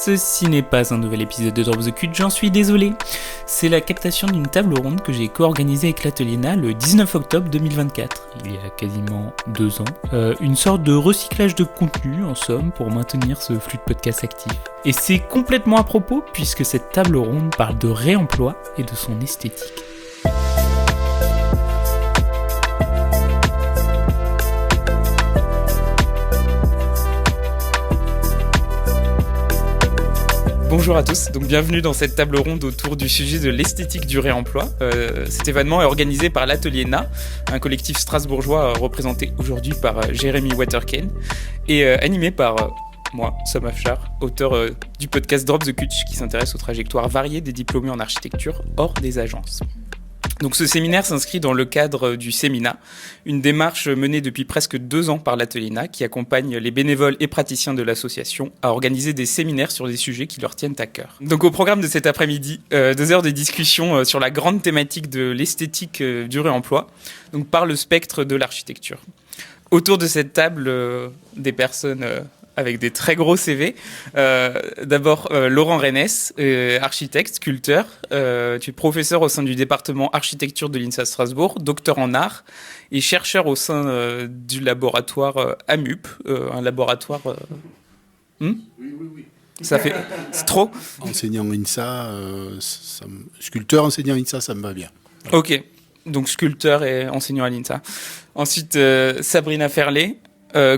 Ceci n'est pas un nouvel épisode de Drop the Cut, j'en suis désolé. C'est la captation d'une table ronde que j'ai co-organisée avec l'Atelier Na le 19 octobre 2024, il y a quasiment 2 ans. Une sorte de recyclage de contenu, en somme, pour maintenir ce flux de podcast actif. Et c'est complètement à propos, puisque cette table ronde parle de réemploi et de son esthétique. Bonjour à tous, donc bienvenue dans cette table ronde autour du sujet de l'esthétique du réemploi. Cet événement est organisé par l'Atelier Na, un collectif strasbourgeois représenté aujourd'hui par Jérémy Waterkane et animé par moi, Sam Afshar, auteur du podcast Drop the Cut qui s'intéresse aux trajectoires variées des diplômés en architecture hors des agences. Donc ce séminaire s'inscrit dans le cadre du Sémina, une démarche menée depuis presque 2 ans par l'Atelier Na qui accompagne les bénévoles et praticiens de l'association à organiser des séminaires sur des sujets qui leur tiennent à cœur. Donc au programme de cet après-midi, 2 heures de discussion sur la grande thématique de l'esthétique du réemploi, donc par le spectre de l'architecture. Autour de cette table, des personnes avec des très gros CV. D'abord, Laurent Reynès, architecte, sculpteur. Tu es professeur au sein du département architecture de l'INSA Strasbourg, docteur en art et chercheur au sein du laboratoire AMUP, un laboratoire... Oui. Ça fait... C'est trop. Enseignant INSA, sculpteur, enseignant INSA, ça me va bien. Voilà. Ok, donc sculpteur et enseignant à l'INSA. Ensuite, Sabrina Ferlet,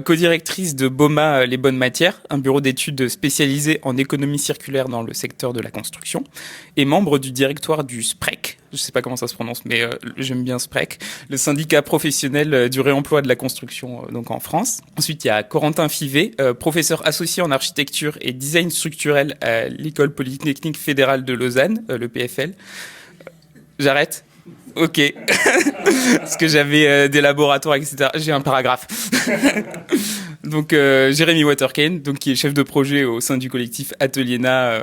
co-directrice de BOMA Les Bonnes Matières, un bureau d'études spécialisé en économie circulaire dans le secteur de la construction, et membre du directoire du SPREC, je ne sais pas comment ça se prononce, mais j'aime bien SPREC, le syndicat professionnel du réemploi de la construction donc en France. Ensuite, il y a Corentin Fivet, professeur associé en architecture et design structurel à l'École polytechnique fédérale de Lausanne, le PFL. J'arrête ? Ok, parce que j'avais des laboratoires, etc. J'ai un paragraphe. Donc Jérémy Waterkane, donc qui est chef de projet au sein du collectif Atelier Na,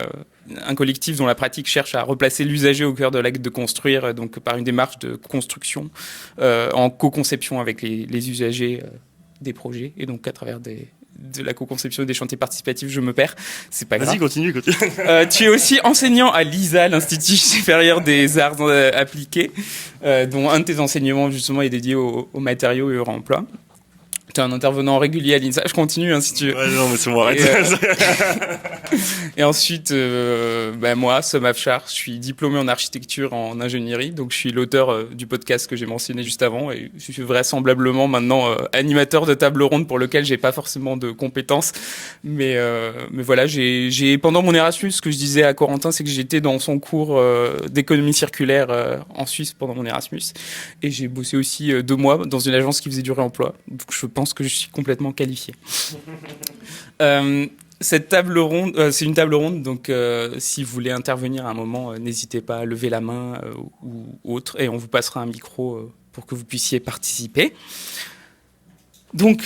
un collectif dont la pratique cherche à replacer l'usager au cœur de l'acte de construire, donc par une démarche de construction en co-conception avec les usagers des projets, et donc à travers de la co-conception des chantiers participatifs, je me perds, c'est pas grave. Vas-y, continue. Tu es aussi enseignant à l'ISA, l'Institut supérieur des arts appliqués, dont un de tes enseignements justement est dédié aux matériaux et au réemploi. Tu es un intervenant régulier à l'INSA. Je continue si tu veux. Ouais, non, mais c'est bon, arrête. Et ensuite, moi, Sam Afshar, je suis diplômé en architecture en ingénierie. Donc, je suis l'auteur du podcast que j'ai mentionné juste avant. Et je suis vraisemblablement maintenant animateur de table ronde pour lequel j'ai pas forcément de compétences. Mais voilà, j'ai pendant mon Erasmus, ce que je disais à Corentin, c'est que j'étais dans son cours d'économie circulaire en Suisse pendant mon Erasmus. Et j'ai bossé aussi 2 mois dans une agence qui faisait du réemploi. Donc, je pense que je suis complètement qualifié. Cette table ronde, c'est une table ronde, donc si vous voulez intervenir à un moment, n'hésitez pas à lever la main ou autre, et on vous passera un micro pour que vous puissiez participer. Donc,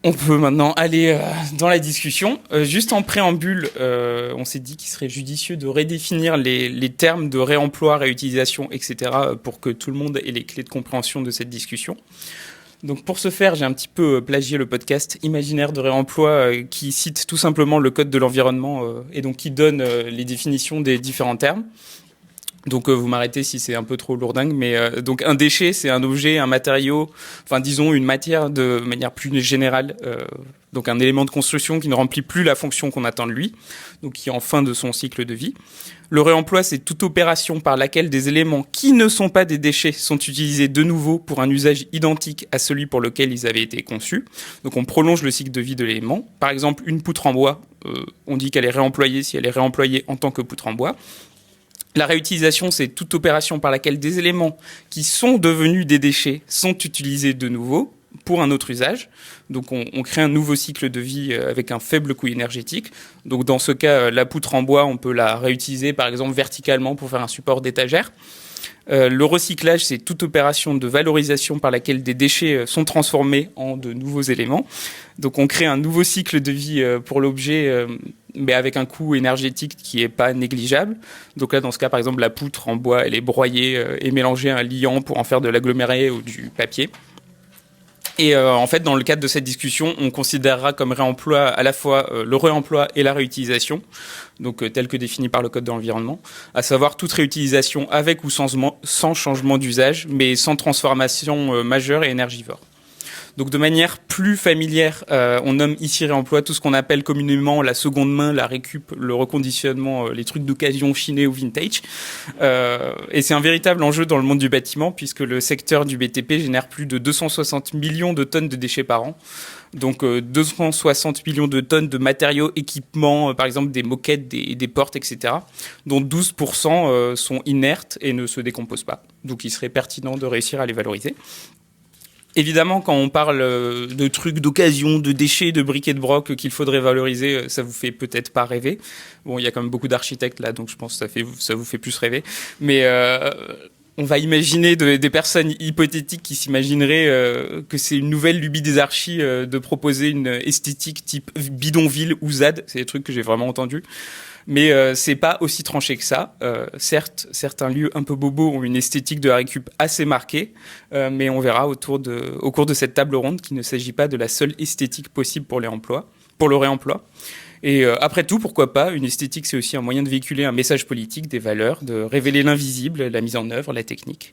on peut maintenant aller dans la discussion. Juste en préambule, on s'est dit qu'il serait judicieux de redéfinir les termes de réemploi, réutilisation, etc., pour que tout le monde ait les clés de compréhension de cette discussion. Donc pour ce faire, j'ai un petit peu plagié le podcast Imaginaire de réemploi qui cite tout simplement le code de l'environnement et donc qui donne les définitions des différents termes. Donc vous m'arrêtez si c'est un peu trop lourdingue, mais donc un déchet, c'est un objet, un matériau, enfin disons une matière de manière plus générale, donc un élément de construction qui ne remplit plus la fonction qu'on attend de lui, donc qui est en fin de son cycle de vie. Le réemploi, c'est toute opération par laquelle des éléments qui ne sont pas des déchets sont utilisés de nouveau pour un usage identique à celui pour lequel ils avaient été conçus. Donc on prolonge le cycle de vie de l'élément. Par exemple, une poutre en bois, on dit qu'elle est réemployée si elle est réemployée en tant que poutre en bois. La réutilisation, c'est toute opération par laquelle des éléments qui sont devenus des déchets sont utilisés de nouveau pour un autre usage. Donc on crée un nouveau cycle de vie avec un faible coût énergétique. Donc dans ce cas, la poutre en bois, on peut la réutiliser par exemple verticalement pour faire un support d'étagère. Le recyclage, c'est toute opération de valorisation par laquelle des déchets sont transformés en de nouveaux éléments. Donc on crée un nouveau cycle de vie pour l'objet, mais avec un coût énergétique qui n'est pas négligeable. Donc là, dans ce cas, par exemple, la poutre en bois, elle est broyée et mélangée à un liant pour en faire de l'aggloméré ou du papier. Et en fait, dans le cadre de cette discussion, on considérera comme réemploi à la fois le réemploi et la réutilisation, donc tel que défini par le Code de l'environnement, à savoir toute réutilisation avec ou sans changement d'usage, mais sans transformation majeure et énergivore. Donc de manière plus familière, on nomme ici réemploi tout ce qu'on appelle communément la seconde main, la récup, le reconditionnement, les trucs d'occasion chinés ou vintage. Et c'est un véritable enjeu dans le monde du bâtiment puisque le secteur du BTP génère plus de 260 millions de tonnes de déchets par an. Donc 260 millions de tonnes de matériaux, équipements, par exemple des moquettes, des portes, etc., dont 12% sont inertes et ne se décomposent pas. Donc il serait pertinent de réussir à les valoriser. Évidemment, quand on parle de trucs d'occasion, de déchets, de briquets de broc qu'il faudrait valoriser, ça vous fait peut-être pas rêver. Bon, il y a quand même beaucoup d'architectes là, donc je pense que ça vous fait plus rêver. Mais on va imaginer des personnes hypothétiques qui s'imagineraient que c'est une nouvelle lubie des archis de proposer une esthétique type bidonville ou ZAD. C'est des trucs que j'ai vraiment entendus. Mais c'est pas aussi tranché que ça. Certes, certains lieux un peu bobos ont une esthétique de la récup assez marquée, mais on verra au cours de cette table ronde qu'il ne s'agit pas de la seule esthétique possible pour le réemploi. Et après tout, pourquoi pas, une esthétique, c'est aussi un moyen de véhiculer un message politique, des valeurs, de révéler l'invisible, la mise en œuvre, la technique.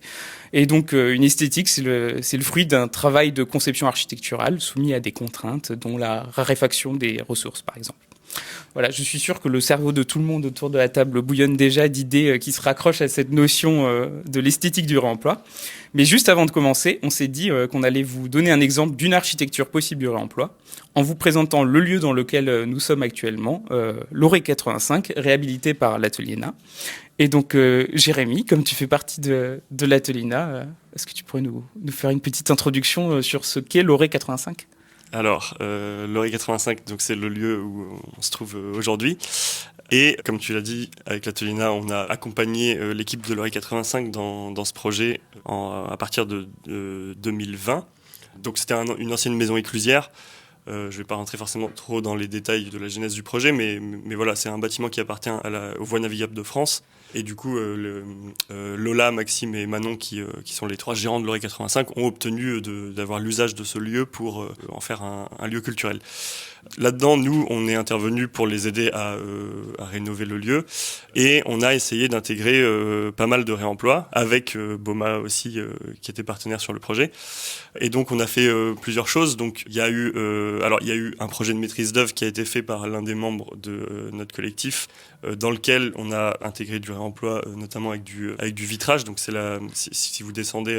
Et donc, une esthétique, c'est le fruit d'un travail de conception architecturale soumis à des contraintes, dont la raréfaction des ressources, par exemple. Voilà, je suis sûr que le cerveau de tout le monde autour de la table bouillonne déjà d'idées qui se raccrochent à cette notion de l'esthétique du réemploi. Mais juste avant de commencer, on s'est dit qu'on allait vous donner un exemple d'une architecture possible du réemploi en vous présentant le lieu dans lequel nous sommes actuellement, l'Oré 85, réhabilité par l'Atelier Na. Et donc, Jérémy, comme tu fais partie de l'Atelier Na, est-ce que tu pourrais nous faire une petite introduction sur ce qu'est l'Oré 85 ? Alors, l'Oré 85, donc c'est le lieu où on se trouve aujourd'hui. Et comme tu l'as dit, avec l'Atelier Na, on a accompagné l'équipe de l'Oré 85 dans ce projet à partir de 2020. Donc c'était une ancienne maison éclusière. Je ne vais pas rentrer forcément trop dans les détails de la genèse du projet, mais voilà, c'est un bâtiment qui appartient aux voies navigables de France. Et du coup, Lola, Maxime et Manon, qui sont les 3 gérants de l'Oré 85, ont obtenu d'avoir l'usage de ce lieu pour en faire un lieu culturel. Là-dedans, nous, on est intervenus pour les aider à rénover le lieu. Et on a essayé d'intégrer pas mal de réemplois, avec Boma aussi, qui était partenaire sur le projet. Et donc, on a fait plusieurs choses. Donc, il y a eu un projet de maîtrise d'œuvre qui a été fait par l'un des membres de notre collectif, dans lequel on a intégré du réemploi, notamment avec du vitrage. Donc si vous descendez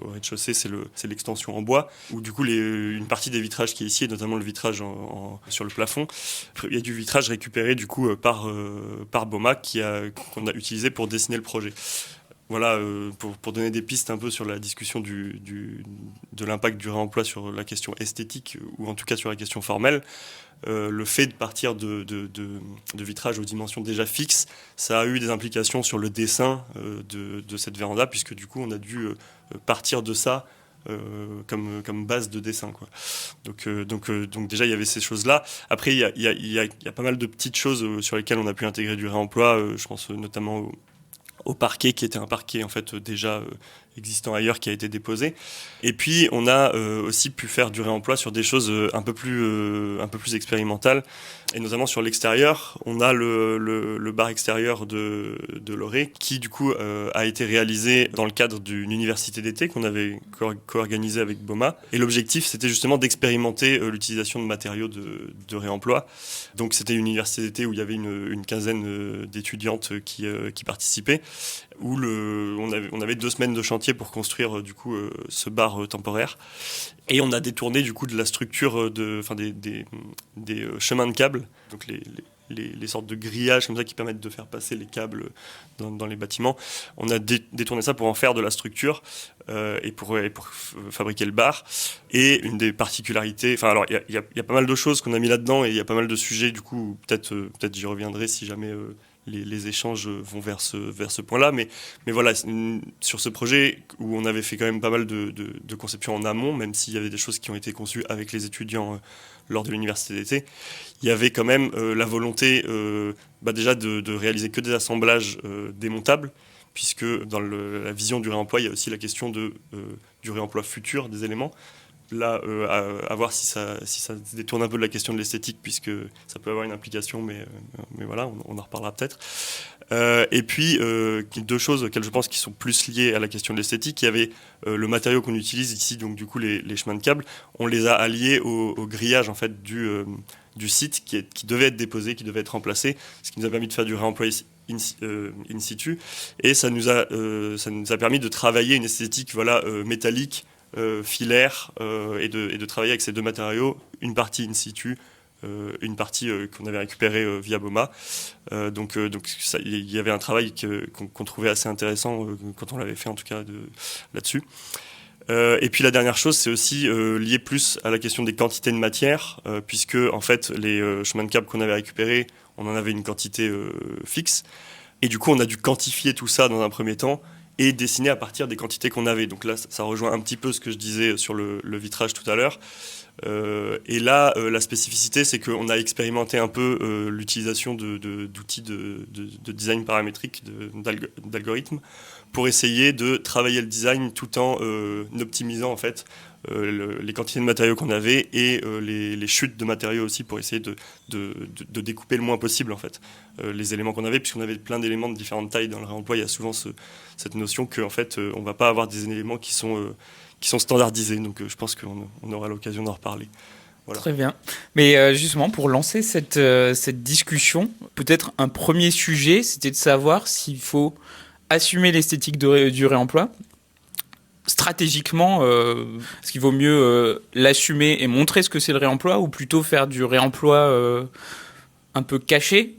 au rez-de-chaussée, c'est l'extension en bois, où du coup une partie des vitrages qui est ici, et notamment le vitrage sur le plafond, il y a du vitrage récupéré du coup par Boma qu'on a utilisé pour dessiner le projet. Voilà, pour donner des pistes un peu sur la discussion de l'impact du réemploi sur la question esthétique, ou en tout cas sur la question formelle. Le fait de partir de vitrage aux dimensions déjà fixes, ça a eu des implications sur le dessin de cette véranda, puisque du coup on a dû partir de ça comme base de dessin, quoi. Donc déjà il y avait ces choses-là. Après il y a pas mal de petites choses sur lesquelles on a pu intégrer du réemploi. Je pense notamment au parquet, qui était un parquet en fait déjà existant ailleurs, qui a été déposé. Et puis on a aussi pu faire du réemploi sur des choses un peu plus expérimentales, et notamment sur l'extérieur. On a le bar extérieur de l'Oré, qui du coup a été réalisé dans le cadre d'une université d'été qu'on avait co-organisé avec Boma, et l'objectif c'était justement d'expérimenter l'utilisation de matériaux de réemploi. Donc c'était une université d'été où il y avait une quinzaine d'étudiantes qui participaient, où on avait 2 semaines de chantier pour construire du coup ce bar temporaire, et on a détourné du coup de la structure des chemins de câbles, donc les sortes de grillages comme ça qui permettent de faire passer les câbles dans les bâtiments. On a détourné ça pour en faire de la structure et pour fabriquer le bar. Et une des particularités, alors il y a pas mal de choses qu'on a mis là-dedans, et il y a pas mal de sujets du coup, peut-être j'y reviendrai si jamais les échanges vont vers ce point-là, mais voilà, sur ce projet où on avait fait quand même pas mal de conception en amont, même s'il y avait des choses qui ont été conçues avec les étudiants lors de l'université d'été, il y avait quand même la volonté déjà de réaliser que des assemblages démontables, puisque dans la vision du réemploi, il y a aussi la question du réemploi futur des éléments. là, à voir si ça se détourne un peu de la question de l'esthétique, puisque ça peut avoir une implication, mais voilà, on en reparlera peut-être. Et puis, deux choses auxquelles je pense qui sont plus liées à la question de l'esthétique. Il y avait le matériau qu'on utilise ici, donc du coup les chemins de câble, on les a alliés au grillage en fait du site qui devait être déposé, qui devait être remplacé, ce qui nous a permis de faire du réemploi in situ, et ça nous a permis de travailler une esthétique métallique, filaire, et de travailler avec ces deux matériaux, une partie in situ, une partie qu'on avait récupérée via Boma. Donc il y avait un travail qu'on trouvait assez intéressant quand on l'avait fait en tout cas là-dessus. Et puis la dernière chose, c'est aussi lié plus à la question des quantités de matière, puisque en fait les chemins de câble qu'on avait récupérés, on en avait une quantité fixe, et du coup on a dû quantifier tout ça dans un premier temps et dessiner à partir des quantités qu'on avait. Donc là, ça rejoint un petit peu ce que je disais sur le vitrage tout à l'heure. Et là, la spécificité, c'est qu'on a expérimenté un peu l'utilisation d'outils de design paramétrique, d'algorithmes, pour essayer de travailler le design tout en optimisant en fait les quantités de matériaux qu'on avait et les chutes de matériaux aussi, pour essayer de découper le moins possible en fait les éléments qu'on avait, puisqu'on avait plein d'éléments de différentes tailles dans le réemploi. Il y a souvent cette notion qu'en fait on va pas avoir des éléments qui sont standardisés, donc je pense qu'on aura l'occasion d'en reparler. Voilà. Très bien. Mais justement, pour lancer cette discussion, peut-être un premier sujet, c'était de savoir s'il faut assumer l'esthétique du réemploi. Stratégiquement, est-ce qu'il vaut mieux l'assumer et montrer ce que c'est le réemploi, ou plutôt faire du réemploi un peu caché,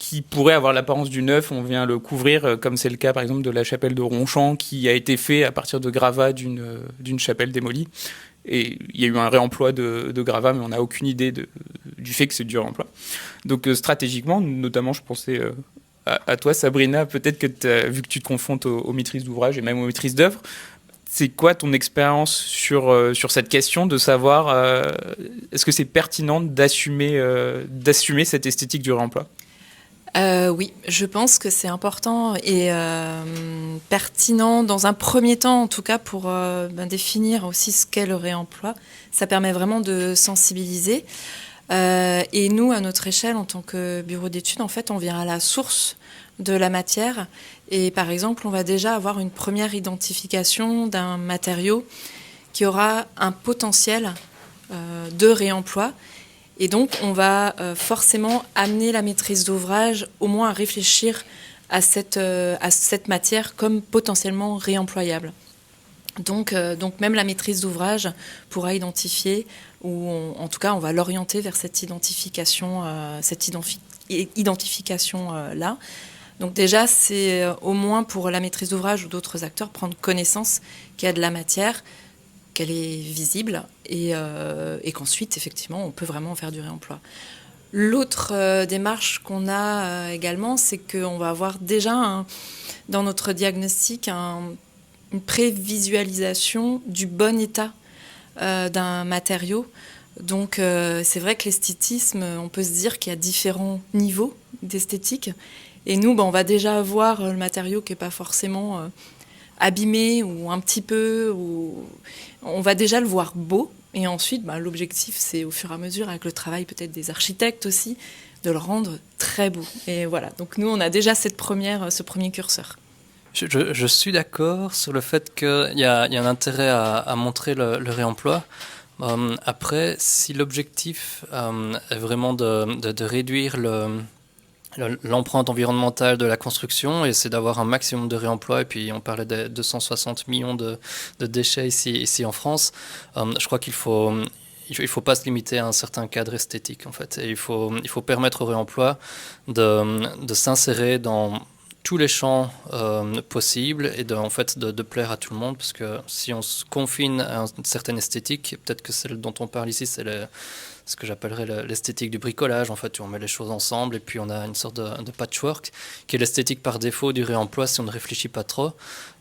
qui pourrait avoir l'apparence du neuf, on vient le couvrir, comme c'est le cas par exemple de la chapelle de Ronchamp, qui a été fait à partir de gravats d'une chapelle démolie. Et il y a eu un réemploi de gravats, mais on n'a aucune idée du fait que c'est du réemploi. Donc stratégiquement, notamment je pensais à toi Sabrina, peut-être que vu que tu te confrontes aux maîtrises d'ouvrage et même aux maîtrises d'œuvre, c'est quoi ton expérience sur cette question de savoir est-ce que c'est pertinent d'assumer cette esthétique du réemploi ? Oui, je pense que c'est important et pertinent dans un premier temps, en tout cas pour définir aussi ce qu'est le réemploi. Ça permet vraiment de sensibiliser. Et nous, à notre échelle, en tant que bureau d'études, en fait, on vient à la source de la matière. Et par exemple, on va déjà avoir une première identification d'un matériau qui aura un potentiel de réemploi. Et donc, on va forcément amener la maîtrise d'ouvrage au moins à réfléchir à cette matière comme potentiellement réemployable. Donc même la maîtrise d'ouvrage pourra identifier, ou en tout cas, on va l'orienter vers cette identification-là. Donc déjà, c'est au moins pour la maîtrise d'ouvrage ou d'autres acteurs prendre connaissance qu'il y a de la matière, qu'elle est visible et qu'ensuite, effectivement, on peut vraiment faire du réemploi. L'autre démarche qu'on a également, c'est qu'on va avoir déjà dans notre diagnostic une prévisualisation du bon état d'un matériau. Donc c'est vrai que l'esthétisme, on peut se dire qu'il y a différents niveaux d'esthétique. Et nous, on va déjà avoir le matériau qui n'est pas forcément abîmé ou un petit peu, on va déjà le voir beau. Et ensuite, l'objectif, c'est au fur et à mesure, avec le travail peut-être des architectes aussi, de le rendre très beau. Et voilà, donc nous, on a déjà ce premier curseur. Je suis d'accord sur le fait qu'il y a un intérêt à montrer le réemploi. Après, si l'objectif est vraiment de réduire l'empreinte environnementale de la construction, et c'est d'avoir un maximum de réemploi, et puis on parlait des 260 millions de déchets ici en France, je crois qu'il faut pas se limiter à un certain cadre esthétique en fait, et il faut permettre au réemploi de s'insérer dans tous les champs possibles et de plaire à tout le monde, parce que si on se confine à une certaine esthétique, peut-être que celle dont on parle ici, c'est ce que j'appellerais l'esthétique du bricolage. En fait, on met les choses ensemble et puis on a une sorte de patchwork qui est l'esthétique par défaut du réemploi si on ne réfléchit pas trop.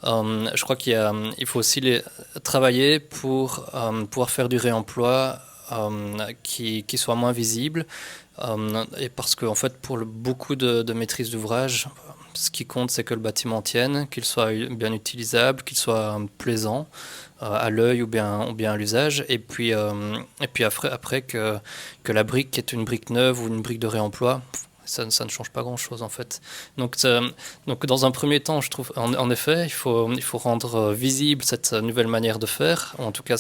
Je crois qu'il faut aussi travailler pour pouvoir faire du réemploi qui soit moins visible, et parce que en fait, pour beaucoup de maîtrise d'ouvrage, Ce qui compte, c'est que le bâtiment tienne, qu'il soit bien utilisable, qu'il soit plaisant à l'œil ou bien à l'usage. Et puis après que la brique qui est une brique neuve ou une brique de réemploi, ça ne change pas grand-chose en fait. Donc dans un premier temps, je trouve, en effet, il faut rendre visible cette nouvelle manière de faire, ou en tout cas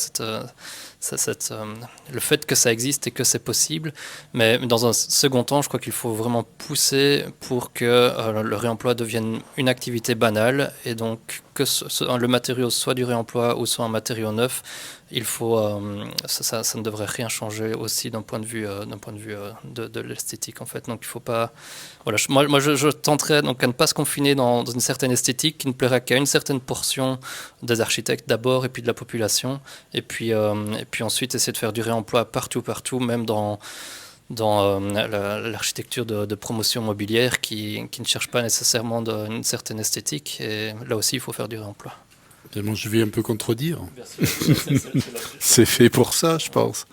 le fait que ça existe et que c'est possible. Mais dans un second temps, je crois qu'il faut vraiment pousser pour que le réemploi devienne une activité banale, et donc que le matériau soit du réemploi ou soit un matériau neuf, il faut, ça ne devrait rien changer aussi d'un point de vue de l'esthétique en fait. Donc il faut pas, voilà, moi je tenterais donc à ne pas se confiner dans une certaine esthétique qui ne plairait qu'à une certaine portion des architectes d'abord et puis de la population, et puis ensuite essayer de faire du réemploi partout, même dans l'architecture de promotion mobilière qui ne cherche pas nécessairement une certaine esthétique, et là aussi il faut faire du réemploi. Moi, je vais un peu contredire. C'est fait pour ça, je pense.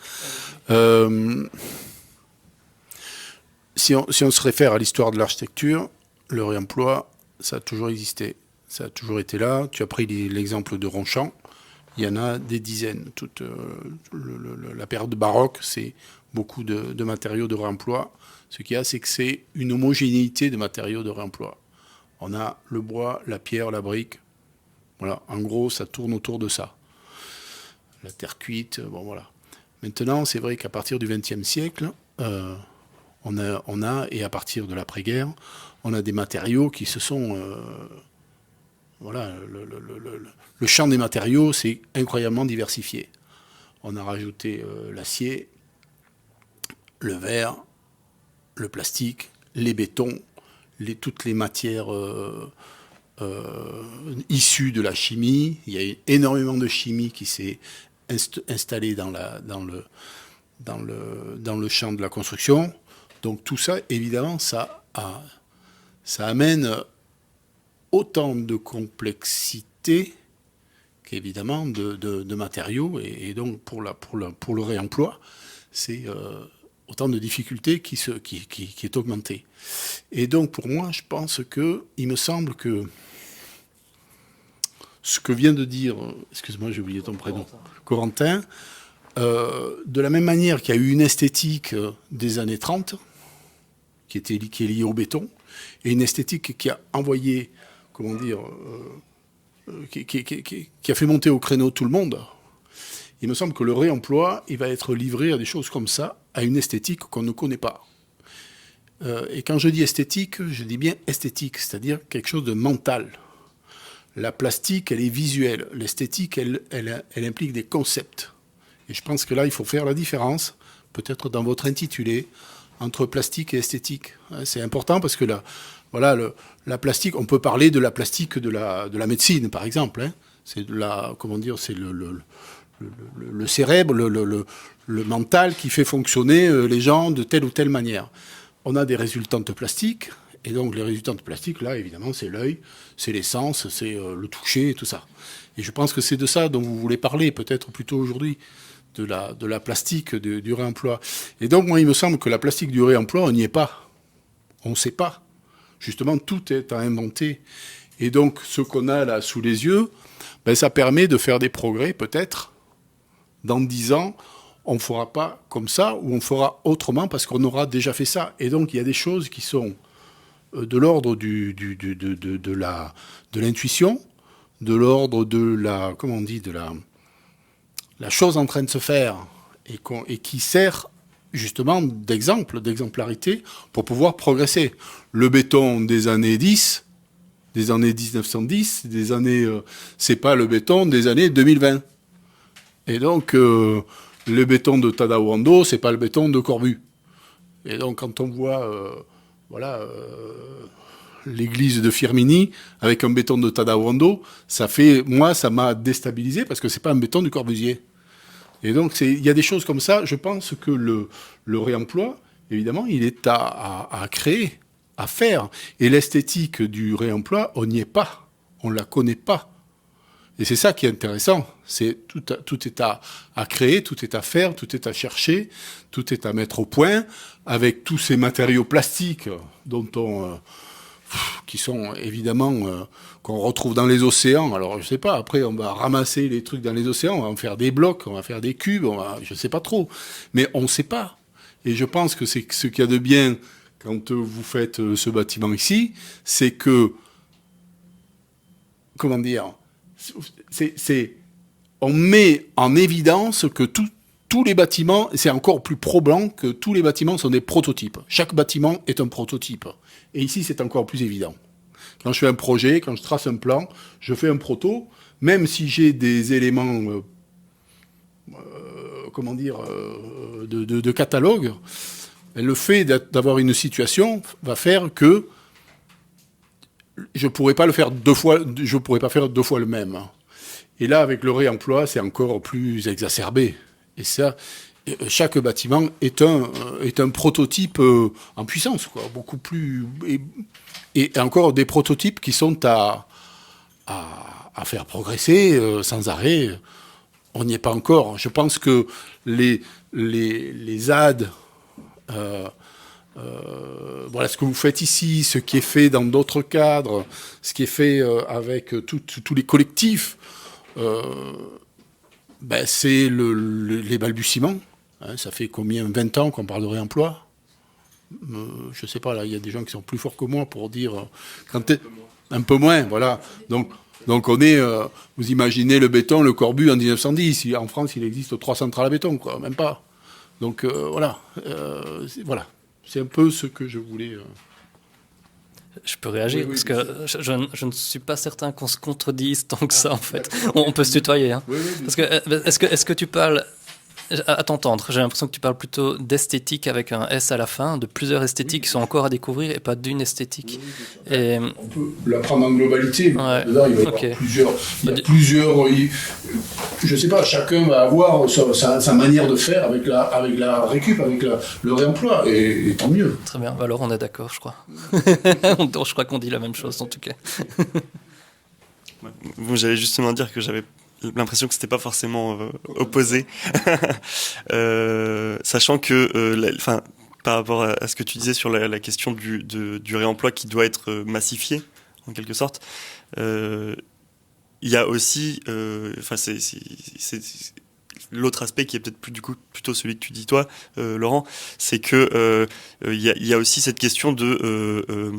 Si on se réfère à l'histoire de l'architecture, le réemploi, ça a toujours existé. Ça a toujours été là. Tu as pris l'exemple de Ronchamp. Il y en a des dizaines. Toute la période baroque, c'est beaucoup de matériaux de réemploi. Ce qu'il y a, c'est que c'est une homogénéité de matériaux de réemploi. On a le bois, la pierre, la brique. Voilà, en gros, ça tourne autour de ça. La terre cuite, bon voilà. Maintenant, c'est vrai qu'à partir du XXe siècle, on a, et à partir de l'après-guerre, on a des matériaux qui se sont... voilà, le champ des matériaux s'est incroyablement diversifié. On a rajouté l'acier, le verre, le plastique, les bétons, toutes les matières... issus de la chimie. Il y a énormément de chimie qui s'est installée dans le champ de la construction. Donc tout ça, évidemment, ça amène autant de complexité qu'évidemment de matériaux. Et donc pour le réemploi, c'est autant de difficultés qui est augmentée. Et donc pour moi, je pense il me semble que ce que vient de dire, excuse-moi, j'ai oublié ton prénom, Corentin, de la même manière qu'il y a eu une esthétique des années 30, qui est liée au béton, et une esthétique qui a envoyé, comment dire, qui a fait monter au créneau tout le monde. Il me semble que le réemploi, il va être livré à des choses comme ça, à une esthétique qu'on ne connaît pas. Et quand je dis esthétique, je dis bien esthétique, c'est-à-dire quelque chose de mental. La plastique, elle est visuelle. L'esthétique, elle implique des concepts. Et je pense que là, il faut faire la différence, peut-être dans votre intitulé, entre plastique et esthétique. C'est important parce que la plastique, on peut parler de la plastique de la médecine, par exemple. C'est c'est le cérèbre, le mental qui fait fonctionner les gens de telle ou telle manière. On a des résultantes plastiques, et donc les résultantes plastiques, là, évidemment, c'est l'œil, c'est les sens, c'est le toucher, tout ça. Et je pense que c'est de ça dont vous voulez parler, peut-être plutôt aujourd'hui, de la plastique, du réemploi. Et donc, moi, il me semble que la plastique du réemploi, on n'y est pas. On ne sait pas. Justement, tout est à inventer. Et donc, ce qu'on a là sous les yeux, ça permet de faire des progrès, peut-être. Dans 10 ans, on ne fera pas comme ça, ou on fera autrement, parce qu'on aura déjà fait ça. Et donc, il y a des choses qui sont de l'ordre de l'intuition, de l'ordre de la, comment on dit, de la chose en train de se faire, et qui sert justement d'exemplarité pour pouvoir progresser. Le béton des années 10, des années 1910, c'est pas le béton des années 2020. Et donc, le béton de Tadao Ando, c'est pas le béton de Corbu. Et donc, quand on voit, l'église de Firmini avec un béton de Tadao Ando, ça m'a déstabilisé parce que c'est pas un béton du Corbusier. Et donc, il y a des choses comme ça. Je pense que le réemploi, évidemment, il est à créer, à faire. Et l'esthétique du réemploi, on n'y est pas. On la connaît pas. Et c'est ça qui est intéressant. C'est tout est à créer, tout est à faire, tout est à chercher, tout est à mettre au point, avec tous ces matériaux plastiques dont on qui sont évidemment qu'on retrouve dans les océans. Alors je sais pas, après on va ramasser les trucs dans les océans, on va en faire des blocs, on va faire des cubes, je sais pas trop, mais on sait pas. Et je pense que c'est ce qu'il y a de bien quand vous faites ce bâtiment ici, c'est que, comment dire, on met en évidence que tous les bâtiments, c'est encore plus probant que tous les bâtiments sont des prototypes. Chaque bâtiment est un prototype. Et ici, c'est encore plus évident. Quand je fais un projet, quand je trace un plan, je fais un proto, même si j'ai des éléments, de catalogue, le fait d'avoir une situation va faire que je pourrais pas faire deux fois le même. Et là, avec le réemploi, c'est encore plus exacerbé. Et ça, chaque bâtiment est un prototype en puissance, quoi, beaucoup plus et encore des prototypes qui sont à faire progresser sans arrêt. On n'y est pas encore. Je pense que les ZAD, voilà ce que vous faites ici, ce qui est fait dans d'autres cadres, ce qui est fait avec tous les collectifs, c'est les balbutiements. Hein, ça fait combien, 20 ans qu'on parle de réemploi? Je sais pas, là, il y a des gens qui sont plus forts que moi pour dire... un peu moins, voilà. Donc on est... vous imaginez le béton, le Corbu en 1910. En France, il existe 3 centrales à béton, quoi, même pas. Donc voilà. Voilà. C'est un peu ce que je voulais... Je peux réagir, oui, parce que je ne suis pas certain qu'on se contredise tant que ça, en fait. On peut se tutoyer. Hein. Oui, parce que, est-ce que tu parles, à t'entendre, j'ai l'impression que tu parles plutôt d'esthétique avec un S à la fin, de plusieurs esthétiques qui sont encore à découvrir et pas d'une esthétique. Et... On peut la prendre en globalité. Ouais. Dedans, il va y avoir plusieurs... je sais pas, chacun va avoir sa manière de faire avec la récup, avec le réemploi, et tant mieux. Très bien, alors on est d'accord, je crois. Je crois qu'on dit la même chose, en tout cas. Bon, j'allais justement dire que j'avais l'impression que c'était pas forcément opposé, sachant que, par rapport à ce que tu disais sur la question du réemploi qui doit être massifié, en quelque sorte, il y a aussi, c'est l'autre aspect qui est peut-être plutôt celui que tu dis toi, Laurent, c'est que il y a aussi cette question de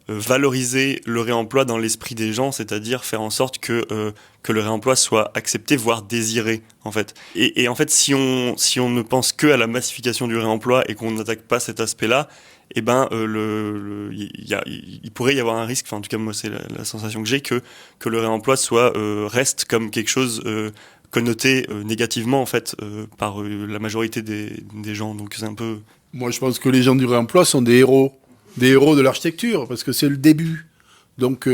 valoriser le réemploi dans l'esprit des gens, c'est-à-dire faire en sorte que le réemploi soit accepté, voire désiré, en fait. Et en fait, si on ne pense que à la massification du réemploi et qu'on n'attaque pas cet aspect-là, eh ben, il pourrait y avoir un risque, enfin, en tout cas, moi, c'est la sensation que j'ai, que le réemploi reste comme quelque chose connoté négativement, en fait, par la majorité des gens. Donc, c'est un peu... Moi, je pense que les gens du réemploi sont des héros de l'architecture, parce que c'est le début. Donc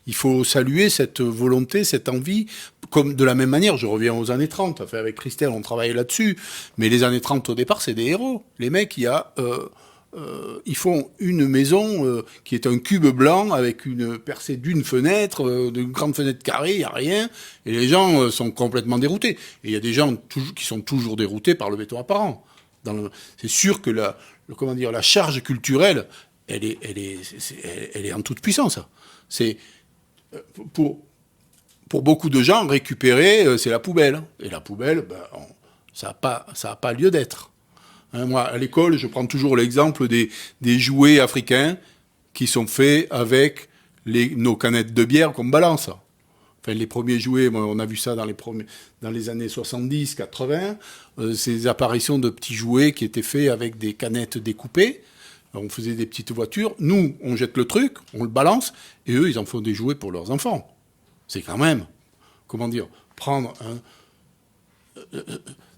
il faut saluer cette volonté, cette envie, comme de la même manière, je reviens aux années 30, enfin, avec Christelle on travaillait là-dessus, mais les années 30 au départ c'est des héros. Les mecs, ils font une maison qui est un cube blanc avec une percée d'une fenêtre, d'une grande fenêtre carrée, il n'y a rien, et les gens sont complètement déroutés. Et il y a des gens qui sont toujours déroutés par le béton apparent. C'est sûr que la charge culturelle, elle est en toute puissance. C'est pour beaucoup de gens, récupérer, c'est la poubelle. Et la poubelle, ça a pas lieu d'être. Hein, moi, à l'école, je prends toujours l'exemple des jouets africains qui sont faits avec nos canettes de bière qu'on balance. Enfin, les premiers jouets, on a vu ça dans les années 70, 80, ces apparitions de petits jouets qui étaient faits avec des canettes découpées. On faisait des petites voitures. Nous, on jette le truc, on le balance, et eux, ils en font des jouets pour leurs enfants. C'est quand même, prendre un...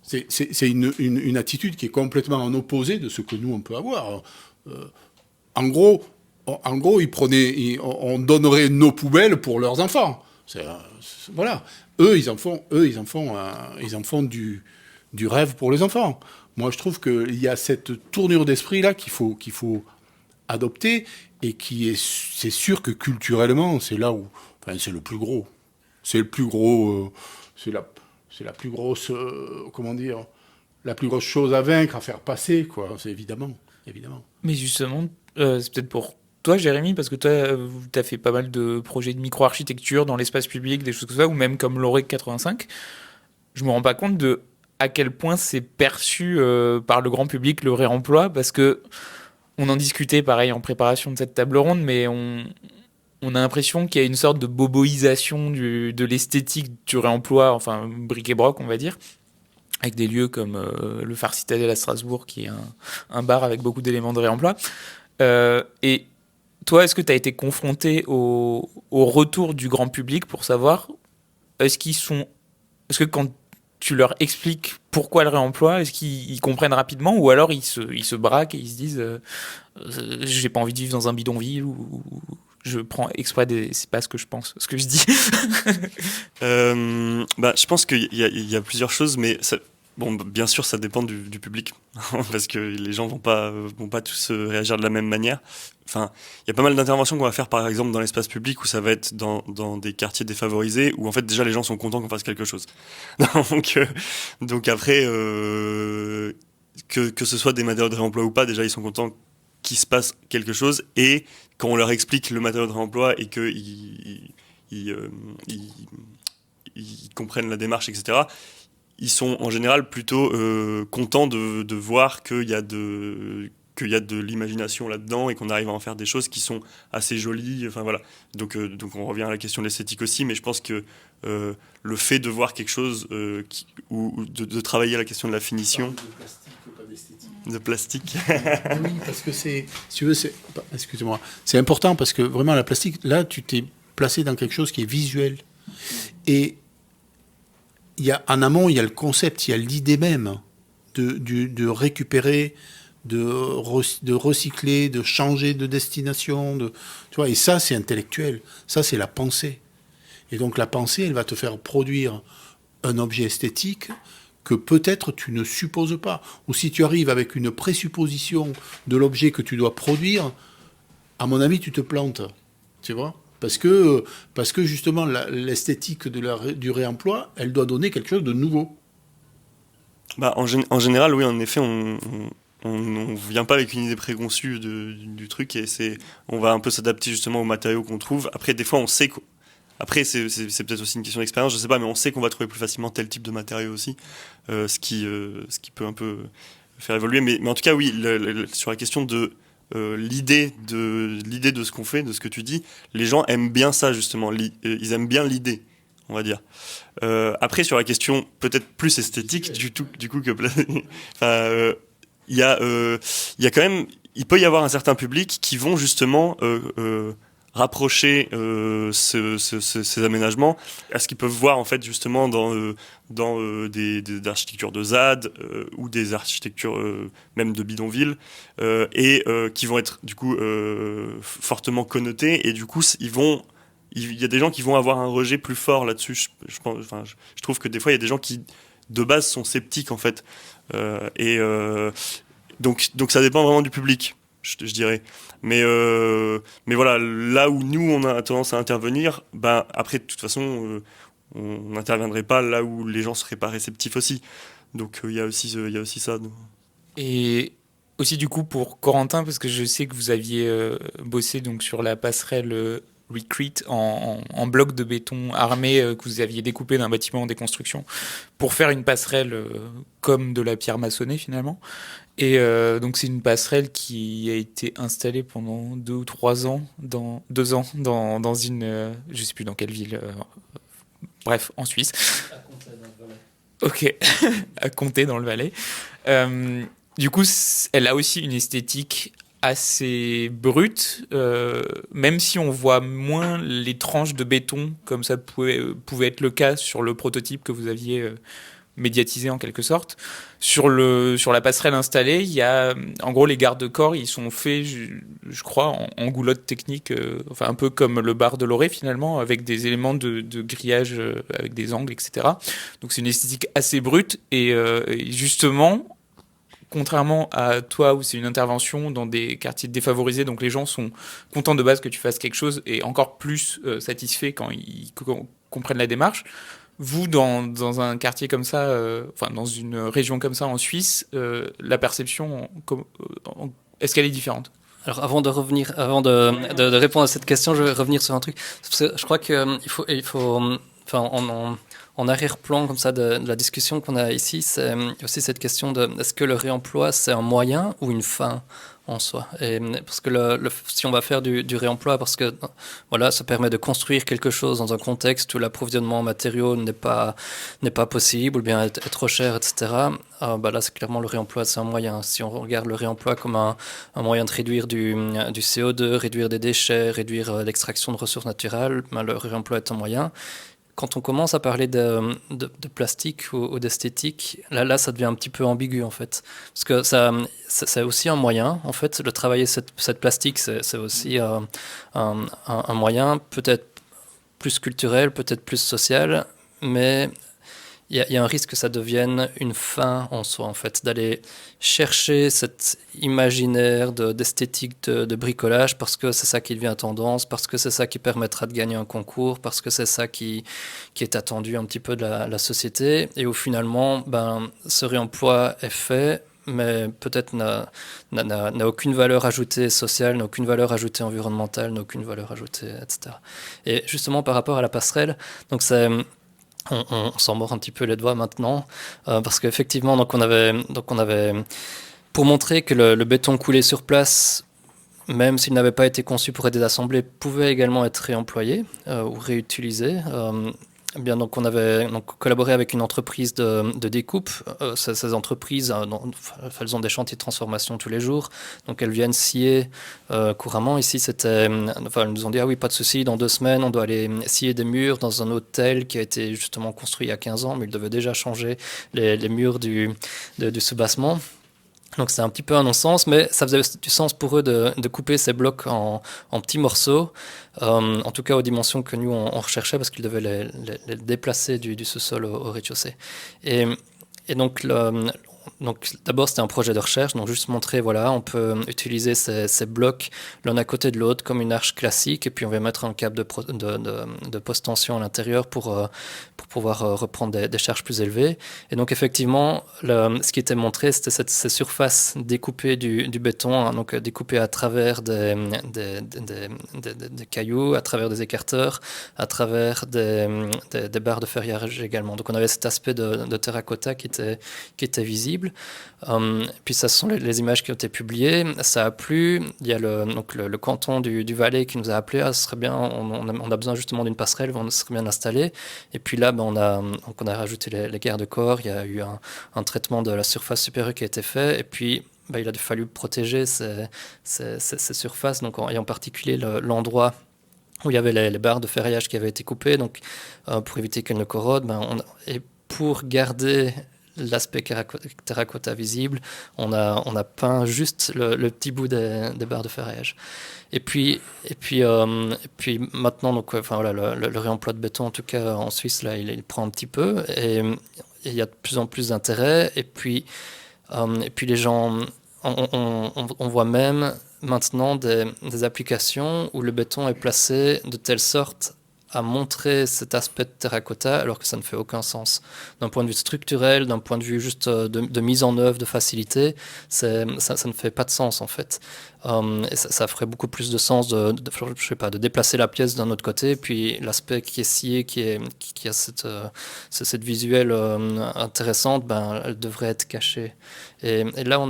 c'est une attitude qui est complètement en opposé de ce que nous, on peut avoir. En gros, on donnerait nos poubelles pour leurs enfants. Voilà. Eux, ils en font du rêve pour les enfants. Moi, je trouve qu'il y a cette tournure d'esprit-là qu'il faut adopter et c'est sûr que culturellement, c'est là où, c'est le plus gros. C'est le plus gros, c'est la plus grosse, la plus grosse chose à vaincre, à faire passer, quoi. C'est évidemment. Mais justement, c'est peut-être pour toi, Jérémy, parce que toi, tu as fait pas mal de projets de micro-architecture dans l'espace public, des choses comme ça, ou même comme l'Orec 85, je me rends pas compte de à quel point c'est perçu par le grand public, le réemploi, parce que on en discutait pareil en préparation de cette table ronde, mais on a l'impression qu'il y a une sorte de boboisation de l'esthétique du réemploi, enfin bric et broc, on va dire, avec des lieux comme le Phare Citadel à Strasbourg, qui est un bar avec beaucoup d'éléments de réemploi. Et toi, est-ce que tu as été confronté au retour du grand public pour savoir est-ce que quand tu leur expliques pourquoi le réemploi, est-ce qu'ils comprennent rapidement ou alors ils se braquent et ils se disent j'ai pas envie de vivre dans un bidonville ou je prends exprès c'est pas ce que je pense, ce que je dis. Je pense qu'il y a plusieurs choses, mais bon, bien sûr, ça dépend du public, parce que les gens vont pas tous réagir de la même manière. Enfin, il y a pas mal d'interventions qu'on va faire, par exemple, dans l'espace public, où ça va être dans des quartiers défavorisés, où en fait déjà les gens sont contents qu'on fasse quelque chose. Donc après, que ce soit des matériaux de réemploi ou pas, déjà ils sont contents qu'il se passe quelque chose, et quand on leur explique le matériau de réemploi et qu'ils comprennent la démarche, etc., ils sont en général plutôt contents de voir qu'il y a de l'imagination là-dedans et qu'on arrive à en faire des choses qui sont assez jolies. Enfin voilà. Donc on revient à la question de l'esthétique aussi, mais je pense que le fait de voir quelque chose ou de travailler la question de la finition. De plastique. Oui, parce que si tu veux, excusez-moi, c'est important parce que vraiment la plastique, là, tu t'es placé dans quelque chose qui est visuel. Et en amont, il y a le concept, il y a l'idée même de récupérer, de recycler, de changer de destination. Tu vois, et ça, c'est intellectuel. Ça, c'est la pensée. Et donc, la pensée, elle va te faire produire un objet esthétique que peut-être tu ne supposes pas. Ou si tu arrives avec une présupposition de l'objet que tu dois produire, à mon avis, tu te plantes. Tu vois ? Parce que justement, l'esthétique du réemploi, elle doit donner quelque chose de nouveau. En général, oui, en effet, on vient pas avec une idée préconçue du truc, et on va un peu s'adapter justement aux matériaux qu'on trouve. Après, des fois, on sait après, c'est peut-être aussi une question d'expérience, je sais pas, mais on sait qu'on va trouver plus facilement tel type de matériaux aussi, ce qui peut un peu faire évoluer. Mais en tout cas, oui, sur la question de l'idée de ce qu'on fait, de ce que tu dis, les gens aiment bien ça justement, ils aiment bien l'idée, on va dire. Après, sur la question peut-être plus esthétique du coup que enfin, il y a quand même, il peut y avoir un certain public qui vont justement rapprocher ces aménagements à ce qu'ils peuvent voir en fait justement dans des architectures de ZAD ou des architectures même de bidonville, et qui vont être du coup fortement connotées, et du coup il y a des gens qui vont avoir un rejet plus fort là-dessus. Je trouve que des fois il y a des gens qui de base sont sceptiques en fait, donc ça dépend vraiment du public, je dirais. Mais voilà, là où nous on a tendance à intervenir, après de toute façon on n'interviendrait pas là où les gens seraient pas réceptifs aussi. Donc il y a aussi ça. Et aussi du coup pour Corentin, parce que je sais que vous aviez bossé donc sur la passerelle Recrete en bloc de béton armé que vous aviez découpé d'un bâtiment en déconstruction pour faire une passerelle comme de la pierre maçonnée finalement. Et donc c'est une passerelle qui a été installée pendant 2 ou 3 ans, dans une, je sais plus dans quelle ville, bref, en Suisse. À Comté dans le Valais. Ok, à Comté dans le Valais. Du coup, elle a aussi une esthétique assez brute, même si on voit moins les tranches de béton, comme ça pouvait être le cas sur le prototype que vous aviez médiatisé en quelque sorte. Sur la passerelle installée, il y a, en gros, les garde-corps, ils sont faits, je crois, en goulotte technique, enfin un peu comme le bar de Loré finalement, avec des éléments de grillage, avec des angles, etc. Donc c'est une esthétique assez brute, et justement, contrairement à toi où c'est une intervention dans des quartiers défavorisés, donc les gens sont contents de base que tu fasses quelque chose et encore plus satisfaits quand ils comprennent la démarche. Vous, dans un quartier comme ça, enfin dans une région comme ça en Suisse, la perception, est-ce qu'elle est différente ? Alors avant de répondre à cette question, je vais revenir sur un truc. Parce que je crois qu'il faut, enfin, en arrière-plan comme ça de la discussion qu'on a ici, c'est aussi cette question de est-ce que le réemploi c'est un moyen ou une fin en soi. Et parce que si on va faire du réemploi, parce que voilà, ça permet de construire quelque chose dans un contexte où l'approvisionnement en matériaux n'est pas possible ou bien est trop cher, etc. Bah là, c'est clairement le réemploi, c'est un moyen. Si on regarde le réemploi comme un moyen de réduire du CO2, réduire des déchets, réduire l'extraction de ressources naturelles, bah, le réemploi est un moyen. Quand on commence à parler de plastique ou d'esthétique, là, ça devient un petit peu ambigu, en fait. Parce que c'est aussi un moyen, en fait, de travailler cette plastique, c'est aussi un moyen, peut-être plus culturel, peut-être plus social, mais il y a un risque que ça devienne une fin en soi, en fait, d'aller chercher cet imaginaire d'esthétique de bricolage parce que c'est ça qui devient tendance, parce que c'est ça qui permettra de gagner un concours, parce que c'est ça qui est attendu un petit peu de la société. Et où finalement, ce réemploi est fait, mais peut-être n'a aucune valeur ajoutée sociale, n'a aucune valeur ajoutée environnementale, n'a aucune valeur ajoutée, etc. Et justement, par rapport à la passerelle, donc on s'en mord un petit peu les doigts maintenant, parce qu'effectivement, on avait, pour montrer que le béton coulé sur place, même s'il n'avait pas été conçu pour être déassemblé, pouvait également être réemployé ou réutilisé. Bien, donc on avait collaboré avec une entreprise de découpe. Ces entreprises, elles ont des chantiers de transformation tous les jours, donc elles viennent scier couramment. Ici, elles nous ont dit, ah oui, pas de souci, dans 2 semaines, on doit aller scier des murs dans un hôtel qui a été justement construit il y a 15 ans, mais il devait déjà changer les murs du soubassement. Donc c'est un petit peu un non-sens, mais ça faisait du sens pour eux de couper ces blocs en petits morceaux, en tout cas aux dimensions que nous on recherchait, parce qu'ils devaient les déplacer du sous-sol au rez-de-chaussée. Et donc d'abord c'était un projet de recherche, donc juste montrer, voilà, on peut utiliser ces blocs l'un à côté de l'autre comme une arche classique, et puis on va mettre un câble de post-tension à l'intérieur pour pouvoir reprendre des charges plus élevées. Et donc effectivement, ce qui était montré, c'était ces surfaces découpées du béton, hein, donc découpées à travers des cailloux, à travers des écarteurs, à travers des barres de ferriage également. Donc on avait cet aspect de terracotta qui était visible. Puis ça, ce sont les images qui ont été publiées. Ça a plu. Il y a le canton du Valais qui nous a appelé. Ah, ce serait bien, on a besoin justement d'une passerelle, on serait bien installé. Et puis là, on a rajouté les garde-corps. Il y a eu un traitement de la surface supérieure qui a été fait. Et puis, il a fallu protéger ces surfaces, et en particulier l'endroit où il y avait les barres de ferraillage qui avaient été coupées, donc pour éviter qu'elles ne corrodent. Et pour garder l'aspect terracotta visible, on a peint juste le petit bout des barres de ferraillage. Et puis maintenant, le réemploi de béton, en tout cas en Suisse, là, il prend un petit peu, et il y a de plus en plus d'intérêt. Et puis les gens, on voit même maintenant des applications où le béton est placé de telle sorte à montrer cet aspect de terracotta, alors que ça ne fait aucun sens. D'un point de vue structurel, d'un point de vue juste de mise en œuvre, de facilité, ça ne fait pas de sens en fait. Et ça ferait beaucoup plus de sens de déplacer la pièce d'un autre côté, puis l'aspect qui est scié, qui a cette visuelle intéressante, elle devrait être cachée. Et là,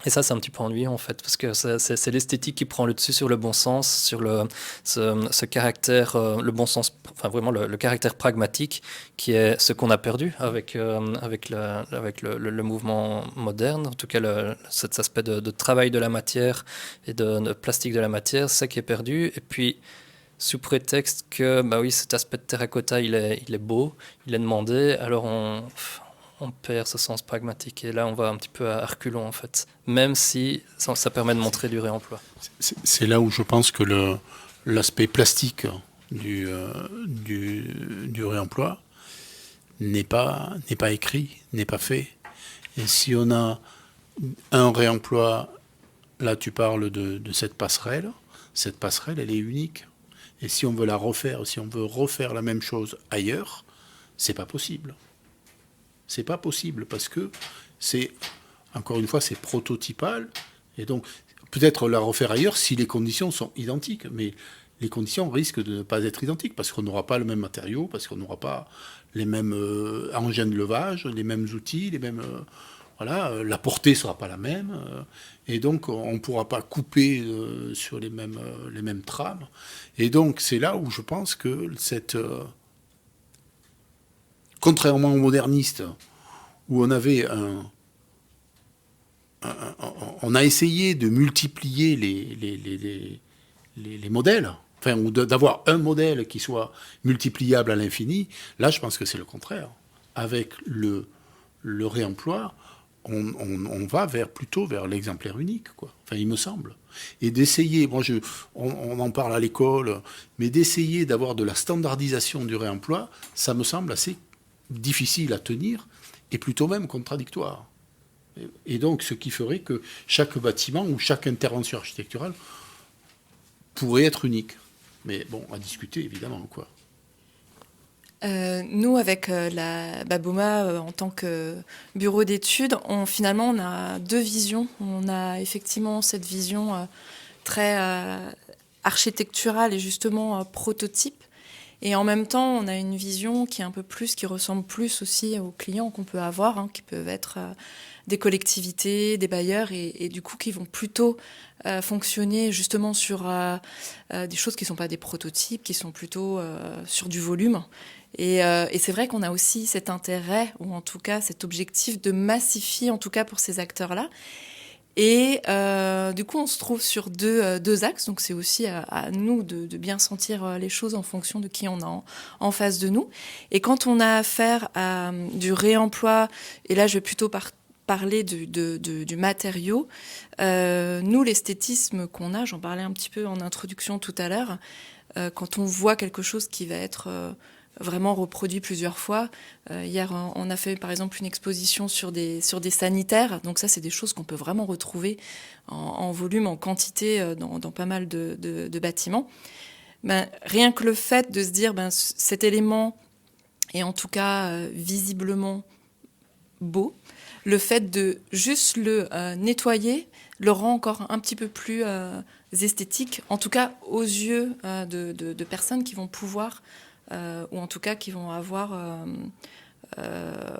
et ça, c'est un petit peu ennuyant, en fait, parce que c'est l'esthétique qui prend le dessus sur le bon sens, sur ce caractère, le bon sens, enfin vraiment le caractère pragmatique, qui est ce qu'on a perdu avec le mouvement moderne, en tout cas cet aspect de travail de la matière et de plastique de la matière, c'est ça qui est perdu. Et puis, sous prétexte que, oui, cet aspect de terracotta, il est beau, il est demandé, alors on perd ce sens pragmatique. Et là, on va un petit peu à reculons, en fait. Même si ça permet de montrer du réemploi. C'est là où je pense que l'aspect plastique du réemploi n'est pas écrit, n'est pas fait. Et si on a un réemploi, là tu parles de cette passerelle, elle est unique. Et si on veut la refaire, si on veut refaire la même chose ailleurs, c'est pas possible. C'est pas possible parce que encore une fois, c'est prototypal. Et donc, peut-être la refaire ailleurs si les conditions sont identiques. Mais les conditions risquent de ne pas être identiques parce qu'on n'aura pas le même matériau, parce qu'on n'aura pas les mêmes engins de levage, les mêmes outils, les mêmes... la portée ne sera pas la même. Et donc, on ne pourra pas couper sur les mêmes trames. Et donc, c'est là où je pense que contrairement aux modernistes, où on avait on a essayé de multiplier les modèles, ou d'avoir un modèle qui soit multipliable à l'infini. Là, je pense que c'est le contraire. Avec le réemploi, on va plutôt vers l'exemplaire unique, quoi. Il me semble. Et d'essayer, on en parle à l'école, mais d'essayer d'avoir de la standardisation du réemploi, ça me semble assez difficile à tenir et plutôt même contradictoire. Et donc, ce qui ferait que chaque bâtiment ou chaque intervention architecturale pourrait être unique. Mais bon, à discuter, évidemment, quoi. Nous, avec la Baboma, en tant que bureau d'études, finalement, on a deux visions. On a effectivement cette vision très architecturale et justement prototype. Et en même temps, on a une vision qui est un peu plus, qui ressemble plus aussi aux clients qu'on peut avoir, qui peuvent être des collectivités, des bailleurs, et du coup qui vont plutôt fonctionner justement sur des choses qui ne sont pas des prototypes, qui sont plutôt sur du volume. Et c'est vrai qu'on a aussi cet intérêt, ou en tout cas cet objectif de massifier, en tout cas pour ces acteurs-là. Et du coup, on se trouve sur deux axes. Donc, c'est aussi à nous de bien sentir les choses en fonction de qui on a en face de nous. Et quand on a affaire à du réemploi, et là, je vais plutôt parler du matériau, nous, l'esthétisme qu'on a, j'en parlais un petit peu en introduction tout à l'heure, quand on voit quelque chose qui va être... vraiment reproduit plusieurs fois. Hier, on a fait par exemple une exposition sur des sanitaires. Donc ça, c'est des choses qu'on peut vraiment retrouver en volume, en quantité dans pas mal de bâtiments. Rien que le fait de se dire cet élément est en tout cas visiblement beau, le fait de juste le nettoyer le rend encore un petit peu plus esthétique, en tout cas aux yeux de personnes qui vont pouvoir ou en tout cas qui vont avoir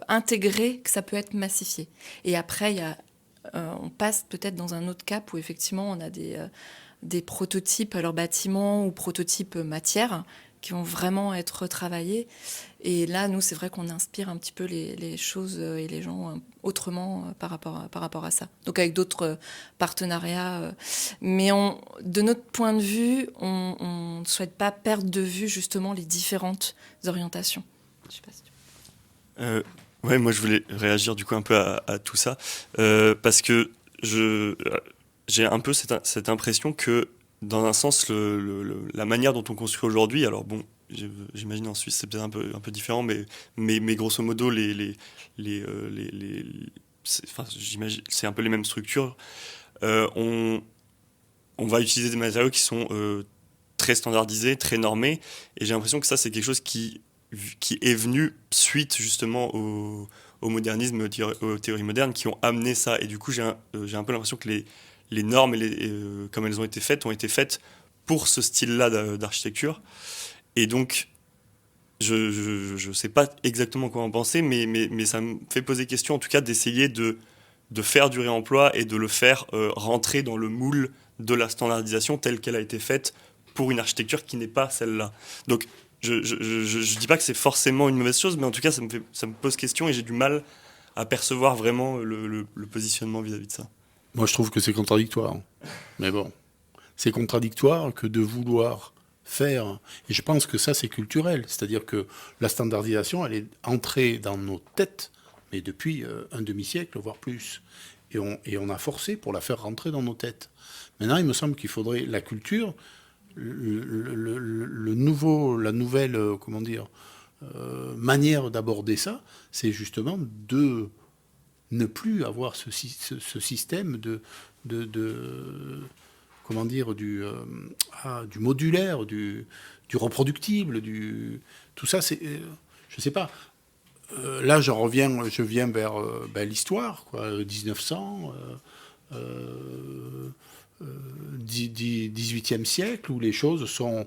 intégré que ça peut être massifié. Et après, on passe peut-être dans un autre cap où effectivement on a des prototypes, alors bâtiments ou prototypes matières, qui vont vraiment être retravaillés. Et là, nous, c'est vrai qu'on inspire un petit peu les choses et les gens autrement par rapport à ça. Donc avec d'autres partenariats. Mais de notre point de vue, on ne souhaite pas perdre de vue justement les différentes orientations. Je sais pas si tu... Ouais, moi je voulais réagir du coup un peu à tout ça. Parce que j'ai un peu cette impression que dans un sens, la manière dont on construit aujourd'hui, alors bon, j'imagine en Suisse c'est peut-être un peu différent, mais grosso modo j'imagine c'est un peu les mêmes structures. On va utiliser des matériaux qui sont très standardisés, très normés, et j'ai l'impression que ça c'est quelque chose qui est venu suite justement au modernisme, aux théories modernes qui ont amené ça, et du coup j'ai un peu l'impression que les normes, comme elles ont été faites pour ce style-là d'architecture. Et donc, je ne sais pas exactement quoi en penser, mais ça me fait poser question, en tout cas, d'essayer de faire du réemploi et de le faire rentrer dans le moule de la standardisation telle qu'elle a été faite pour une architecture qui n'est pas celle-là. Donc, je ne dis pas que c'est forcément une mauvaise chose, mais en tout cas, ça me pose question et j'ai du mal à percevoir vraiment le positionnement vis-à-vis de ça. Moi, je trouve que c'est contradictoire. Mais bon, c'est contradictoire que de vouloir faire... Et je pense que ça, c'est culturel. C'est-à-dire que la standardisation, elle est entrée dans nos têtes, mais depuis un demi-siècle, voire plus. Et on a forcé pour la faire rentrer dans nos têtes. Maintenant, il me semble qu'il faudrait la culture, la nouvelle, manière d'aborder ça, c'est justement de... ne plus avoir ce système du modulaire, du reproductible, tout ça, c'est, je sais pas. Là, je viens vers l'histoire, quoi, 1900, XVIIIe siècle où les choses sont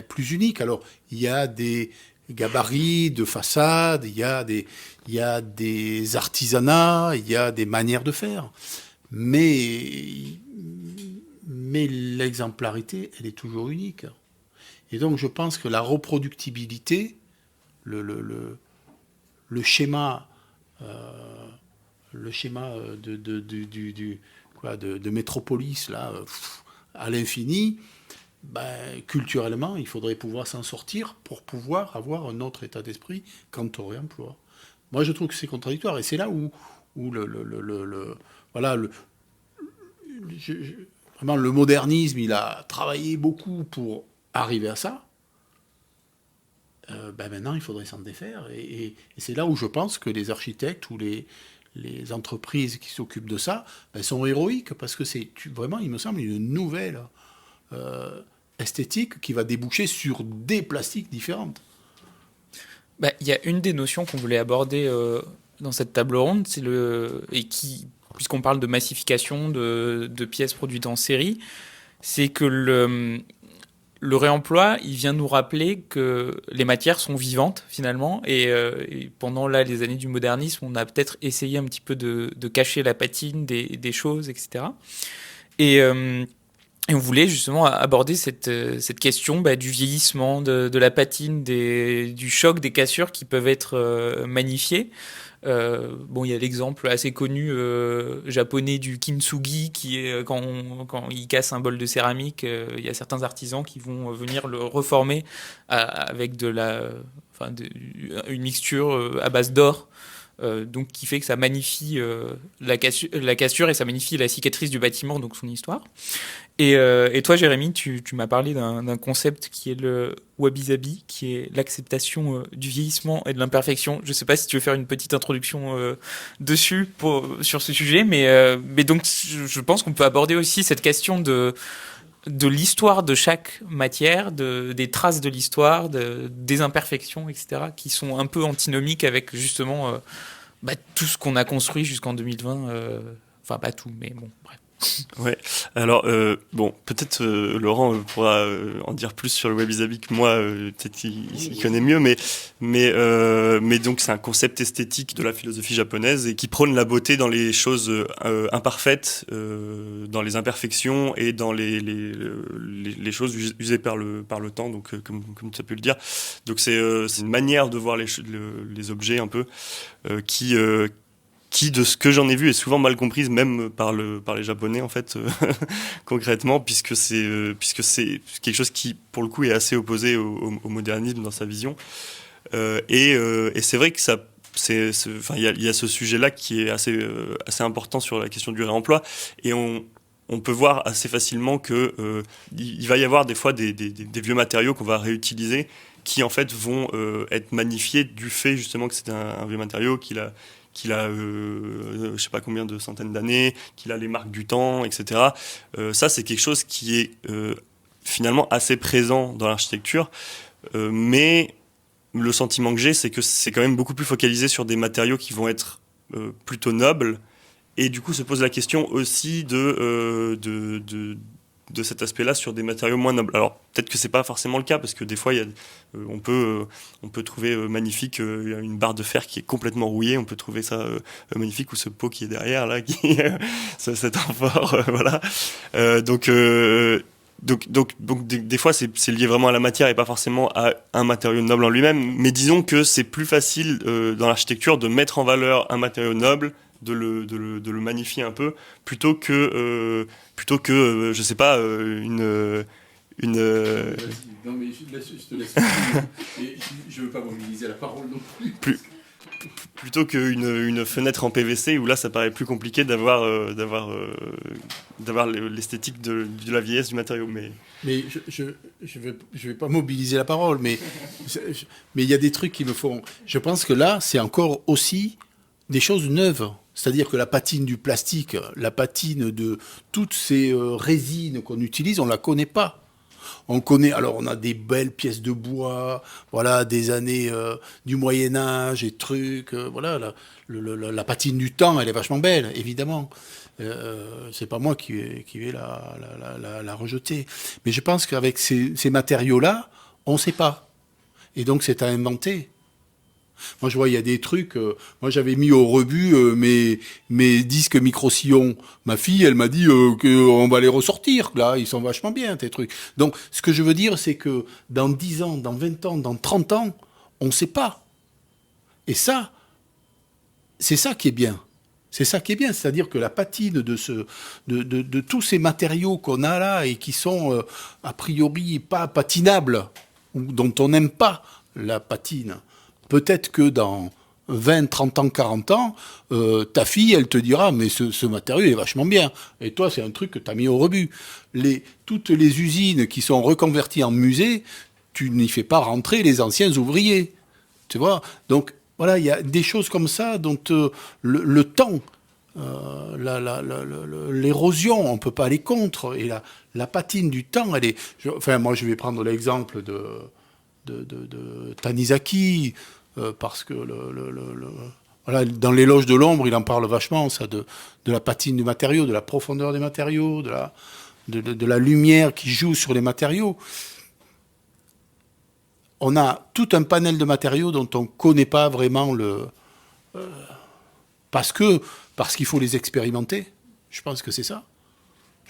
plus uniques. Alors, il y a des gabarits de façade, il y a des artisanats, il y a des manières de faire. Mais l'exemplarité, elle est toujours unique. Et donc, je pense que la reproductibilité, le schéma de métropolis là, à l'infini, culturellement, il faudrait pouvoir s'en sortir pour pouvoir avoir un autre état d'esprit quant au réemploi. Moi, je trouve que c'est contradictoire, et c'est là où vraiment le modernisme, il a travaillé beaucoup pour arriver à ça. Maintenant, il faudrait s'en défaire, et c'est là où je pense que les architectes ou les entreprises qui s'occupent de ça sont héroïques, parce que c'est vraiment, il me semble, une nouvelle esthétique qui va déboucher sur des plastiques différentes. Il y a une des notions qu'on voulait aborder dans cette table ronde, puisqu'on parle de massification de pièces produites en série, c'est que le réemploi, il vient nous rappeler que les matières sont vivantes finalement, et pendant les années du modernisme, on a peut-être essayé un petit peu de cacher la patine des choses, etc. Et on voulait justement aborder cette question du vieillissement, de la patine, du choc, des cassures qui peuvent être magnifiées. Il y a l'exemple assez connu japonais du kintsugi, qui est quand il casse un bol de céramique, il y a certains artisans qui vont venir le reformer avec une mixture à base d'or. Donc qui fait que ça magnifie la cassure et ça magnifie la cicatrice du bâtiment, donc son histoire. Et toi, Jérémy, tu m'as parlé d'un concept qui est le wabi-sabi, qui est l'acceptation du vieillissement et de l'imperfection. Je ne sais pas si tu veux faire une petite introduction dessus sur ce sujet, mais donc je pense qu'on peut aborder aussi cette question de l'histoire de chaque matière, des traces de l'histoire, des imperfections, etc., qui sont un peu antinomiques avec justement tout ce qu'on a construit jusqu'en 2020. Enfin, pas tout, mais bon, bref. Ouais. Alors peut-être Laurent pourra en dire plus sur le wabi-sabi que moi, peut-être qu'il connaît mieux, mais donc c'est un concept esthétique de la philosophie japonaise et qui prône la beauté dans les choses imparfaites, dans les imperfections et dans les choses usées par le temps, donc comme tu as pu le dire. Donc c'est une manière de voir les objets un peu qui, de ce que j'en ai vu, est souvent mal comprise, même par les Japonais, en fait, concrètement, puisque c'est quelque chose qui, pour le coup, est assez opposé au modernisme dans sa vision. Et c'est vrai que il y a ce sujet-là qui est assez important sur la question du réemploi. Et on peut voir assez facilement que il va y avoir des fois des vieux matériaux qu'on va réutiliser, qui, en fait, vont être magnifiés du fait, justement, que c'est un vieux matériau qu'il a je sais pas combien de centaines d'années, qu'il a les marques du temps, etc. Ça, c'est quelque chose qui est finalement assez présent dans l'architecture, mais le sentiment que j'ai, c'est que c'est quand même beaucoup plus focalisé sur des matériaux qui vont être plutôt nobles, et du coup se pose la question aussi de cet aspect-là sur des matériaux moins nobles. Alors peut-être que c'est pas forcément le cas, parce que des fois on peut trouver magnifique une barre de fer qui est complètement rouillée, on peut trouver ça magnifique, ou ce pot qui est derrière là, cet amphore, voilà. Donc des fois c'est lié vraiment à la matière et pas forcément à un matériau noble en lui-même, mais disons que c'est plus facile dans l'architecture de mettre en valeur un matériau noble, de le magnifier un peu, plutôt que je sais pas, une Non, mais je te laisse. Je veux pas mobiliser la parole non plus. Plutôt qu'une fenêtre en PVC, où là ça paraît plus compliqué d'avoir l'esthétique de la vieillesse du matériau. Mais je vais pas mobiliser la parole, mais il y a des trucs qui me font... Je pense que là, c'est encore aussi des choses neuves. C'est-à-dire que la patine du plastique, la patine de toutes ces résines qu'on utilise, on la connaît pas. On connaît, alors on a des belles pièces de bois, voilà, des années du Moyen-Âge et trucs, voilà, la patine du temps, elle est vachement belle, évidemment. C'est pas moi qui vais la rejeter. Mais je pense qu'avec ces matériaux-là, on ne sait pas. Et donc, c'est à inventer. Moi, je vois, il y a des trucs... moi, j'avais mis au rebut mes disques micro-sillons. Ma fille, elle m'a dit qu'on va les ressortir. Là, ils sont vachement bien, tes trucs. Donc, ce que je veux dire, c'est que dans 10 ans, dans 20 ans, dans 30 ans, on ne sait pas. Et ça, c'est ça qui est bien. C'est ça qui est bien. C'est-à-dire que la patine de tous ces matériaux qu'on a là et qui sont a priori pas patinables, ou dont on n'aime pas la patine, peut-être que dans 20, 30 ans, 40 ans, ta fille, elle te dira « mais ce matériau est vachement bien ». Et toi, c'est un truc que tu as mis au rebut. Toutes les usines qui sont reconverties en musées, tu n'y fais pas rentrer les anciens ouvriers. Tu vois ? Donc, voilà, il y a des choses comme ça dont le temps, l'érosion, on ne peut pas aller contre. Et la patine du temps, elle est... moi, je vais prendre l'exemple de Tanizaki, parce que voilà, dans l'éloge de l'ombre, il en parle vachement, ça, de la patine du matériau, de la profondeur des matériaux, de la lumière qui joue sur les matériaux. On a tout un panel de matériaux dont on ne connaît pas vraiment parce qu'il faut les expérimenter. Je pense que c'est ça.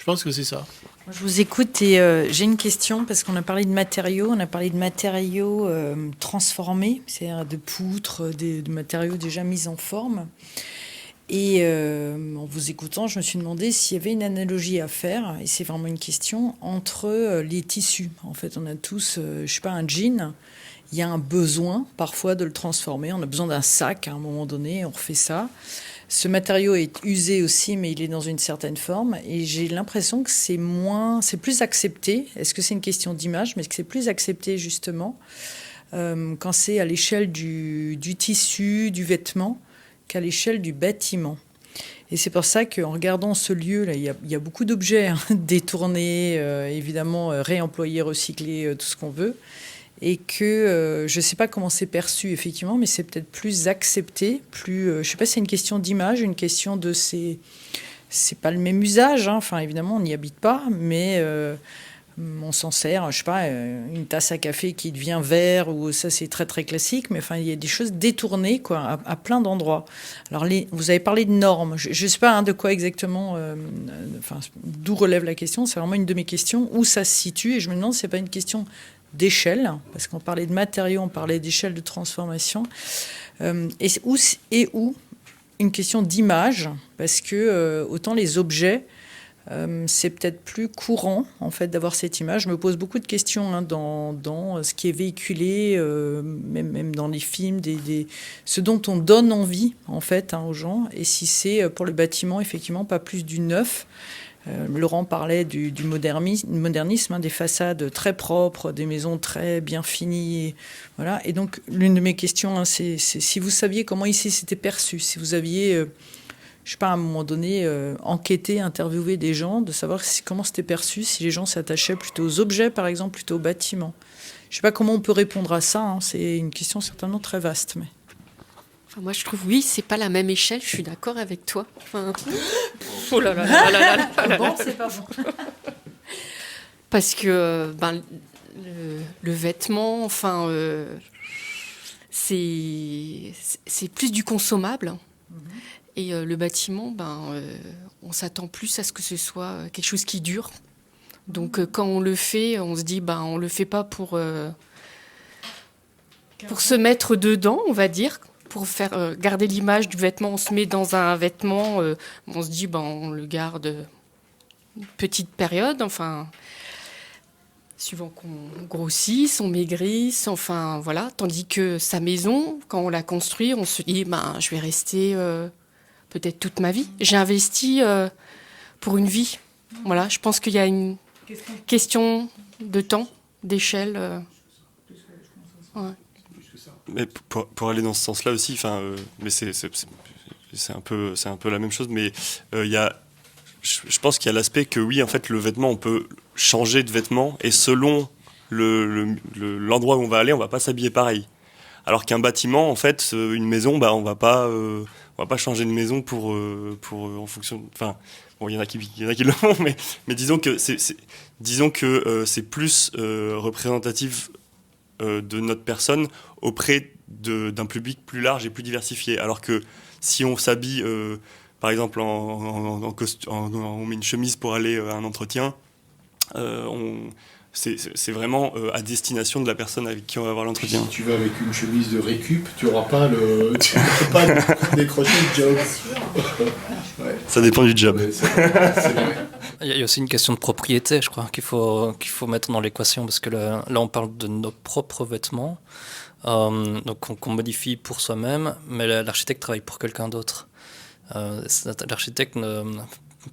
Je vous écoute et j'ai une question parce qu'on a parlé de matériaux, transformés, c'est-à-dire de poutres, de matériaux déjà mis en forme. Et en vous écoutant, je me suis demandé s'il y avait une analogie à faire, et c'est vraiment une question, entre les tissus. En fait, on a tous, un jean, il y a un besoin parfois de le transformer, on a besoin d'un sac à un moment donné, on refait ça. Ce matériau est usé aussi, mais il est dans une certaine forme. Et j'ai l'impression que c'est plus accepté. Est-ce que c'est une question d'image, mais est-ce que c'est plus accepté justement quand c'est à l'échelle du tissu, du vêtement, qu'à l'échelle du bâtiment. Et c'est pour ça qu'en regardant ce lieu-là, il y a beaucoup d'objets détournés, évidemment réemployés, recyclés, tout ce qu'on veut. Et que je ne sais pas comment c'est perçu, effectivement, mais c'est peut-être plus accepté, je ne sais pas si c'est une question d'image, une question de... C'est pas le même usage, hein. Enfin, évidemment, on n'y habite pas, mais on s'en sert, une tasse à café qui devient verre, ou ça, c'est très, très classique, mais enfin, il y a des choses détournées, quoi, à plein d'endroits. Alors, vous avez parlé de normes. Je ne sais pas de quoi exactement... d'où relève la question. C'est vraiment une de mes questions, où ça se situe, et je me demande si ce n'est pas une question... d'échelle, parce qu'on parlait de matériaux, on parlait d'échelle de transformation, et où une question d'image, parce que autant les objets, c'est peut-être plus courant en fait d'avoir cette image. Je me pose beaucoup de questions dans ce qui est véhiculé, même dans les films, ce dont on donne envie en fait aux gens, et si c'est pour le bâtiment effectivement pas plus du neuf. Laurent parlait du modernisme, des façades très propres, des maisons très bien finies. Voilà. Et donc, l'une de mes questions, c'est si vous saviez comment ici c'était perçu, si vous aviez, à un moment donné, enquêté, interviewé des gens, de savoir comment c'était perçu, si les gens s'attachaient plutôt aux objets, par exemple, plutôt aux bâtiments. Je ne sais pas comment on peut répondre à ça, c'est une question certainement très vaste, mais... Enfin, moi, je trouve, oui, c'est pas la même échelle. Je suis d'accord avec toi. Enfin... Oh là là là là là là. Bon, c'est pas bon. Parce que le vêtement, c'est plus du consommable. Et le bâtiment, on s'attend plus à ce que ce soit quelque chose qui dure. Donc, quand on le fait, on se dit, on le fait pas pour se mettre dedans, on va dire. Pour faire garder l'image du vêtement, on se met dans un vêtement, on se dit, on le garde une petite période, suivant qu'on grossisse, on maigrisse, voilà. Tandis que sa maison, quand on la construit, on se dit, je vais rester peut-être toute ma vie. J'ai investi pour une vie. Voilà, je pense qu'il y a une question de temps, d'échelle. Ouais. Mais pour aller dans ce sens-là aussi, mais c'est un peu la même chose, mais je pense qu'il y a l'aspect que oui, en fait, le vêtement, on peut changer de vêtement, et selon l'endroit où on va aller, on va pas s'habiller pareil. Alors qu'un bâtiment, en fait, une maison, on va pas va pas changer de maison pour en fonction. Enfin, bon, il y en a qui le font, mais disons que c'est plus représentatif de notre personne auprès d'un public plus large et plus diversifié. Alors que si on s'habille, par exemple, on met une chemise pour aller à un entretien, c'est vraiment à destination de la personne avec qui on va avoir l'entretien. Si tu vas avec une chemise de récup, tu n'auras pas décroché le job. Ouais. Ça dépend du job. Ouais, c'est vrai. Il y a aussi une question de propriété, je crois, qu'il faut mettre dans l'équation, parce que là on parle de nos propres vêtements, donc qu'on modifie pour soi-même, mais l'architecte travaille pour quelqu'un d'autre. L'architecte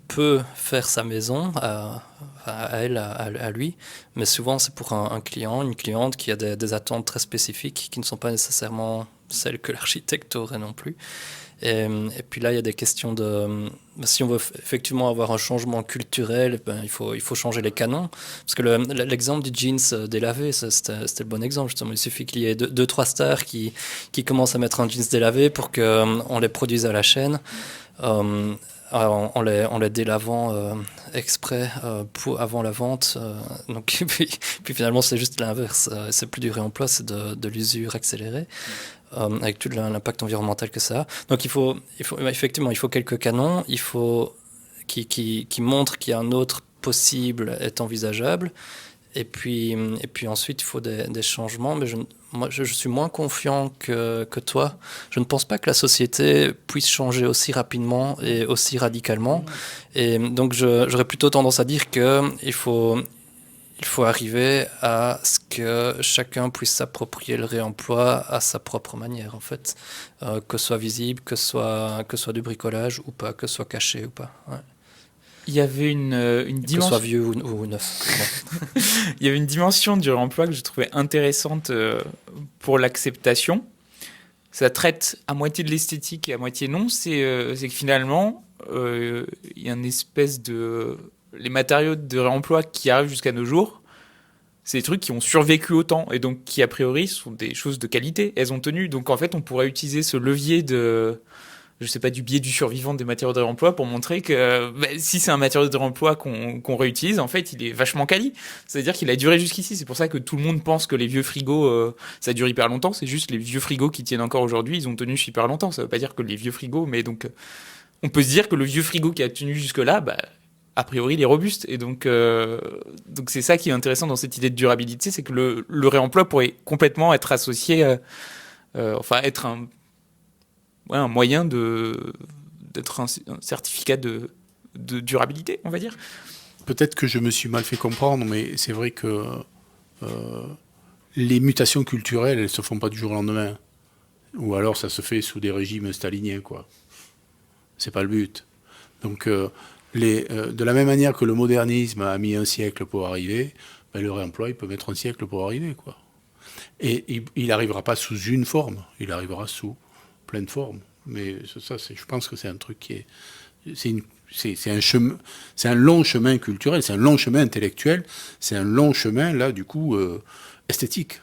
peut faire sa maison à lui, mais souvent c'est pour un client, une cliente qui a des attentes très spécifiques qui ne sont pas nécessairement celles que l'architecte aurait non plus. Et puis là, il y a des questions de... Si on veut effectivement avoir un changement culturel, il faut changer les canons. Parce que l'exemple du jeans délavé, c'était le bon exemple, justement. Il suffit qu'il y ait 2-3 stars qui commencent à mettre un jeans délavé pour qu'on les produise à la chaîne. En les délavant exprès avant la vente. Donc, puis finalement, c'est juste l'inverse. C'est plus du réemploi, c'est de l'usure accélérée. Avec tout l'impact environnemental que ça a. Donc effectivement, il faut quelques canons, il faut qui montrent qu'il y a un autre possible est envisageable, et puis ensuite il faut des changements, mais je suis moins confiant que toi. Je ne pense pas que la société puisse changer aussi rapidement et aussi radicalement, et donc j'aurais plutôt tendance à dire qu'il faut arriver à ce que chacun puisse s'approprier le réemploi à sa propre manière, en fait. Que ce soit visible, que ce soit du bricolage ou pas, que ce soit caché ou pas. Ouais. Il y avait une dimension... Que ce soit vieux ou neuf. Il y avait une dimension du réemploi que je trouvais intéressante pour l'acceptation. Ça traite à moitié de l'esthétique et à moitié non. C'est que finalement, il y a une espèce de... Les matériaux de réemploi qui arrivent jusqu'à nos jours, c'est des trucs qui ont survécu au temps et donc qui, a priori, sont des choses de qualité. Elles ont tenu. Donc, en fait, on pourrait utiliser ce levier du biais du survivant des matériaux de réemploi pour montrer que si c'est un matériau de réemploi qu'on réutilise, en fait, il est vachement quali. C'est-à-dire qu'il a duré jusqu'ici. C'est pour ça que tout le monde pense que les vieux frigos, ça dure hyper longtemps. C'est juste les vieux frigos qui tiennent encore aujourd'hui, ils ont tenu super longtemps. Ça veut pas dire que les vieux frigos, mais donc, on peut se dire que le vieux frigo qui a tenu jusque-là, a priori, il est robuste. Et donc c'est ça qui est intéressant dans cette idée de durabilité, c'est que le réemploi pourrait complètement être associé, être un moyen d'être un certificat de durabilité, on va dire. Peut-être que je me suis mal fait comprendre, mais c'est vrai que les mutations culturelles, elles ne se font pas du jour au lendemain. Ou alors ça se fait sous des régimes staliniens, quoi. C'est pas le but. Donc... de la même manière que le modernisme a mis un siècle pour arriver, le réemploi, il peut mettre un siècle pour arriver, quoi. Et il n'arrivera pas sous une forme, il arrivera sous plein de formes. Mais ça, je pense que c'est un truc qui est... C'est un long chemin culturel, c'est un long chemin intellectuel, c'est un long chemin, là, du coup, esthétique,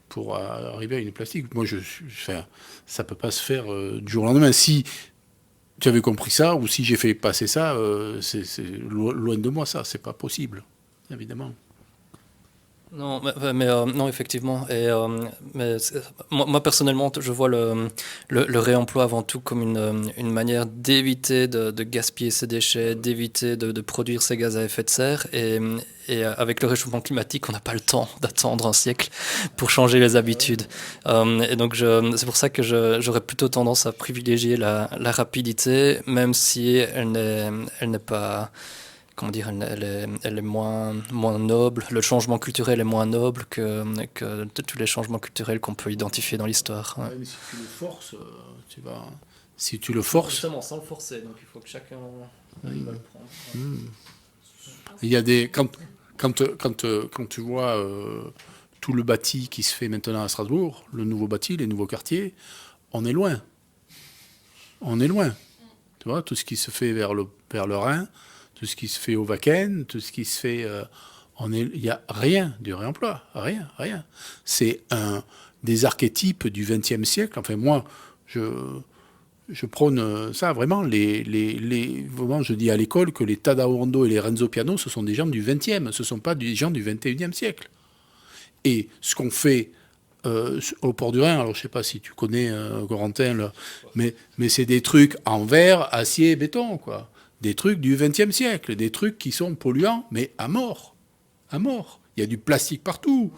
pour arriver à une plastique. Moi, ça ne peut pas se faire du jour au lendemain. Si tu avais compris ça, ou si j'ai fait passer ça, c'est loin de moi, ça. C'est pas possible, évidemment. Non, non, effectivement. Et, moi, personnellement, je vois le réemploi avant tout comme une manière d'éviter de gaspiller ses déchets, d'éviter de produire ces gaz à effet de serre. Et avec le réchauffement climatique, on n'a pas le temps d'attendre un siècle pour changer les habitudes. Et donc, c'est pour ça que j'aurais plutôt tendance à privilégier la rapidité, même si elle n'est pas... Comment dire, elle est moins noble. Le changement culturel est moins noble que tous les changements culturels qu'on peut identifier dans l'histoire. Ouais. Ouais, mais si tu le forces, Si tu le forces... Justement, sans le forcer. Donc il faut que chacun arrive à le prendre. Il y a des... Quand tu vois tout le bâti qui se fait maintenant à Strasbourg, le nouveau bâti, les nouveaux quartiers, on est loin. On est loin. Tu vois, tout ce qui se fait vers le Rhin, tout ce qui se fait au Wacken, tout ce qui se fait... il n'y a rien du réemploi. Rien. C'est des archétypes du XXe siècle. Enfin, moi, je prône ça, vraiment. Vraiment, je dis à l'école que les Tadao Ando et les Renzo Piano, ce sont des gens du XXe, ce ne sont pas des gens du XXIe siècle. Et ce qu'on fait au Port du Rhin, alors je ne sais pas si tu connais Corentin, là, mais c'est des trucs en verre, acier et béton, quoi. Des trucs du XXe siècle, des trucs qui sont polluants, mais à mort. À mort. Il y a du plastique partout.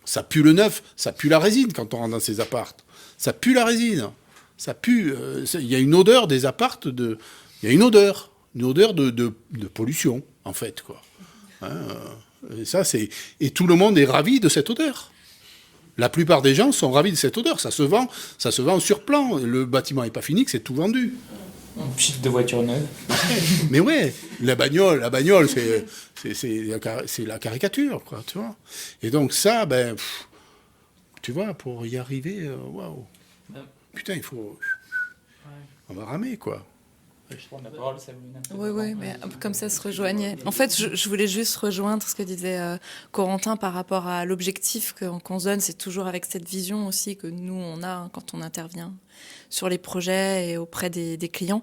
Ça pue le neuf, ça pue la résine quand on rentre dans ces appartes. Ça pue la résine. Ça pue. Il y a une odeur des appartes il y a une odeur de pollution, en fait, quoi. Et tout le monde est ravi de cette odeur. La plupart des gens sont ravis de cette odeur. Ça se vend sur plan. Le bâtiment n'est pas fini, que c'est tout vendu. Un pchit de voiture neuve. Mais ouais, la bagnole, c'est la caricature, quoi, tu vois. Et donc ça, tu vois, pour y arriver, waouh. Putain, on va ramer, quoi. Oui, mais comme ça se rejoignait. En fait, je voulais juste rejoindre ce que disait Corentin par rapport à l'objectif qu'on se donne. C'est toujours avec cette vision aussi que nous, on a quand on intervient sur les projets et auprès des clients.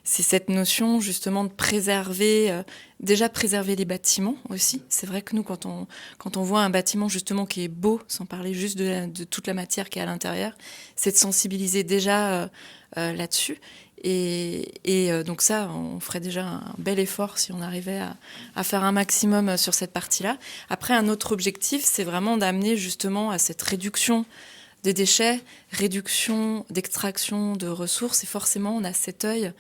C'est cette notion justement de préserver, déjà préserver les bâtiments aussi. C'est vrai que nous, quand on voit un bâtiment justement qui est beau, sans parler juste de toute la matière qui est à l'intérieur, c'est de sensibiliser déjà là-dessus. Et donc ça, on ferait déjà un bel effort si on arrivait à faire un maximum sur cette partie-là. Après, un autre objectif, c'est vraiment d'amener justement à cette réduction des déchets, réduction d'extraction de ressources. Et forcément, on a cet œil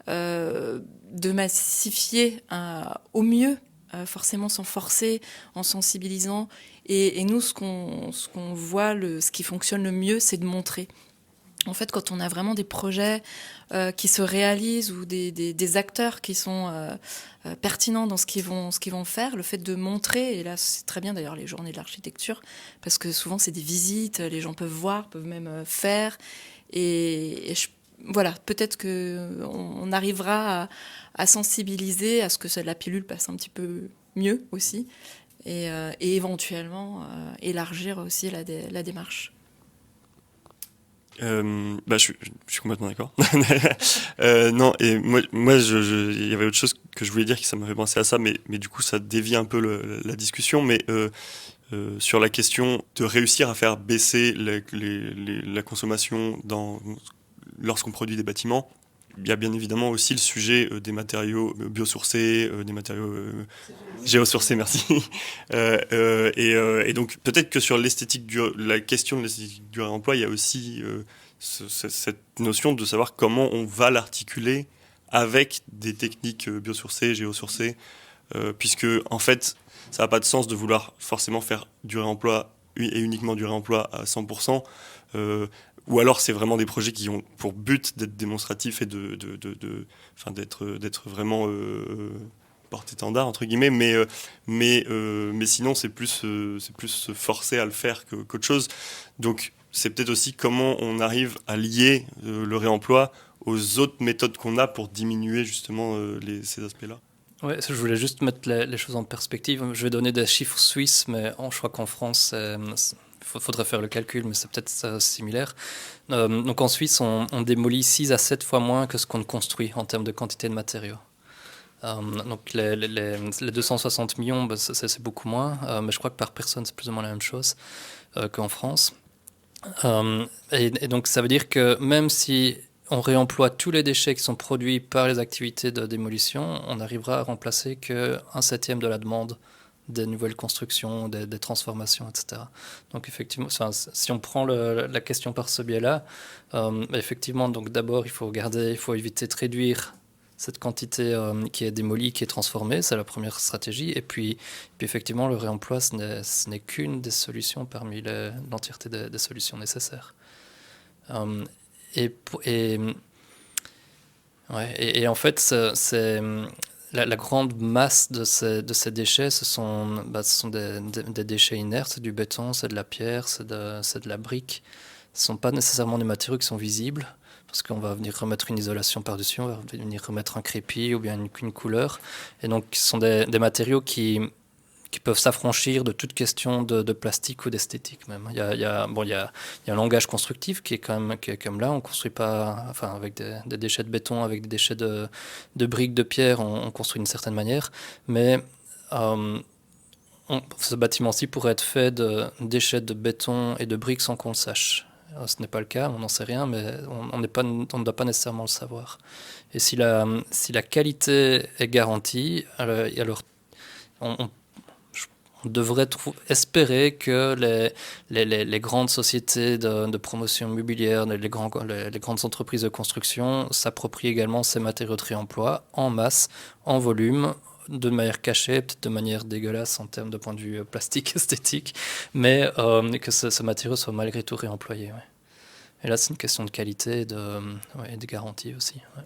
de massifier au mieux, forcément sans forcer, en sensibilisant. Et nous, ce qu'on voit, ce qui fonctionne le mieux, c'est de montrer. En fait, quand on a vraiment des projets qui se réalisent ou des acteurs qui sont pertinents dans ce qu'ils vont faire, le fait de montrer, et là c'est très bien d'ailleurs les journées de l'architecture, parce que souvent c'est des visites, les gens peuvent voir, peuvent même faire, voilà, peut-être qu'on arrivera à sensibiliser à ce que la pilule passe un petit peu mieux aussi, et éventuellement élargir aussi la démarche. Je suis complètement d'accord. Non, et moi, il y avait autre chose que je voulais dire qui ça m'a fait penser à ça, mais du coup, ça dévie un peu la discussion. Mais sur la question de réussir à faire baisser la consommation lorsqu'on produit des bâtiments, il y a bien évidemment aussi le sujet des matériaux biosourcés, des matériaux géosourcés, merci. Et donc peut-être que sur la question de l'esthétique du réemploi, il y a aussi cette notion de savoir comment on va l'articuler avec des techniques biosourcées, géosourcées, puisque en fait, ça n'a pas de sens de vouloir forcément faire du réemploi et uniquement du réemploi à 100%. Ou alors c'est vraiment des projets qui ont pour but d'être démonstratifs et d'être vraiment porte-étendard entre guillemets, mais sinon c'est plus se forcer à le faire qu'autre chose. Donc c'est peut-être aussi comment on arrive à lier le réemploi aux autres méthodes qu'on a pour diminuer justement ces aspects-là. Ouais, je voulais juste mettre les choses en perspective. Je vais donner des chiffres suisses, mais je crois qu'en France, faudrait faire le calcul, mais c'est peut-être similaire. Donc en Suisse, on démolit 6 à 7 fois moins que ce qu'on construit en termes de quantité de matériaux. Donc les 260 millions, c'est beaucoup moins, mais je crois que par personne, c'est plus ou moins la même chose qu'en France. Et donc ça veut dire que même si on réemploie tous les déchets qui sont produits par les activités de démolition, on n'arrivera à remplacer qu'un septième de la demande des nouvelles constructions, des transformations, etc. Donc effectivement, si on prend la question par ce biais-là, effectivement, donc d'abord il faut éviter de réduire cette quantité qui est démolie, qui est transformée, c'est la première stratégie. Et puis effectivement, le réemploi, ce n'est qu'une des solutions parmi l'entièreté des solutions nécessaires. Et en fait, c'est la grande masse de ces déchets, ce sont des déchets inertes, c'est du béton, c'est de la pierre, c'est de la brique. Ce ne sont pas nécessairement des matériaux qui sont visibles, parce qu'on va venir remettre une isolation par-dessus, on va venir remettre un crépi ou bien une couleur. Et donc, ce sont des matériaux qui qui peuvent s'affranchir de toute question de plastique ou d'esthétique même. Il y a un langage constructif qui est comme là, on construit pas, enfin avec des déchets de béton, avec des déchets de briques, de pierre, on construit d'une certaine manière, mais ce bâtiment-ci pourrait être fait de déchets de béton et de briques sans qu'on le sache. Ce n'est pas le cas, on n'en sait rien, mais on ne doit pas nécessairement le savoir. Et si la qualité est garantie, alors on devrait espérer que les grandes sociétés de promotion immobilière, les grandes entreprises de construction s'approprient également ces matériaux de réemploi en masse, en volume, de manière cachée, peut-être de manière dégueulasse en termes de point de vue plastique, esthétique, mais que ce matériau soit malgré tout réemployé. Ouais. Et là, c'est une question de qualité et de garantie aussi. Ouais.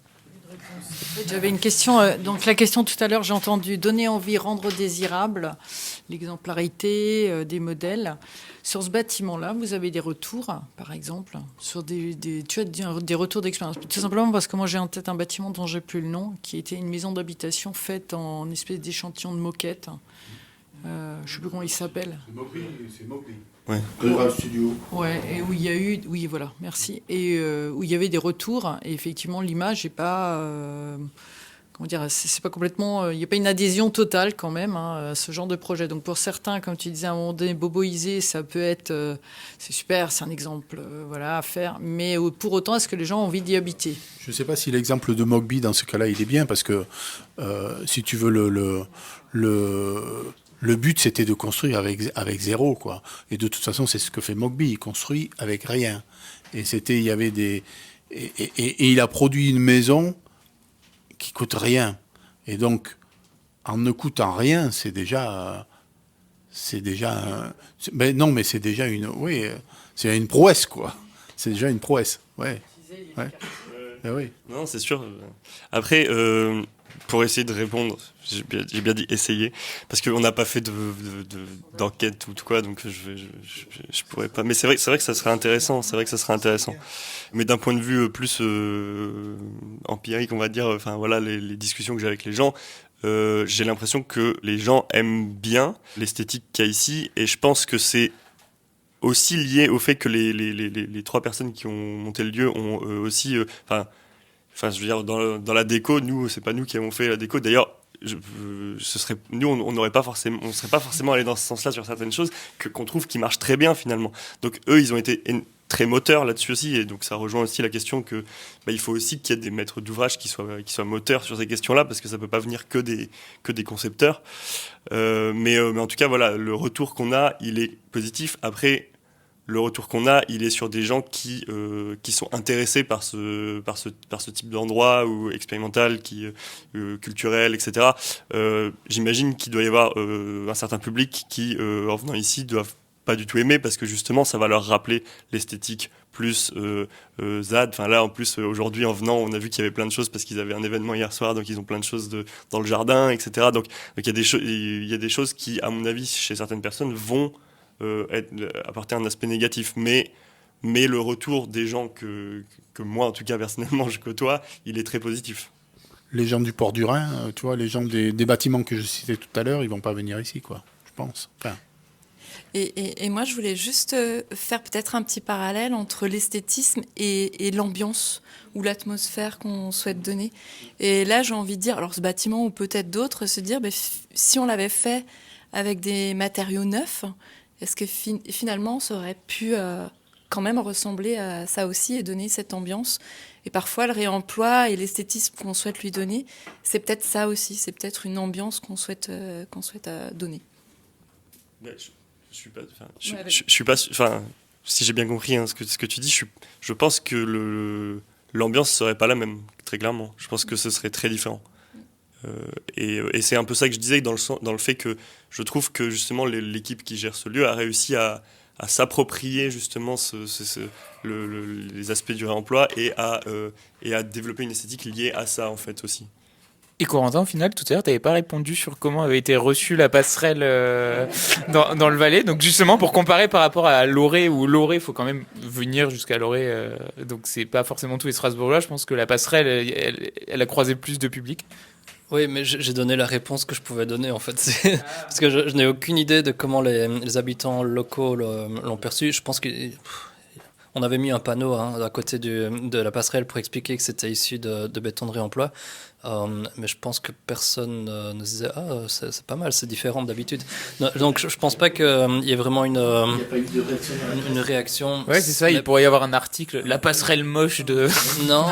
J'avais une question. Donc la question tout à l'heure, j'ai entendu donner envie, rendre désirable, l'exemplarité des modèles. Sur ce bâtiment-là, vous avez des retours, par exemple, sur des retours d'expérience. Tout simplement parce que moi j'ai en tête un bâtiment dont j'ai plus le nom, qui était une maison d'habitation faite en espèce d'échantillon de moquette. Je ne sais plus comment il s'appelle. C'est Mowgli. Ouais. Rural Studio. Ouais, et où il y a eu, oui, voilà, merci, et où il y avait des retours, et effectivement l'image n'est pas, comment dire, c'est pas complètement, il n'y a pas une adhésion totale quand même à ce genre de projet. Donc pour certains, comme tu disais à un moment donné, boboisé, ça peut être, c'est super, c'est un exemple, voilà, à faire. Mais pour autant, est-ce que les gens ont envie d'y habiter ? Je ne sais pas si l'exemple de Mowgli dans ce cas-là il est bien parce que si tu veux le but, c'était de construire avec zéro, quoi. Et de toute façon, c'est ce que fait Mowgli. Il construit avec rien. Et il y avait et il a produit une maison qui coûte rien. Et donc, en ne coûtant rien, c'est déjà c'est déjà une prouesse, quoi. C'est déjà une prouesse, ouais. Oui. Non, c'est sûr. Après, pour essayer de répondre, j'ai bien dit essayer, parce qu'on n'a pas fait d'enquête ou de quoi, donc je pourrais pas. Mais c'est vrai que ça serait intéressant. Mais d'un point de vue plus empirique, on va dire, enfin voilà, les discussions que j'ai avec les gens, j'ai l'impression que les gens aiment bien l'esthétique qu'il y a ici, et je pense que c'est aussi lié au fait que les trois personnes qui ont monté le lieu ont aussi, enfin, je veux dire, dans la déco, nous, c'est pas nous qui avons fait la déco. D'ailleurs, nous, on serait pas forcément allé dans ce sens-là sur certaines choses qu'on trouve qui marchent très bien finalement. Donc eux, ils ont été très moteurs là-dessus aussi, et donc ça rejoint aussi la question que il faut aussi qu'il y ait des maîtres d'ouvrage qui soient moteurs sur ces questions-là, parce que ça peut pas venir que des concepteurs. Mais en tout cas, voilà, le retour qu'on a, il est positif. Après, le retour qu'on a, il est sur des gens qui sont intéressés par ce type d'endroit, ou expérimental, culturel, etc. J'imagine qu'il doit y avoir un certain public qui, en venant ici, doivent pas du tout aimer, parce que justement, ça va leur rappeler l'esthétique plus ZAD. Enfin là, en plus, aujourd'hui, en venant, on a vu qu'il y avait plein de choses, parce qu'ils avaient un événement hier soir, donc ils ont plein de choses dans le jardin, etc. Donc il y a des choses qui, à mon avis, chez certaines personnes, vont apporter un aspect négatif, mais le retour des gens que moi en tout cas personnellement je côtoie, il est très positif. Les gens du port du Rhin, tu vois, les gens des bâtiments que je citais tout à l'heure, ils vont pas venir ici, quoi, je pense. Enfin. Et moi je voulais juste faire peut-être un petit parallèle entre l'esthétisme et l'ambiance ou l'atmosphère qu'on souhaite donner. Et là j'ai envie de dire, alors ce bâtiment ou peut-être d'autres, se dire si on l'avait fait avec des matériaux neufs, est-ce que finalement, ça aurait pu quand même ressembler à ça aussi et donner cette ambiance ? Et parfois, le réemploi et l'esthétisme qu'on souhaite lui donner, c'est peut-être ça aussi. C'est peut-être une ambiance qu'on souhaite donner. Je suis pas. Enfin, si j'ai bien compris ce que tu dis, je pense que l'ambiance serait pas la même, très clairement. Je pense que ce serait très différent. Et c'est un peu ça que je disais dans le fait que je trouve que justement l'équipe qui gère ce lieu a réussi à s'approprier justement les aspects du réemploi et à développer une esthétique liée à ça en fait aussi. Et Corentin, au final, tout à l'heure, tu n'avais pas répondu sur comment avait été reçue la passerelle dans le Valais. Donc justement, pour comparer par rapport à Loré, où Loré, il faut quand même venir jusqu'à Loré. Donc c'est pas forcément tous les Strasbourgeois. Je pense que la passerelle, elle a croisé plus de public. Oui, mais j'ai donné la réponse que je pouvais donner en fait. Parce que je n'ai aucune idée de comment les habitants locaux l'ont perçu. Je pense qu'on avait mis un panneau à côté de la passerelle pour expliquer que c'était issu de béton de réemploi. Mais je pense que personne ne se disait c'est pas mal, c'est différent d'habitude. Donc je pense pas qu'il y ait vraiment une réaction. Ouais, c'est ça, il pourrait y avoir un article, la passerelle moche de. Non,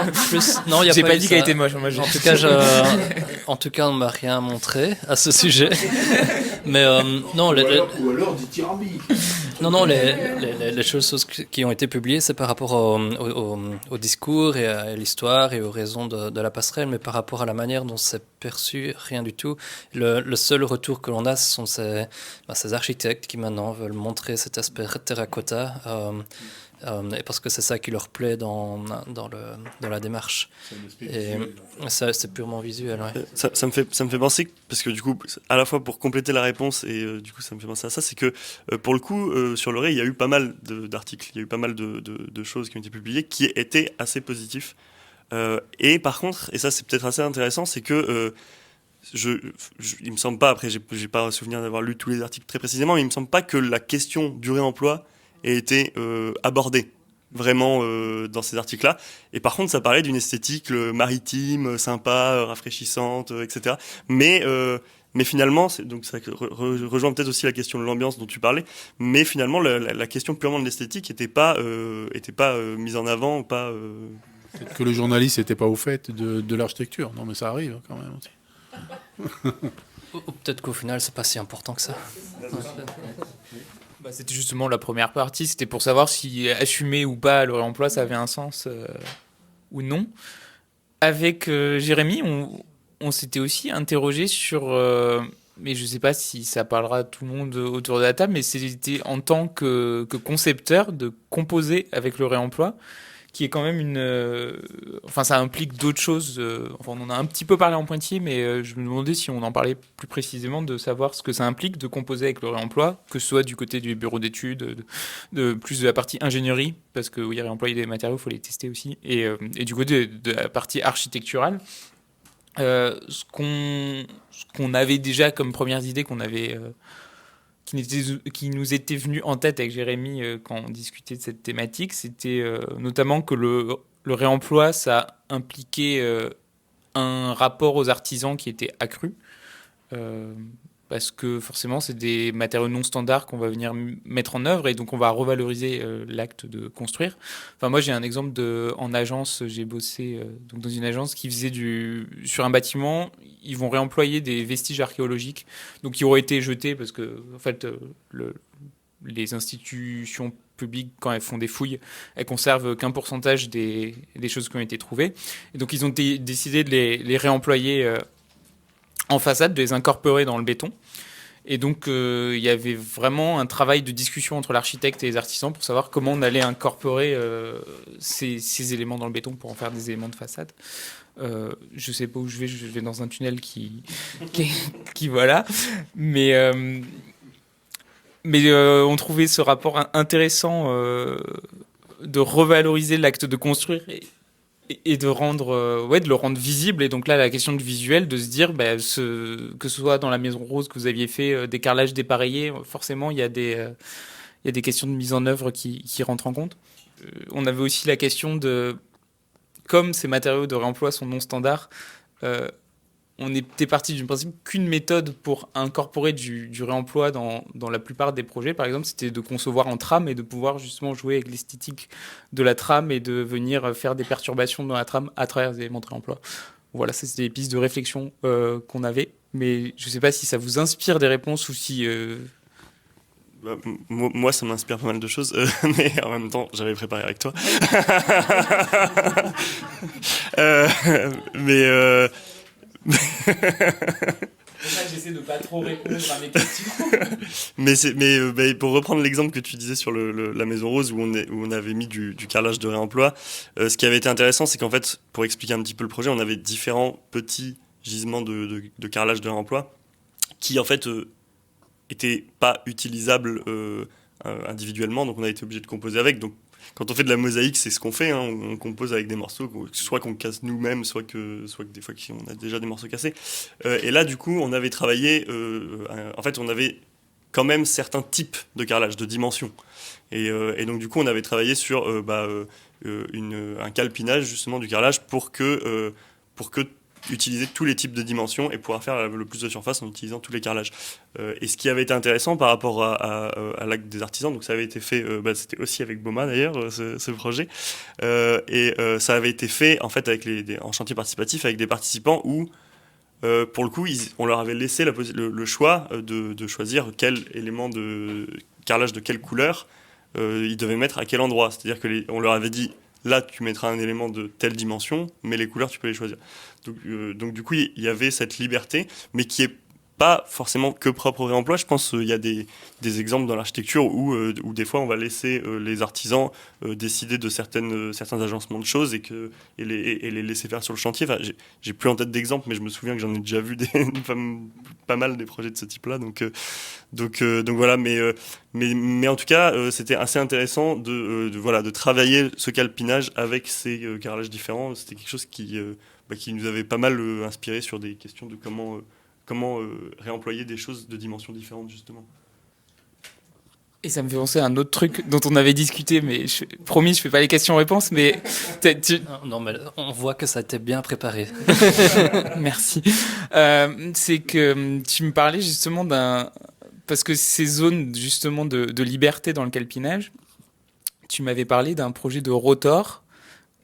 il y a J'ai pas eu dit ça. qu'elle était moche. Moi, En tout cas, on m'a rien montré à ce sujet. Mais non, Ou alors du tyrambi. Non, les choses qui ont été publiées, c'est par rapport au discours et à l'histoire et aux raisons de la passerelle, mais par rapport à la manière dont c'est perçu, rien du tout. Le seul retour que l'on a, ce sont ces architectes qui maintenant veulent montrer cet aspect terracotta, et parce que c'est ça qui leur plaît dans la démarche. Et ça, c'est purement visuel. Ouais. Ça me fait penser, parce que du coup, à la fois pour compléter la réponse et du coup ça me fait penser à ça, c'est que pour le coup, sur l'oreille, il y a eu pas mal d'articles, il y a eu pas mal de choses qui ont été publiées qui étaient assez positifs. Et par contre, et ça c'est peut-être assez intéressant, c'est que il me semble pas, après j'ai pas souvenir d'avoir lu tous les articles très précisément, mais il me semble pas que la question du réemploi ait été abordée vraiment dans ces articles-là. Et par contre, ça parlait d'une esthétique maritime, sympa, rafraîchissante, etc. Mais finalement, donc ça rejoint peut-être aussi la question de l'ambiance dont tu parlais, mais finalement, la question purement de l'esthétique n'était pas mise en avant, ou pas... Peut-être que le journaliste n'était pas au fait de l'architecture. Non, mais ça arrive quand même aussi. Ou peut-être qu'au final, c'est pas si important que ça. Bah, c'était justement la première partie, c'était pour savoir si assumer ou pas le réemploi, ça avait un sens ou non. Avec Jérémy, on s'était aussi interrogé sur, mais je ne sais pas si ça parlera à tout le monde autour de la table, mais c'était en tant que concepteur de composer avec le réemploi, qui est quand même enfin, ça implique d'autres choses. Enfin, on en a un petit peu parlé en pointillé, mais je me demandais si on en parlait plus précisément, de savoir ce que ça implique de composer avec le réemploi, que ce soit du côté du bureau d'études, plus de la partie ingénierie, parce que oui, réemployer des matériaux, il faut les tester aussi, et du côté de la partie architecturale. Ce qu'on avait déjà comme premières idées qui nous était venu en tête avec Jérémy quand on discutait de cette thématique, c'était notamment que le réemploi, ça impliquait un rapport aux artisans qui était accru, parce que forcément, c'est des matériaux non standards qu'on va venir mettre en œuvre, et donc on va revaloriser l'acte de construire. Enfin, moi, j'ai un exemple en agence, j'ai bossé donc dans une agence qui faisait sur un bâtiment, ils vont réemployer des vestiges archéologiques, donc qui auraient été jetés parce que, en fait, les institutions publiques, quand elles font des fouilles, elles conservent qu'un pourcentage des choses qui ont été trouvées. Et donc, ils ont décidé de les réemployer en façade, de les incorporer dans le béton. Et donc, il y avait vraiment un travail de discussion entre l'architecte et les artisans pour savoir comment on allait incorporer ces éléments dans le béton pour en faire des éléments de façade. Je sais pas où je vais dans un tunnel qui voilà. Mais on trouvait ce rapport intéressant de revaloriser l'acte de construire et de de le rendre visible. Et donc là, la question du visuel, de se dire, que ce soit dans la Maison Rose que vous aviez fait des carrelages dépareillés, forcément, il y a des questions de mise en œuvre qui rentrent en compte. On avait aussi la question de, comme ces matériaux de réemploi sont non standards, on était parti du principe qu'une méthode pour incorporer du réemploi dans la plupart des projets, par exemple, c'était de concevoir en trame et de pouvoir justement jouer avec l'esthétique de la trame et de venir faire des perturbations dans la trame à travers des éléments de réemploi. Voilà, ça c'était des pistes de réflexion qu'on avait, mais je ne sais pas si ça vous inspire des réponses ou si... Moi, ça m'inspire pas mal de choses, mais en même temps, j'avais préparé avec toi. J'essaie de pas trop répondre à mes questions. mais pour reprendre l'exemple que tu disais sur la Maison Rose où on avait mis du carrelage de réemploi, ce qui avait été intéressant, c'est qu'en fait, pour expliquer un petit peu le projet, on avait différents petits gisements de carrelage de réemploi qui en fait étaient pas utilisables individuellement, donc on a été obligé de composer avec. Donc quand on fait de la mosaïque, c'est ce qu'on fait. Hein, on compose avec des morceaux, soit qu'on casse nous-mêmes, soit que des fois on a déjà des morceaux cassés. Et là, du coup, on avait travaillé. En fait, on avait quand même certains types de carrelage, de dimensions. Et donc, du coup, on avait travaillé sur un calpinage justement du carrelage pour que utiliser tous les types de dimensions et pouvoir faire le plus de surface en utilisant tous les carrelages. Et ce qui avait été intéressant par rapport à l'acte des artisans, donc ça avait été fait, c'était aussi avec Boma d'ailleurs, ce projet, ça avait été fait en fait en chantier participatif avec des participants où pour le coup, on leur avait laissé le choix de choisir quel élément de carrelage de quelle couleur ils devaient mettre à quel endroit. C'est-à-dire qu'on leur avait dit, là, tu mettras un élément de telle dimension, mais les couleurs, tu peux les choisir. Donc du coup, il y avait cette liberté, mais qui est pas forcément que propre au réemploi. Je pense qu'il y a des exemples dans l'architecture où des fois on va laisser les artisans décider de certains agencements de choses et les laisser faire sur le chantier. Enfin, j'ai plus en tête d'exemples, mais je me souviens que j'en ai déjà vu pas mal des projets de ce type-là. Donc voilà, mais en tout cas, c'était assez intéressant de travailler ce calpinage avec ces carrelages différents. C'était quelque chose qui nous avait pas mal inspiré sur des questions de comment réemployer des choses de dimensions différentes, justement. Et ça me fait penser à un autre truc dont on avait discuté, mais promis, je fais pas les questions-réponses, mais Non, mais on voit que ça a été bien préparé. Merci. C'est que tu me parlais justement parce que ces zones justement de liberté dans le calpinage, tu m'avais parlé d'un projet de rotor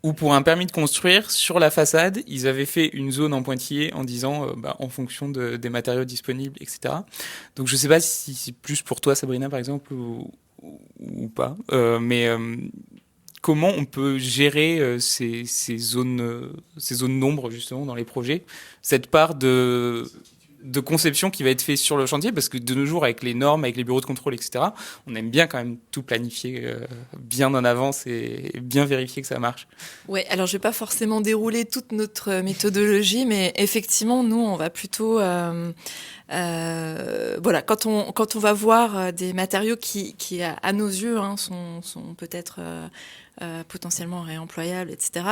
où pour un permis de construire, sur la façade, ils avaient fait une zone en pointillé en disant en fonction des matériaux disponibles, etc. Donc je ne sais pas si c'est plus pour toi, Sabrina, par exemple, ou pas. Mais comment on peut gérer ces zones d'ombre, justement, dans les projets? Cette part de conception qui va être fait sur le chantier, parce que de nos jours, avec les normes, avec les bureaux de contrôle, etc., on aime bien quand même tout planifier bien en avance et bien vérifier que ça marche. Ouais, alors je vais pas forcément dérouler toute notre méthodologie, mais effectivement, nous, on va plutôt... quand on va voir des matériaux qui à nos yeux sont peut-être potentiellement réemployables, etc.,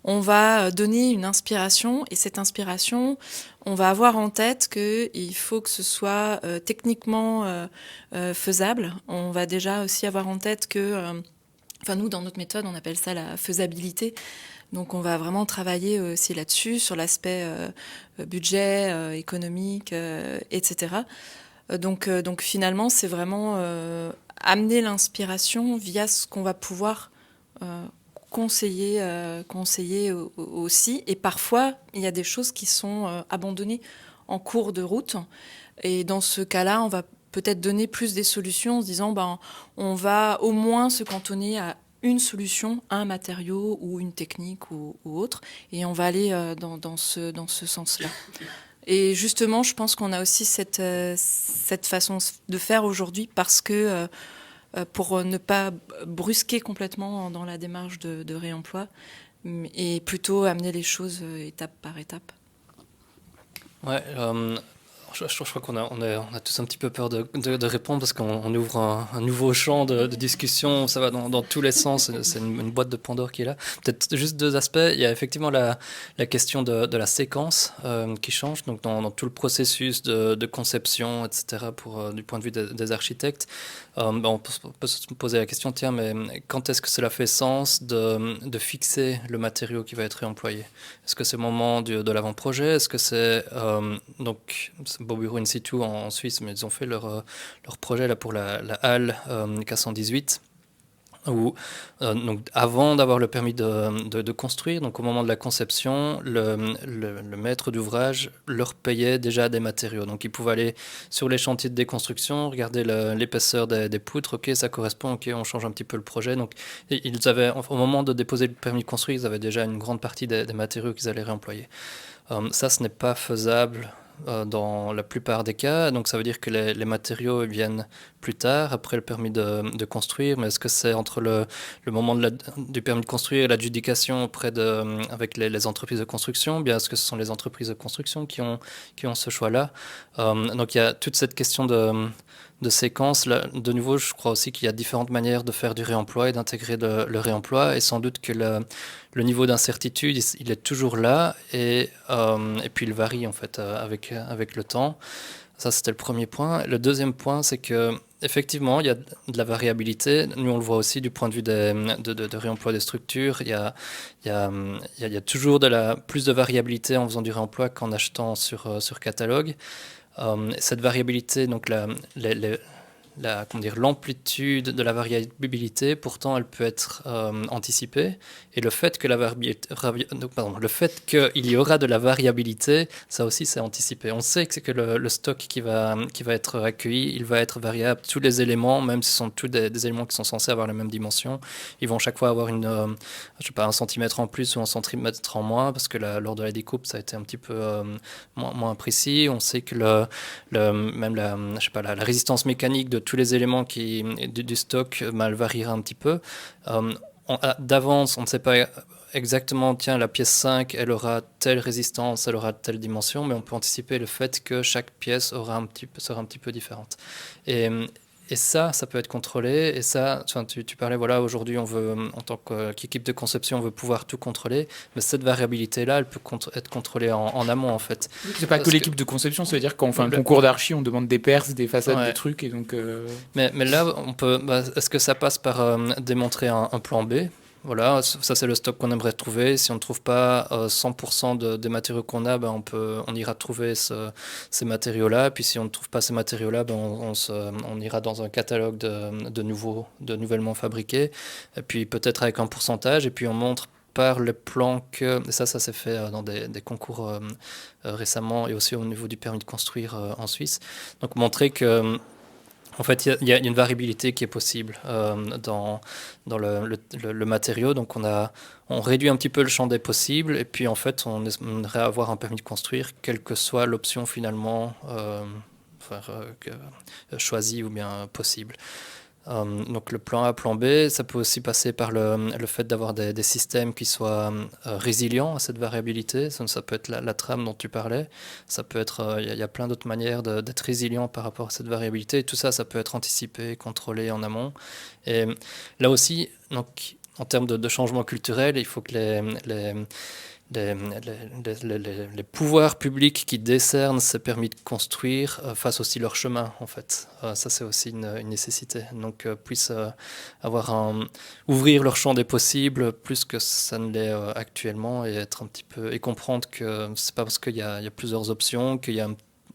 on va donner une inspiration, et cette inspiration, on va avoir en tête qu'il faut que ce soit techniquement faisable. On va déjà aussi avoir en tête que, nous, dans notre méthode, on appelle ça la faisabilité. Donc on va vraiment travailler aussi là-dessus, sur l'aspect budget, économique, etc. Donc finalement, c'est vraiment amener l'inspiration via ce qu'on va pouvoir conseiller aussi. Et parfois, il y a des choses qui sont abandonnées en cours de route. Et dans ce cas-là, on va peut-être donner plus des solutions en se disant on va au moins se cantonner à une solution, un matériau ou une technique ou autre, et on va aller dans ce sens-là. Et justement, je pense qu'on a aussi cette façon de faire aujourd'hui parce que pour ne pas brusquer complètement dans la démarche de réemploi et plutôt amener les choses étape par étape. Ouais, je crois qu'on a tous un petit peu peur de répondre parce qu'on ouvre un nouveau champ de discussion, ça va dans tous les sens, c'est une boîte de Pandore qui est là. Peut-être juste deux aspects, il y a effectivement la question de la séquence qui change, donc dans tout le processus de conception, etc., du point de vue des architectes. On peut se poser la question, tiens, mais quand est-ce que cela fait sens de fixer le matériau qui va être réemployé? Est-ce que c'est au moment de l'avant-projet? Est-ce que c'est Beau Bureau in situ en Suisse, mais ils ont fait leur projet là pour la halle K118, où donc avant d'avoir le permis de construire, donc au moment de la conception, le maître d'ouvrage leur payait déjà des matériaux. Donc ils pouvaient aller sur les chantiers de déconstruction, regarder l'épaisseur des poutres, ok, ça correspond, ok, on change un petit peu le projet. Donc ils avaient, au moment de déposer le permis de construire, ils avaient déjà une grande partie des matériaux qu'ils allaient réemployer. Ça, ce n'est pas faisable dans la plupart des cas, donc ça veut dire que les matériaux viennent plus tard, après le permis de construire, mais est-ce que c'est entre le moment du permis de construire et l'adjudication avec les entreprises de construction, bien est-ce que ce sont les entreprises de construction qui ont ce choix-là? Donc il y a toute cette question de séquence. Là, de nouveau, je crois aussi qu'il y a différentes manières de faire du réemploi et d'intégrer le réemploi, et sans doute que le niveau d'incertitude, il est toujours là, et puis il varie en fait avec le temps. Ça, c'était le premier point. Le deuxième point, c'est que effectivement, il y a de la variabilité. Nous, on le voit aussi du point de vue de réemploi des structures. Il y a toujours plus de variabilité en faisant du réemploi qu'en achetant sur catalogue. Cette variabilité, donc l'amplitude de la variabilité, pourtant, elle peut être anticipée. Et le fait que le fait qu'il y aura de la variabilité, ça aussi, c'est anticipé. On sait que le stock qui va être accueilli, il va être variable. Tous les éléments, même si ce sont tous des éléments qui sont censés avoir la même dimension, ils vont chaque fois avoir je sais pas, 1 centimètre en plus ou 1 centimètre en moins, parce que lors de la découpe, ça a été un petit peu moins précis. On sait que même je sais pas, la résistance mécanique de tous les éléments du stock elle variera un petit peu. D'avance, on ne sait pas exactement, tiens, la pièce 5, elle aura telle résistance, elle aura telle dimension, mais on peut anticiper le fait que chaque pièce sera un petit peu différente. Et ça peut être contrôlé. Et ça, tu parlais, voilà, aujourd'hui, on veut, en tant qu'équipe de conception, on veut pouvoir tout contrôler. Mais cette variabilité-là, elle peut être contrôlée en amont, en fait. C'est pas que l'équipe de conception, ça veut dire qu'on fait un concours d'archi, on demande des perces, des façades, des trucs, et donc... Mais là, on peut... est-ce que ça passe par démontrer un plan B ? Voilà, ça c'est le stock qu'on aimerait trouver. Si on ne trouve pas 100% des matériaux qu'on a, on ira trouver ces matériaux-là. Puis si on ne trouve pas ces matériaux-là, on ira dans un catalogue de nouvellement fabriqués. Et puis peut-être avec un pourcentage. Et puis on montre par le plan et ça s'est fait dans des concours récemment, et aussi au niveau du permis de construire en Suisse. Donc montrer que en fait, il y a une variabilité qui est possible dans le matériau. Donc, on réduit un petit peu le champ des possibles. Et puis, en fait, on aimerait avoir un permis de construire, quelle que soit l'option finalement choisie ou bien possible. Donc le plan A, plan B, ça peut aussi passer par le fait d'avoir des systèmes qui soient résilients à cette variabilité. Ça peut être la trame dont tu parlais. Ça peut être, il y a plein d'autres manières d'être résilient par rapport à cette variabilité. Et tout ça, ça peut être anticipé, contrôlé en amont. Et là aussi, donc, en termes de changement culturel, il faut que les pouvoirs publics qui décernent ces permis de construire fassent aussi leur chemin, en fait. Ça, c'est aussi une nécessité. Donc, puissent ouvrir leur champ des possibles plus que ça ne l'est actuellement, et être un petit peu, et comprendre que c'est pas parce qu'il y a plusieurs options, qu'il y a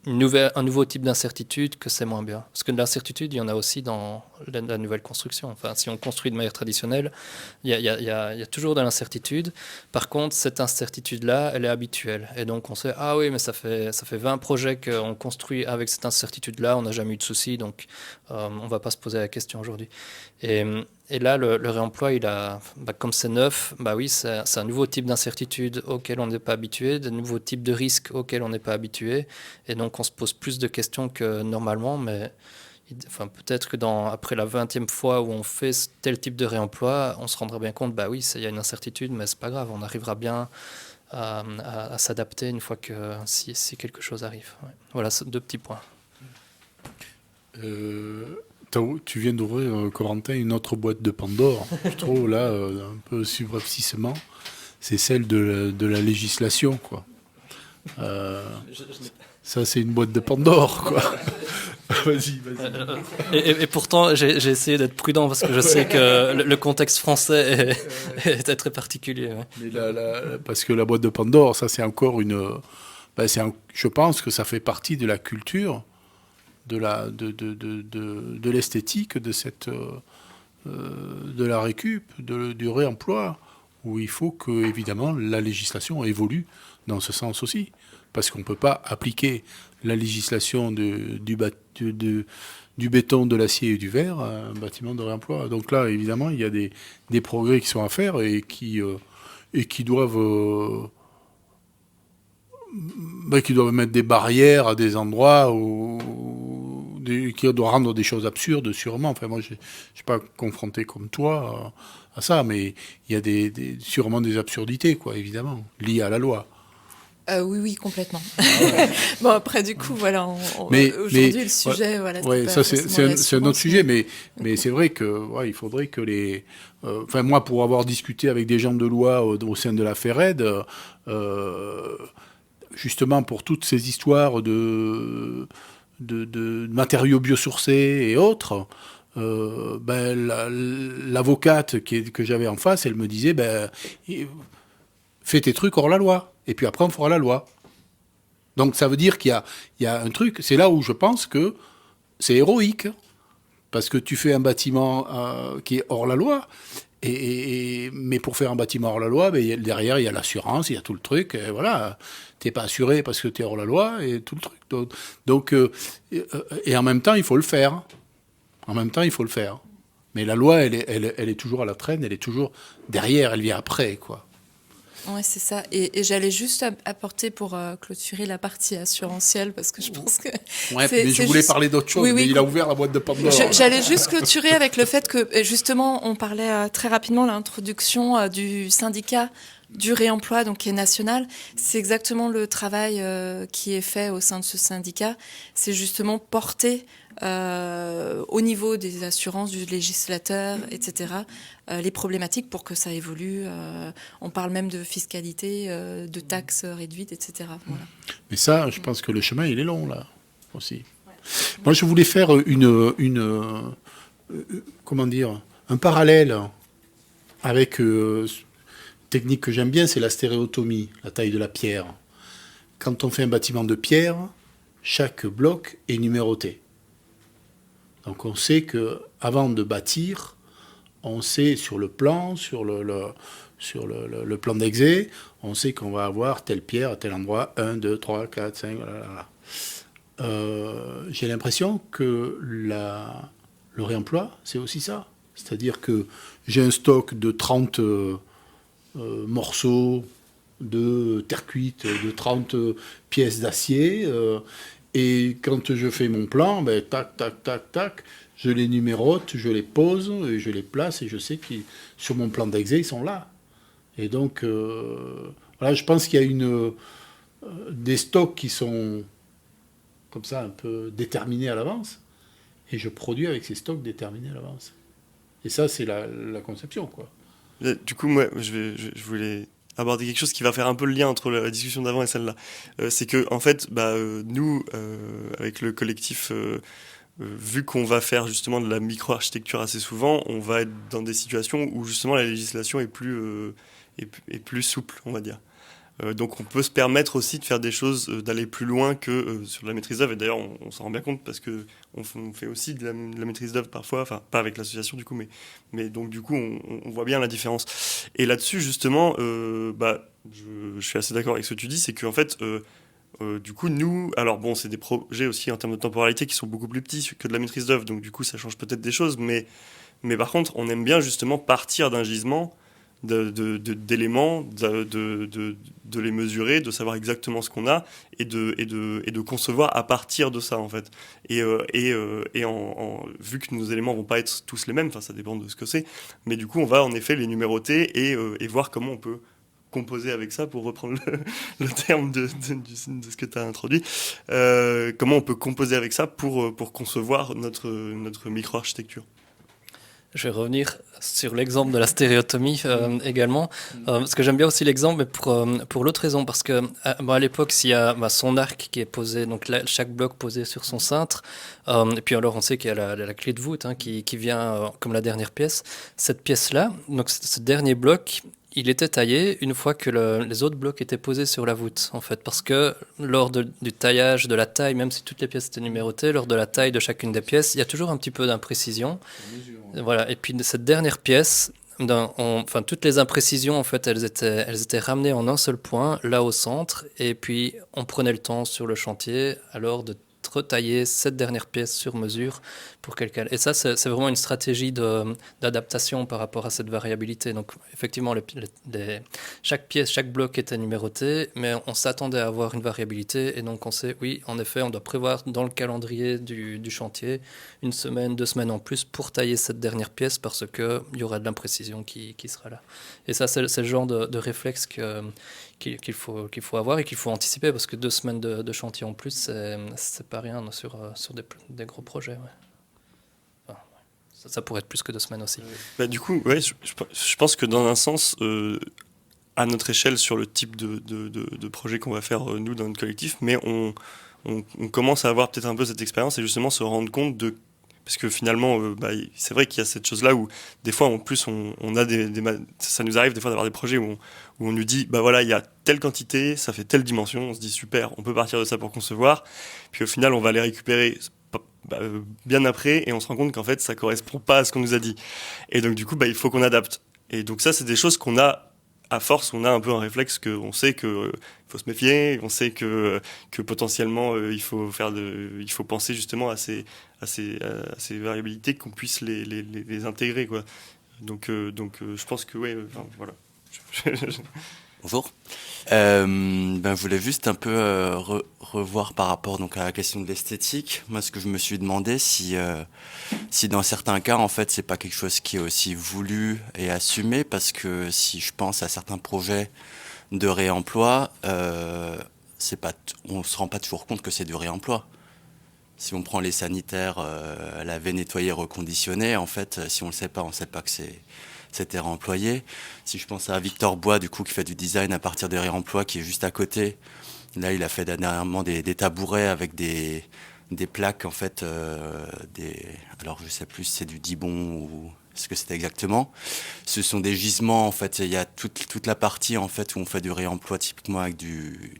un nouveau type d'incertitude que c'est moins bien. Parce que de l'incertitude, il y en a aussi dans la nouvelle construction. Enfin, si on construit de manière traditionnelle, il y a toujours de l'incertitude. Par contre, cette incertitude-là, elle est habituelle. Et donc, on sait, ah oui, mais ça fait 20 projets qu'on construit avec cette incertitude-là, on n'a jamais eu de soucis, donc on ne va pas se poser la question aujourd'hui. Et là, le réemploi, comme c'est neuf, oui, c'est un nouveau type d'incertitude auquel on n'est pas habitué, de nouveaux types de risques auxquels on n'est pas habitué. Et donc, on se pose plus de questions que normalement, mais peut-être que après la 20e fois où on fait tel type de réemploi, on se rendra bien compte, oui, il y a une incertitude, mais c'est pas grave, on arrivera bien à s'adapter une fois que si quelque chose arrive. Ouais. Voilà, 2 petits points. Tu viens d'ouvrir, Corentin, une autre boîte de Pandore, je trouve, là, un peu subrepticement. C'est celle de la législation, quoi. Ça, c'est une boîte de Pandore, quoi. Vas-y. Et pourtant, j'ai essayé d'être prudent, parce que je sais que le contexte français est très particulier. Ouais. Mais parce que la boîte de Pandore, ça, c'est encore je pense que ça fait partie de la culture, de l'esthétique de la récup, du réemploi, où il faut que, évidemment, la législation évolue dans ce sens aussi. Parce qu'on ne peut pas appliquer la législation du béton, de l'acier et du verre à un bâtiment de réemploi. Donc là, évidemment, il y a des progrès qui sont à faire et qui doivent... qui doivent mettre des barrières à des endroits qui doivent rendre des choses absurdes, sûrement. Enfin, moi, je ne suis pas confronté comme toi à ça, mais il y a sûrement des absurdités, quoi, évidemment, liées à la loi. Oui, complètement. Bon, après, du coup, voilà, aujourd'hui, le sujet, voilà. Ouais, ça, c'est un autre sujet, mais c'est vrai que, il faudrait que moi, pour avoir discuté avec des gens de loi au sein de la FERED, justement, pour toutes ces histoires de matériaux biosourcés et autres, l'avocate que j'avais en face, elle me disait, fais tes trucs hors la loi. Et puis après, on fera la loi. Donc ça veut dire qu'il y a un truc, c'est là où je pense que c'est héroïque. Parce que tu fais un bâtiment qui est hors la loi, mais pour faire un bâtiment hors la loi, derrière, il y a l'assurance, il y a tout le truc. Et voilà, t'es pas assuré parce que tu es hors la loi et tout le truc. Donc, et en même temps, il faut le faire. Mais la loi, elle est toujours à la traîne, elle est toujours derrière, elle vient après, quoi. Ouais, c'est ça. Et j'allais juste apporter pour clôturer la partie assurantielle, parce que je pense que... mais je voulais parler d'autre chose, mais il a ouvert la boîte de Pandore. J'allais juste clôturer avec le fait que, justement, on parlait très rapidement de l'introduction du syndicat du réemploi, donc qui est national. C'est exactement le travail qui est fait au sein de ce syndicat. C'est justement porter au niveau des assurances, du législateur, etc., les problématiques pour que ça évolue. On parle même de fiscalité, de taxes réduites, etc. Voilà. Mais ça, je pense que le chemin, il est long, là, aussi. Ouais. Moi, je voulais faire un parallèle avec une technique que j'aime bien, c'est la stéréotomie, la taille de la pierre. Quand on fait un bâtiment de pierre, chaque bloc est numéroté. Donc on sait que avant de bâtir, on sait sur le plan, sur le plan d'exé, on sait qu'on va avoir telle pierre à tel endroit, 1, 2, 3, 4, 5, j'ai l'impression que le réemploi, c'est aussi ça. C'est-à-dire que j'ai un stock de 30 morceaux de terre cuite, de 30 pièces d'acier, et quand je fais mon plan, tac, tac, tac, tac, je les numérote, je les pose, et je les place, et je sais que sur mon plan d'exé, ils sont là. Et donc, voilà, je pense qu'il y a des stocks qui sont comme ça, un peu déterminés à l'avance, et je produis avec ces stocks déterminés à l'avance. Et ça, c'est la conception, quoi. Du coup, moi, je voulais aborder quelque chose qui va faire un peu le lien entre la discussion d'avant et celle-là. C'est que, en fait, nous, avec le collectif, vu qu'on va faire justement de la micro-architecture assez souvent, on va être dans des situations où justement la législation est plus souple, on va dire. Donc on peut se permettre aussi de faire des choses, d'aller plus loin que sur la maîtrise d'œuvre. Et d'ailleurs, on s'en rend bien compte parce qu'on fait aussi de la maîtrise d'œuvre parfois, enfin pas avec l'association du coup, mais donc du coup on voit bien la différence. Et là-dessus justement, je suis assez d'accord avec ce que tu dis, c'est qu'en fait, du coup nous, alors bon, c'est des projets aussi en termes de temporalité qui sont beaucoup plus petits que de la maîtrise d'œuvre, donc du coup ça change peut-être des choses, mais par contre on aime bien justement partir d'un gisement, d'éléments, de les mesurer, de savoir exactement ce qu'on a et de concevoir à partir de ça en fait. Et vu que nos éléments vont pas être tous les mêmes, enfin ça dépend de ce que c'est, mais du coup on va en effet les numéroter et voir comment on peut composer avec ça, pour reprendre le terme de ce que tu as introduit, comment on peut composer avec ça pour concevoir notre micro-architecture. Je vais revenir sur l'exemple de la stéréotomie également, parce que j'aime bien aussi l'exemple, mais pour l'autre raison, parce que à l'époque, s'il y a son arc qui est posé, donc chaque bloc posé sur son cintre, et puis alors on sait qu'il y a la clé de voûte qui vient comme la dernière pièce. Cette pièce-là, donc ce dernier bloc, il était taillé une fois que les autres blocs étaient posés sur la voûte, en fait, parce que lors du taillage, de la taille, même si toutes les pièces étaient numérotées, lors de la taille de chacune des pièces, il y a toujours un petit peu d'imprécision. Voilà. Et puis cette dernière pièce, toutes les imprécisions, en fait, elles étaient ramenées en un seul point, là au centre, et puis on prenait le temps sur le chantier, alors de retailler cette dernière pièce sur mesure pour quelqu'un. Et ça, c'est vraiment une stratégie d'adaptation par rapport à cette variabilité. Donc, effectivement, chaque bloc était numéroté, mais on s'attendait à avoir une variabilité. Et donc, on sait, oui, en effet, on doit prévoir dans le calendrier du chantier 1 semaine, 2 semaines en plus pour tailler cette dernière pièce parce qu'il y aura de l'imprécision qui sera là. Et ça, c'est le genre de réflexe qu'il faut avoir et qu'il faut anticiper, parce que 2 semaines de chantier en plus, c'est pas rien sur des gros projets. Ouais. Enfin, ça pourrait être plus que 2 semaines aussi. Du coup, ouais, je pense que dans un sens, à notre échelle, sur le type de projet qu'on va faire nous dans notre collectif, mais on commence à avoir peut-être un peu cette expérience et justement se rendre compte de... Parce que finalement, c'est vrai qu'il y a cette chose-là où des fois, en plus, on a ça nous arrive des fois d'avoir des projets où on nous dit, voilà, il y a telle quantité, ça fait telle dimension, on se dit super, on peut partir de ça pour concevoir, puis au final, on va les récupérer bien après et on se rend compte qu'en fait, ça correspond pas à ce qu'on nous a dit. Et donc, du coup, il faut qu'on adapte. Et donc ça, c'est des choses qu'on a... À force, on a un peu un réflexe qu'on sait qu'il faut se méfier, on sait que potentiellement il faut penser justement à ces variabilités, qu'on puisse les intégrer, quoi. Donc je pense que voilà. Bonjour. Je voulais juste un peu revoir par rapport donc à la question de l'esthétique. Moi, ce que je me suis demandé, si dans certains cas, en fait, c'est pas quelque chose qui est aussi voulu et assumé, parce que si je pense à certains projets de réemploi, on se rend pas toujours compte que c'est du réemploi. Si on prend les sanitaires, laver, nettoyer, reconditionner, en fait, si on le sait pas, on sait pas que c'était réemployé. Si je pense à Victor Bois, du coup, qui fait du design à partir des réemplois, qui est juste à côté. Là, il a fait dernièrement des tabourets avec des plaques, en fait, alors je sais plus si c'est du Dibon ou ce que c'était exactement. Ce sont des gisements, en fait. Il y a toute la partie, en fait, où on fait du réemploi, typiquement avec du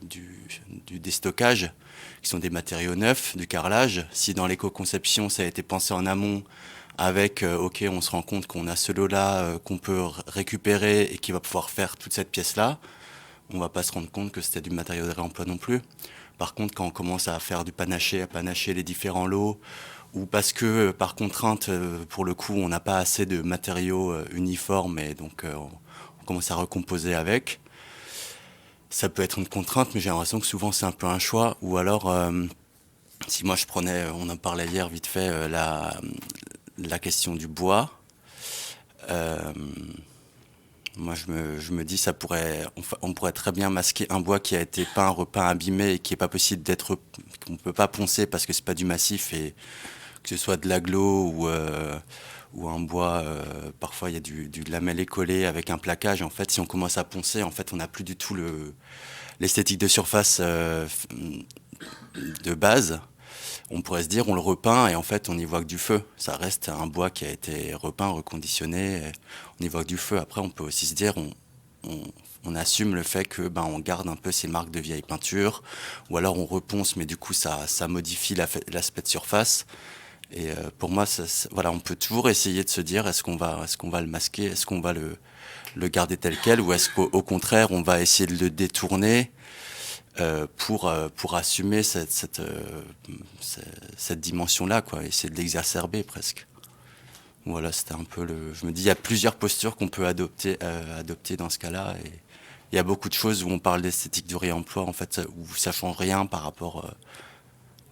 déstockage, qui sont des matériaux neufs, du carrelage. Si dans l'éco-conception, ça a été pensé en amont, avec, on se rend compte qu'on a ce lot-là qu'on peut récupérer et qui va pouvoir faire toute cette pièce-là, on va pas se rendre compte que c'était du matériau de réemploi non plus. Par contre, quand on commence à faire du panaché, à panacher les différents lots, ou parce que par contrainte, pour le coup, on n'a pas assez de matériaux uniformes et donc on commence à recomposer avec, ça peut être une contrainte, mais j'ai l'impression que souvent c'est un peu un choix. Ou alors, si moi je prenais, on en parlait hier vite fait, la question du bois, moi je me dis on pourrait très bien masquer un bois qui a été peint, repeint, abîmé et qui est pas possible qu'on peut pas poncer parce que c'est pas du massif, et que ce soit de l'aglo ou un bois, parfois il y a du lamellé collé avec un plaquage. En fait, si on commence à poncer, en fait on n'a plus du tout l'esthétique de surface de base. On pourrait se dire, on le repeint et en fait, on n'y voit que du feu. Ça reste un bois qui a été repeint, reconditionné, on n'y voit que du feu. Après, on peut aussi se dire, on assume le fait que on garde un peu ces marques de vieille peinture, ou alors on reponce, mais du coup, ça modifie l'aspect de surface. Et pour moi, voilà, on peut toujours essayer de se dire, est-ce qu'on va le masquer, est-ce qu'on va le garder tel quel, ou est-ce qu'au contraire, on va essayer de le détourner pour assumer cette dimension-là, quoi, essayer de l'exacerber presque. Voilà, c'était un peu je me dis, il y a plusieurs postures qu'on peut adopter dans ce cas-là, et il y a beaucoup de choses où on parle d'esthétique du réemploi, en fait, où ça change rien par rapport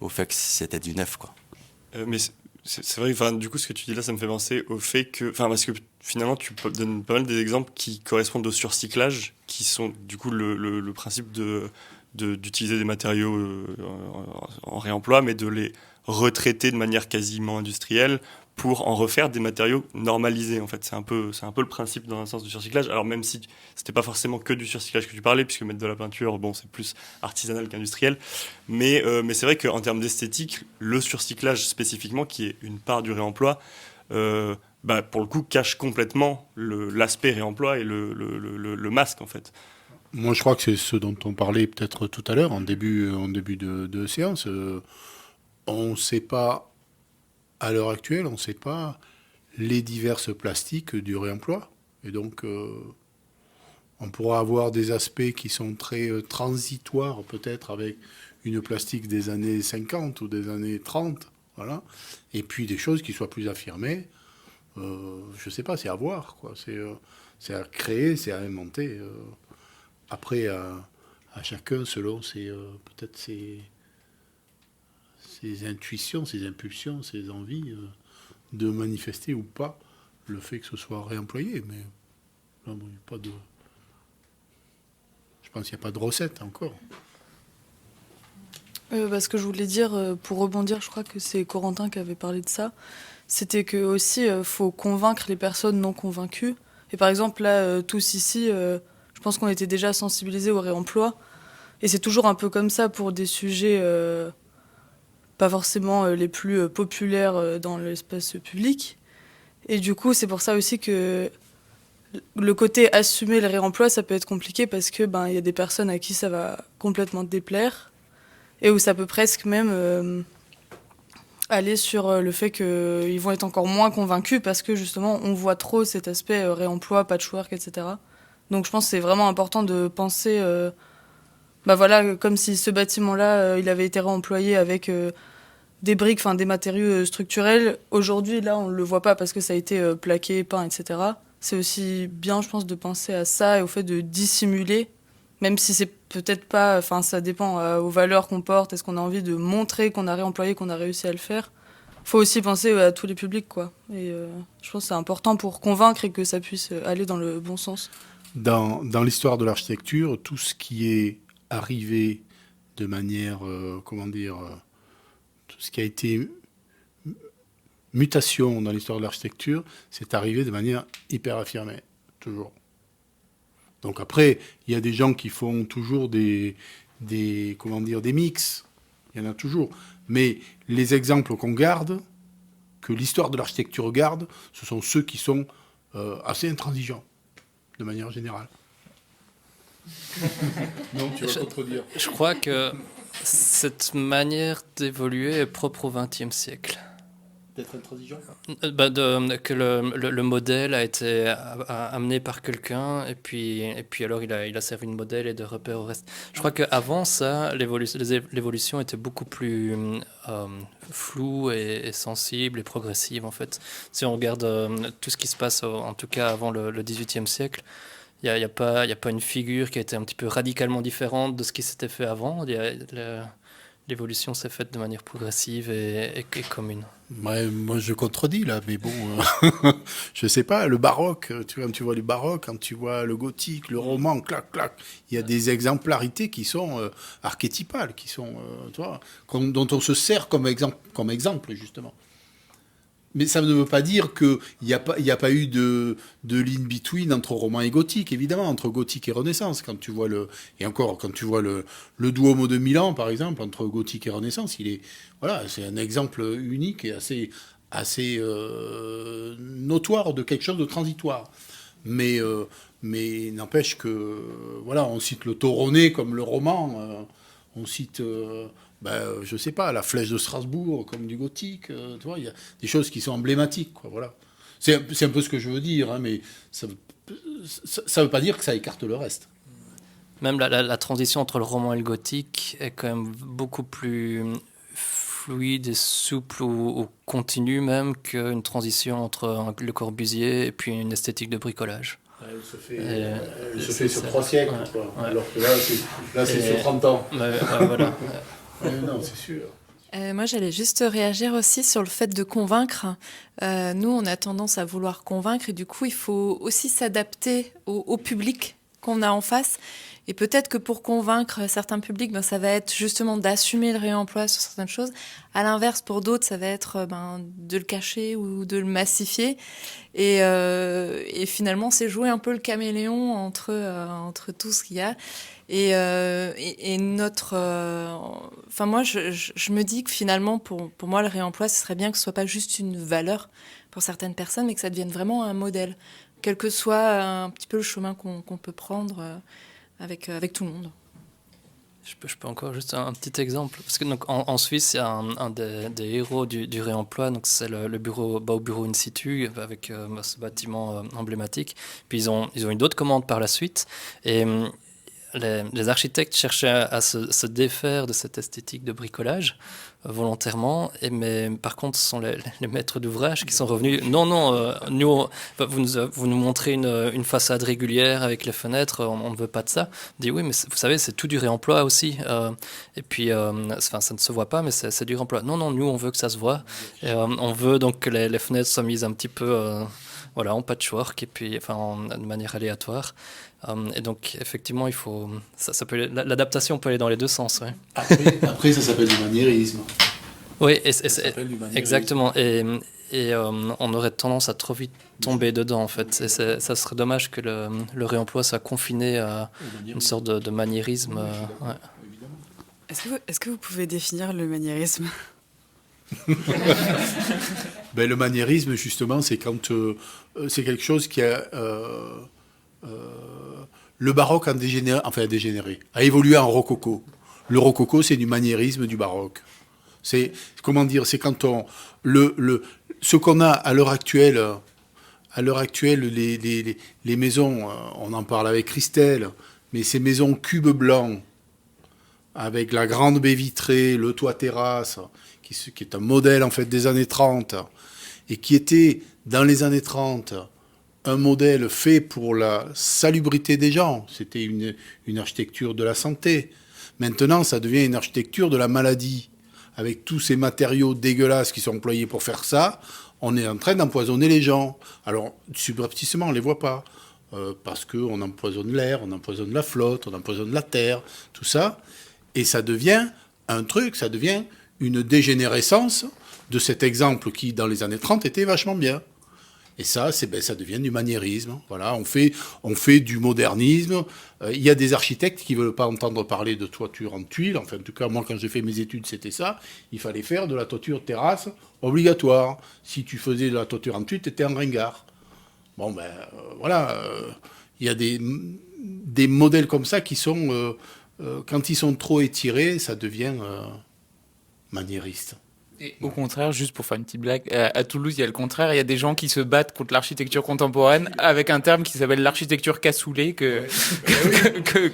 au fait que c'était du neuf, quoi. Mais c'est vrai, du coup, ce que tu dis là, ça me fait penser au fait que... parce que finalement, tu donnes pas mal des exemples qui correspondent au surcyclage, qui sont du coup le principe d'utiliser des matériaux en réemploi, mais de les retraiter de manière quasiment industrielle pour en refaire des matériaux normalisés. En fait, c'est un peu le principe dans un sens du surcyclage. Alors même si c'était pas forcément que du surcyclage que tu parlais, puisque mettre de la peinture, c'est plus artisanal qu'industriel. Mais c'est vrai qu'en termes d'esthétique, le surcyclage spécifiquement, qui est une part du réemploi, pour le coup, cache complètement l'aspect réemploi et le masque, en fait. Moi, je crois que c'est ce dont on parlait peut-être tout à l'heure, en début de séance. On ne sait pas, à l'heure actuelle, on ne sait pas les diverses plastiques du réemploi. Et donc, on pourra avoir des aspects qui sont très transitoires, peut-être, avec une plastique des années 50 ou des années 30, voilà. Et puis des choses qui soient plus affirmées. Je ne sais pas, c'est à voir, quoi. C'est à créer, c'est à inventer. Après, à chacun, selon peut-être ses intuitions, ses impulsions, ses envies, de manifester ou pas le fait que ce soit réemployé. Mais non, il n'y a pas de... Je pense qu'il n'y a pas de recette encore. Ce que je voulais dire, pour rebondir, je crois que c'est Corentin qui avait parlé de ça, c'était que aussi faut convaincre les personnes non convaincues. Et par exemple, là, tous ici, je pense qu'on était déjà sensibilisés au réemploi. Et c'est toujours un peu comme ça pour des sujets pas forcément les plus populaires dans l'espace public. Et du coup, c'est pour ça aussi que le côté assumer le réemploi, ça peut être compliqué parce que il y a des personnes à qui ça va complètement déplaire et où ça peut presque même aller sur le fait qu'ils vont être encore moins convaincus parce que justement on voit trop cet aspect réemploi, patchwork, etc. Donc je pense que c'est vraiment important de penser, comme si ce bâtiment-là, il avait été réemployé avec des briques, des matériaux structurels. Aujourd'hui, là, on ne le voit pas parce que ça a été plaqué, peint, etc. C'est aussi bien, je pense, de penser à ça et au fait de dissimuler, même si c'est peut-être pas... ça dépend aux valeurs qu'on porte. Est-ce qu'on a envie de montrer qu'on a réemployé, qu'on a réussi à le faire ? Il faut aussi penser à tous les publics, quoi. Et je pense que c'est important pour convaincre et que ça puisse aller dans le bon sens. Dans l'histoire de l'architecture, tout ce qui est arrivé de manière, tout ce qui a été mutation dans l'histoire de l'architecture, c'est arrivé de manière hyper affirmée, toujours. Donc après, il y a des gens qui font toujours des mix, il y en a toujours. Mais les exemples qu'on garde, que l'histoire de l'architecture garde, ce sont ceux qui sont assez intransigeants, de manière générale. Non, tu vas contredire. Je crois que cette manière d'évoluer est propre au XXe siècle. D'être intransigeant ? Que le modèle a été amené par quelqu'un et puis alors il a servi de modèle et de repère au reste. Je crois qu'avant ça, l'évolution était beaucoup plus floue et sensible et progressive en fait. Si on regarde tout ce qui se passe, en tout cas avant le XVIIIe siècle, il n'y a pas une figure qui a été un petit peu radicalement différente de ce qui s'était fait avant. L'évolution s'est faite de manière progressive et commune. Ouais, moi, je contredis, là, mais bon, je sais pas, le baroque, quand tu vois le baroque, quand tu vois le gothique, le roman, clac, clac, il y a des exemplarités qui sont archétypales, qui sont, dont on se sert comme exemple, justement. Mais ça ne veut pas dire qu'il n'y a pas eu de l'in-between entre roman et gothique, évidemment, entre gothique et Renaissance. Quand tu vois le Duomo de Milan, par exemple, entre gothique et Renaissance, c'est un exemple unique et assez notoire de quelque chose de transitoire. Mais n'empêche que, on cite le Toronnet comme le roman, on cite... je sais pas, la flèche de Strasbourg, comme du gothique, il y a des choses qui sont emblématiques, quoi, voilà. C'est un peu ce que je veux dire, hein, mais ça veut pas dire que ça écarte le reste. Même la transition entre le roman et le gothique est quand même beaucoup plus fluide et souple ou continue même qu'une transition entre le Corbusier et puis une esthétique de bricolage. Elle se fait sur 3 siècles, quoi. Ouais. Alors que là, c'est sur 30 ans. Voilà. Non, c'est sûr. Moi, j'allais juste réagir aussi sur le fait de convaincre. Nous, on a tendance à vouloir convaincre et du coup, il faut aussi s'adapter au public qu'on a en face. Et peut-être que pour convaincre certains publics, ça va être justement d'assumer le réemploi sur certaines choses. À l'inverse, pour d'autres, ça va être de le cacher ou de le massifier. Et finalement, c'est jouer un peu le caméléon entre tout ce qu'il y a. Et notre... moi, je me dis que finalement, pour moi, le réemploi, ce serait bien que ce soit pas juste une valeur pour certaines personnes, mais que ça devienne vraiment un modèle. Quel que soit un petit peu le chemin qu'on peut prendre... avec tout le monde. Je peux encore juste un petit exemple. Parce que donc, en Suisse, il y a un des héros du réemploi, donc c'est le bureau Baubureau in situ, avec ce bâtiment emblématique. Puis ils ont eu d'autres commandes par la suite. Et les architectes cherchaient à se défaire de cette esthétique de bricolage volontairement. Mais par contre, ce sont les maîtres d'ouvrage qui sont revenus. Non, nous, vous nous montrez une façade régulière avec les fenêtres, on ne veut pas de ça. On dit oui, mais vous savez, c'est tout du réemploi aussi. Et puis, ça ne se voit pas, mais c'est du réemploi. Non, nous, on veut que ça se voit. Et, on veut donc que les fenêtres soient mises un petit peu en patchwork, et puis de manière aléatoire. Et donc, effectivement, il faut. L'adaptation peut aller dans les deux sens. Ouais. Après, ça s'appelle du maniérisme. Oui, Exactement. Et on aurait tendance à trop vite tomber dedans, en fait. Et ça serait dommage que le réemploi soit confiné à une sorte de maniérisme. Ouais. Est-ce que vous pouvez définir le maniérisme ? Le maniérisme, justement, c'est quand c'est quelque chose qui a... le baroque a dégénéré, a évolué en rococo. Le rococo, c'est du maniérisme du baroque. C'est quand ce qu'on a à l'heure actuelle, les maisons, on en parle avec Christelle, mais ces maisons cubes blancs, avec la grande baie vitrée, le toit terrasse, qui est un modèle en fait des années 30, et qui était dans les années 30 un modèle fait pour la salubrité des gens. C'était une architecture de la santé. Maintenant, ça devient une architecture de la maladie. Avec tous ces matériaux dégueulasses qui sont employés pour faire ça, on est en train d'empoisonner les gens. Alors, subrepticement, on ne les voit pas. Parce qu'on empoisonne l'air, on empoisonne la flotte, on empoisonne la terre, tout ça. Et ça devient ça devient une dégénérescence de cet exemple qui, dans les années 30, était vachement bien. Et ça, ça devient du maniérisme. Voilà, on fait du modernisme. Il y a des architectes qui ne veulent pas entendre parler de toiture en tuiles. Enfin, en tout cas, moi, quand j'ai fait mes études, c'était ça. Il fallait faire de la toiture terrasse obligatoire. Si tu faisais de la toiture en tuiles, tu étais un ringard. Bon, il y a des modèles comme ça qui sont... quand ils sont trop étirés, ça devient maniériste. Et au contraire, juste pour faire une petite blague, à Toulouse, il y a le contraire. Il y a des gens qui se battent contre l'architecture contemporaine avec un terme qui s'appelle l'architecture cassoulée que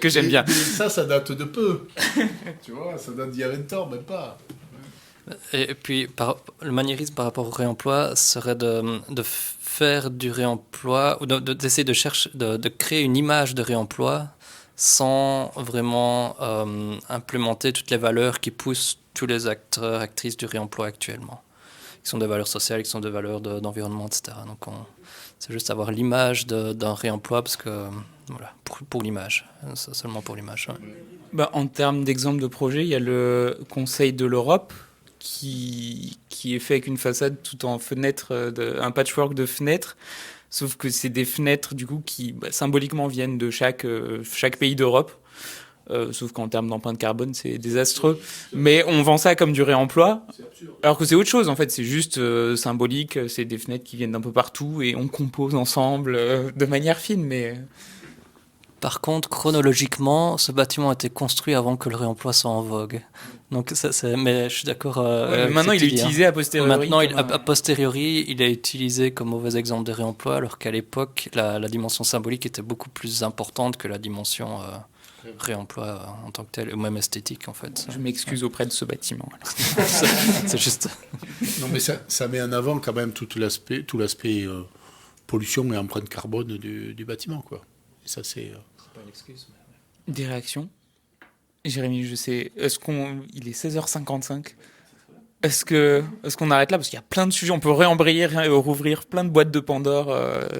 j'aime bien. Et ça date de peu. Tu vois, ça date d'il y a 20 ans, même pas. Et puis, le maniérisme par rapport au réemploi serait de faire du réemploi, ou d'essayer de créer une image de réemploi sans vraiment implémenter toutes les valeurs qui poussent tous les acteurs, actrices du réemploi actuellement, qui sont des valeurs sociales, qui sont des valeurs d'environnement, etc. Donc c'est juste avoir l'image d'un réemploi, parce que, pour l'image, seulement pour l'image. Ouais. En termes d'exemple de projet, il y a le Conseil de l'Europe qui est fait avec une façade tout en fenêtres, un patchwork de fenêtres. Sauf que c'est des fenêtres du coup qui symboliquement viennent de chaque pays d'Europe. Sauf qu'en termes d'empreinte carbone, c'est désastreux. Mais on vend ça comme du réemploi, alors que c'est autre chose en fait. C'est juste symbolique. C'est des fenêtres qui viennent d'un peu partout et on compose ensemble de manière fine. Mais par contre, chronologiquement, ce bâtiment a été construit avant que le réemploi soit en vogue. Donc, mais je suis d'accord. Maintenant, il est utilisé a posteriori. Maintenant, a posteriori, il est utilisé comme mauvais exemple de réemploi, alors qu'à l'époque, la dimension symbolique était beaucoup plus importante que la dimension réemploi en tant que tel, ou même esthétique en fait. Je m'excuse auprès de ce bâtiment. C'est juste. Non, mais ça met en avant quand même tout l'aspect pollution et empreinte carbone du bâtiment, quoi. Et ça, c'est pas une excuse. Mais... Des réactions, Jérémy, je sais. Il est 16h55. Est-ce qu'on arrête là? Parce qu'il y a plein de sujets. On peut réembrayer, rouvrir plein de boîtes de Pandore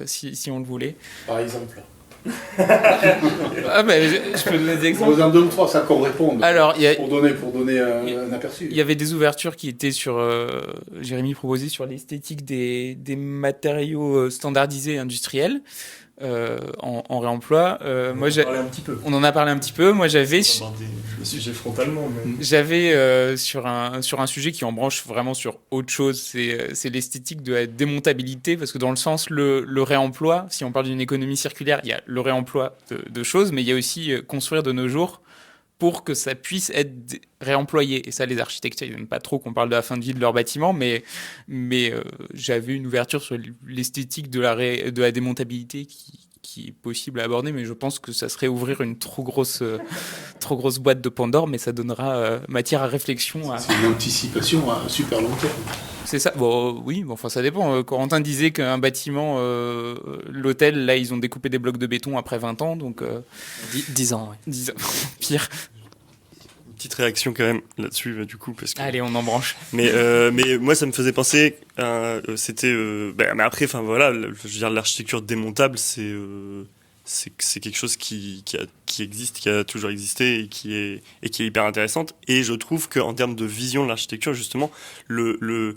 si on le voulait. Par exemple. Je peux donner des exemples. Vous en donne 3, ça qu'on réponde. Alors, pour donner un aperçu. Il y avait des ouvertures qui étaient Jérémy proposait sur l'esthétique des matériaux standardisés industriels. En réemploi. On en a parlé un petit peu. Moi, j'avais le sujet frontalement. Mais... J'avais sur un sujet qui en branche vraiment sur autre chose. C'est l'esthétique de la démontabilité, parce que dans le sens le réemploi, si on parle d'une économie circulaire, il y a le réemploi de choses, mais il y a aussi construire de nos jours pour que ça puisse être réemployé. Et ça, les architectes, ils n'aiment pas trop qu'on parle de la fin de vie de leur bâtiment, mais j'avais une ouverture sur l'esthétique de la démontabilité qui est possible à aborder, mais je pense que ça serait ouvrir une trop grosse boîte de Pandore, mais ça donnera matière à réflexion. C'est une anticipation à super long terme. C'est ça. Bon, oui, bon, enfin ça dépend. Corentin disait qu'un bâtiment, l'hôtel, là, ils ont découpé des blocs de béton après 20 ans, donc 10 ans, oui. 10 ans. Pire. Petite réaction quand même là-dessus, du coup, parce que... Allez, on en branche. Mais moi, ça me faisait penser, mais après, enfin voilà, je veux dire, l'architecture démontable, c'est quelque chose qui existe, qui a toujours existé et qui est hyper intéressante. Et je trouve qu'en termes de vision de l'architecture, justement, le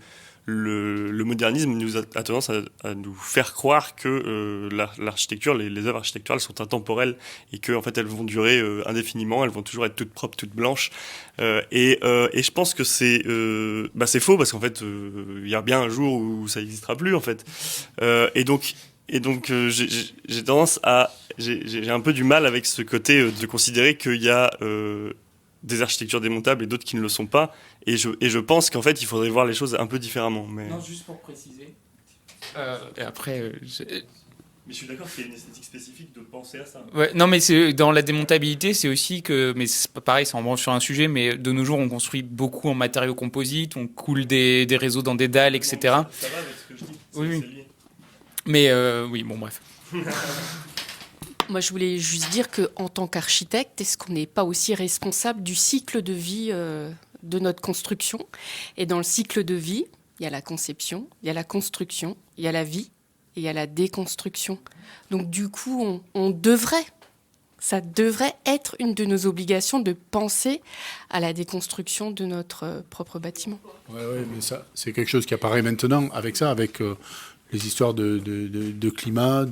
modernisme a tendance à nous faire croire que l'architecture, les œuvres architecturales sont intemporelles et que en fait elles vont durer indéfiniment, elles vont toujours être toutes propres, toutes blanches. Et je pense que c'est faux parce qu'en fait il y a bien un jour où ça n'existera plus en fait. Et donc j'ai tendance à j'ai un peu du mal avec ce côté de considérer qu'il y a des architectures démontables et d'autres qui ne le sont pas. Et je pense qu'en fait, il faudrait voir les choses un peu différemment. Mais... Non, juste pour préciser. Et après... Mais je suis d'accord qu'il y a une esthétique spécifique de penser à ça. Ouais, non, mais dans la démontabilité, c'est aussi que... Mais c'est pas pareil, ça en branche sur un sujet, mais de nos jours, on construit beaucoup en matériaux composites, on coule des réseaux dans des dalles, etc. Ça va avec ce que je dis. Oui. Mais oui, bon, bref. Moi, je voulais juste dire qu'en tant qu'architecte, est-ce qu'on n'est pas aussi responsable du cycle de vie de notre construction ? Et dans le cycle de vie, il y a la conception, il y a la construction, il y a la vie et il y a la déconstruction. Donc du coup, ça devrait être une de nos obligations de penser à la déconstruction de notre propre bâtiment. Oui, mais ça, c'est quelque chose qui apparaît maintenant avec les histoires de climat,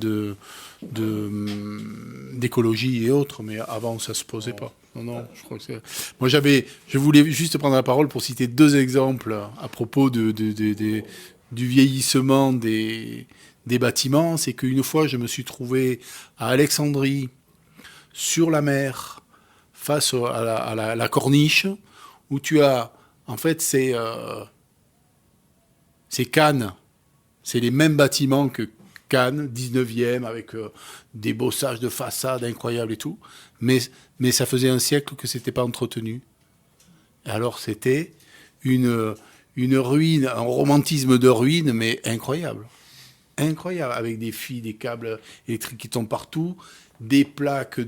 d'écologie et autres, mais avant ça se posait pas. Non, je crois que c'est... Moi je voulais juste prendre la parole pour citer 2 exemples à propos du vieillissement des bâtiments. C'est qu'une fois je me suis trouvé à Alexandrie sur la mer face à la corniche où tu as en fait ces Cannes. C'est les mêmes bâtiments que Cannes, 19e, avec des bossages de façade incroyables et tout. Mais ça faisait un siècle que ce n'était pas entretenu. Alors c'était une ruine, un romantisme de ruine, mais incroyable. Incroyable, avec des fils, des câbles électriques qui tombent partout, des plaques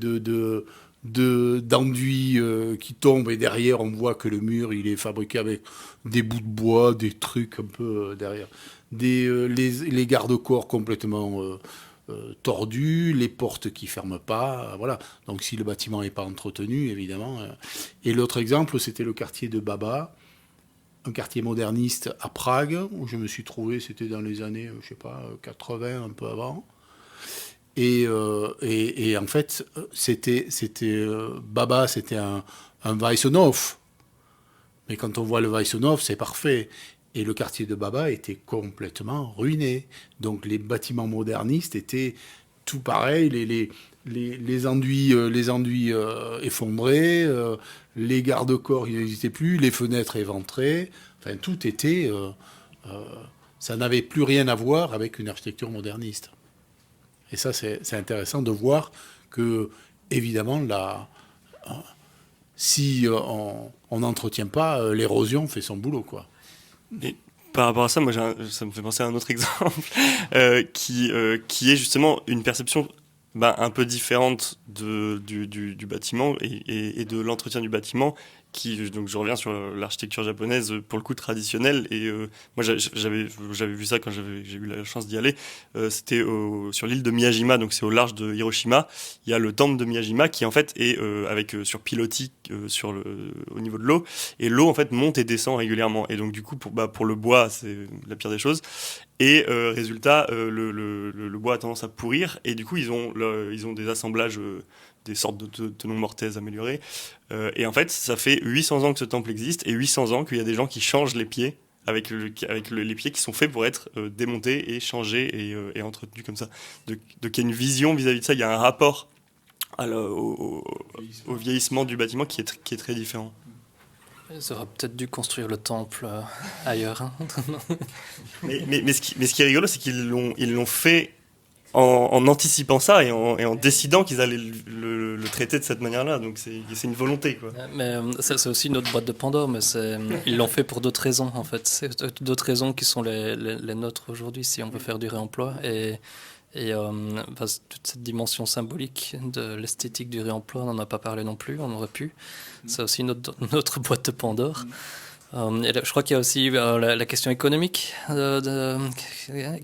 d'enduit qui tombent, et derrière on voit que le mur il est fabriqué avec des bouts de bois, des trucs un peu derrière. Les garde-corps complètement tordus, les portes qui ne ferment pas, voilà. Donc si le bâtiment n'est pas entretenu, évidemment. Et l'autre exemple, c'était le quartier de Baba, un quartier moderniste à Prague, où je me suis trouvé, c'était dans les années, 80, un peu avant. Et en fait, Baba, c'était un Weisshof. Mais quand on voit le Weisshof, c'est parfait. Et le quartier de Baba était complètement ruiné. Donc les bâtiments modernistes étaient tout pareil, les enduits effondrés, les garde-corps qui n'existaient plus, les fenêtres éventrées. Enfin, tout était... ça n'avait plus rien à voir avec une architecture moderniste. Et ça, c'est intéressant de voir que, évidemment, si on n'entretient pas, l'érosion fait son boulot, quoi. Et par rapport à ça, moi, ça me fait penser à un autre exemple qui est justement une perception un peu différente du bâtiment et de l'entretien du bâtiment. Donc je reviens sur l'architecture japonaise, pour le coup traditionnelle, et moi j'avais vu ça quand j'ai eu la chance d'y aller. C'était sur l'île de Miyajima, donc c'est au large de Hiroshima. Il y a le temple de Miyajima qui en fait est sur pilotis au niveau de l'eau, et l'eau en fait monte et descend régulièrement, et donc du coup pour le bois c'est la pire des choses. Et résultat, le bois a tendance à pourrir, et du coup ils ont des assemblages, des sortes de tenons mortaises améliorées. Et en fait, ça fait 800 ans que ce temple existe, et 800 ans qu'il y a des gens qui changent les pieds, avec les pieds qui sont faits pour être démontés et changés et entretenus comme ça. Donc il y a une vision vis-à-vis de ça, il y a un rapport au vieillissement du bâtiment qui est très différent. Ils auraient peut-être dû construire le temple ailleurs. Hein. mais ce qui est rigolo, c'est qu'ils l'ont fait en anticipant ça et en décidant qu'ils allaient le traiter de cette manière-là. Donc c'est une volonté, quoi. Mais c'est aussi notre boîte de Pandore, mais ils l'ont fait pour d'autres raisons, en fait. C'est d'autres raisons qui sont les nôtres aujourd'hui, si on veut faire du réemploi. Et toute cette dimension symbolique de l'esthétique du réemploi, on n'en a pas parlé non plus, on aurait pu. C'est aussi notre boîte de Pandore. Et je crois qu'il y a aussi la question économique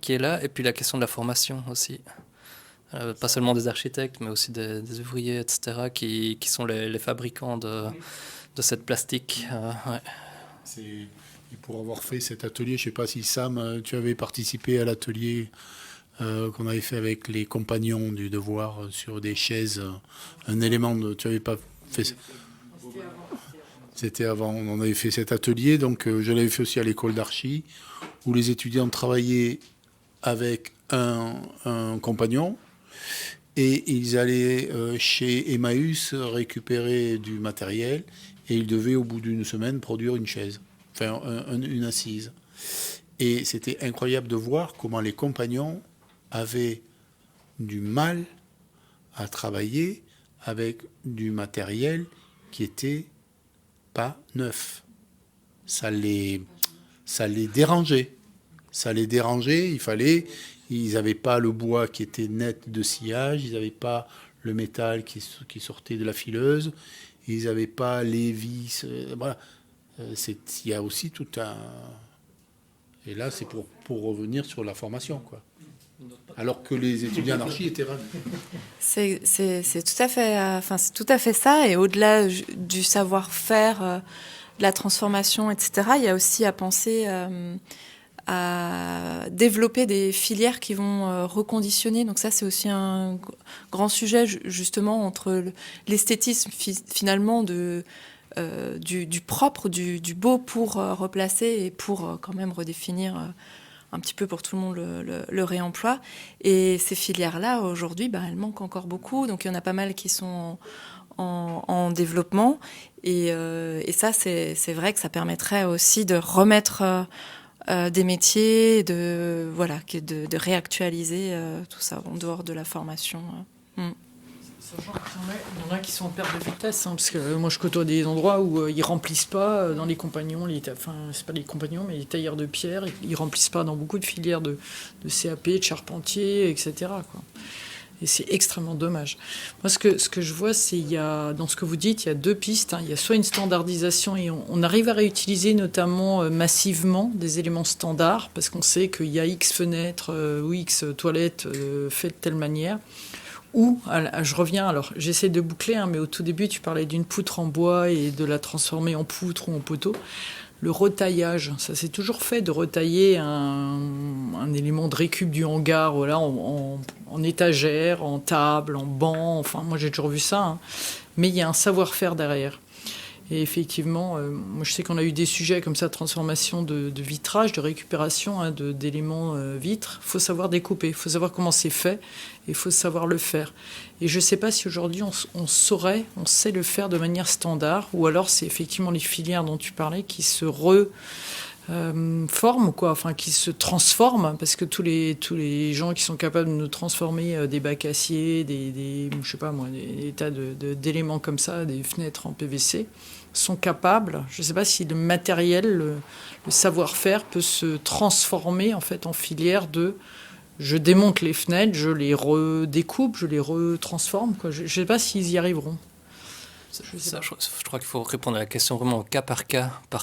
qui est là, et puis la question de la formation aussi. Pas seulement des architectes, mais aussi des ouvriers, etc., qui sont les fabricants de cette plastique. Ouais. Et pour avoir fait cet atelier, je ne sais pas si Sam, tu avais participé à l'atelier qu'on avait fait avec les compagnons du devoir sur des chaises, un élément tu n'avais pas fait. C'était avant, on avait fait cet atelier, donc je l'avais fait aussi à l'école d'archi, où les étudiants travaillaient avec un compagnon, et ils allaient chez Emmaüs récupérer du matériel, et ils devaient au bout d'une semaine produire une chaise, enfin une assise. Et c'était incroyable de voir comment les compagnons avaient du mal à travailler avec du matériel qui était pas neuf. Ça les dérangeait. Ça les dérangeait. Ils n'avaient pas le bois qui était net de sciage, ils n'avaient pas le métal qui sortait de la fileuse, ils n'avaient pas les vis. Voilà. Il y a aussi tout un. Et là, c'est pour revenir sur la formation, quoi. Alors que les étudiants d'archi étaient ravis. C'est tout à fait, c'est tout à fait ça. Et au-delà du savoir-faire, de la transformation, etc., il y a aussi à penser à développer des filières qui vont reconditionner. Donc ça, c'est aussi un grand sujet, justement, entre l'esthétisme, finalement, du propre, du beau pour replacer et pour quand même redéfinir un petit peu pour tout le monde le réemploi. Et ces filières-là, aujourd'hui, elles manquent encore beaucoup. Donc il y en a pas mal qui sont en développement. Et ça, c'est vrai que ça permettrait aussi de remettre des métiers, de réactualiser tout ça en dehors de la formation. Il y en a qui sont en perte de vitesse, parce que moi je côtoie des endroits où ils remplissent pas dans les compagnons, c'est pas les compagnons, mais les tailleurs de pierre, ils remplissent pas dans beaucoup de filières de CAP, de charpentier, etc., quoi. Et c'est extrêmement dommage. Moi, ce que je vois, c'est dans ce que vous dites, il y a deux pistes. Il y a soit une standardisation, et on arrive à réutiliser notamment massivement des éléments standards, parce qu'on sait qu'il y a X fenêtres ou X toilettes faites de telle manière. Ou, je reviens, alors j'essaie de boucler, mais au tout début, tu parlais d'une poutre en bois et de la transformer en poutre ou en poteau. Le retaillage, ça s'est toujours fait, de retailler un élément de récup du hangar, voilà, en étagère, en table, en banc, enfin, moi j'ai toujours vu ça, hein. Mais il y a un savoir-faire derrière. Et effectivement, moi je sais qu'on a eu des sujets comme ça, de transformation de vitrage, de récupération d'éléments vitres. Il faut savoir découper, il faut savoir comment c'est fait, et il faut savoir le faire. Et je ne sais pas si aujourd'hui on sait le faire de manière standard, ou alors c'est effectivement les filières dont tu parlais qui se forment, quoi, enfin qui se transforment, parce que tous les gens qui sont capables de nous transformer des bacs acier, je sais pas moi, des tas d'éléments comme ça, des fenêtres en PVC, sont capables. Je ne sais pas si le matériel, le savoir-faire peut se transformer en fait en filière de je démonte les fenêtres, je les redécoupe, je les retransforme, quoi. Je ne sais pas s'ils y arriveront. Je crois qu'il faut répondre à la question vraiment au cas, par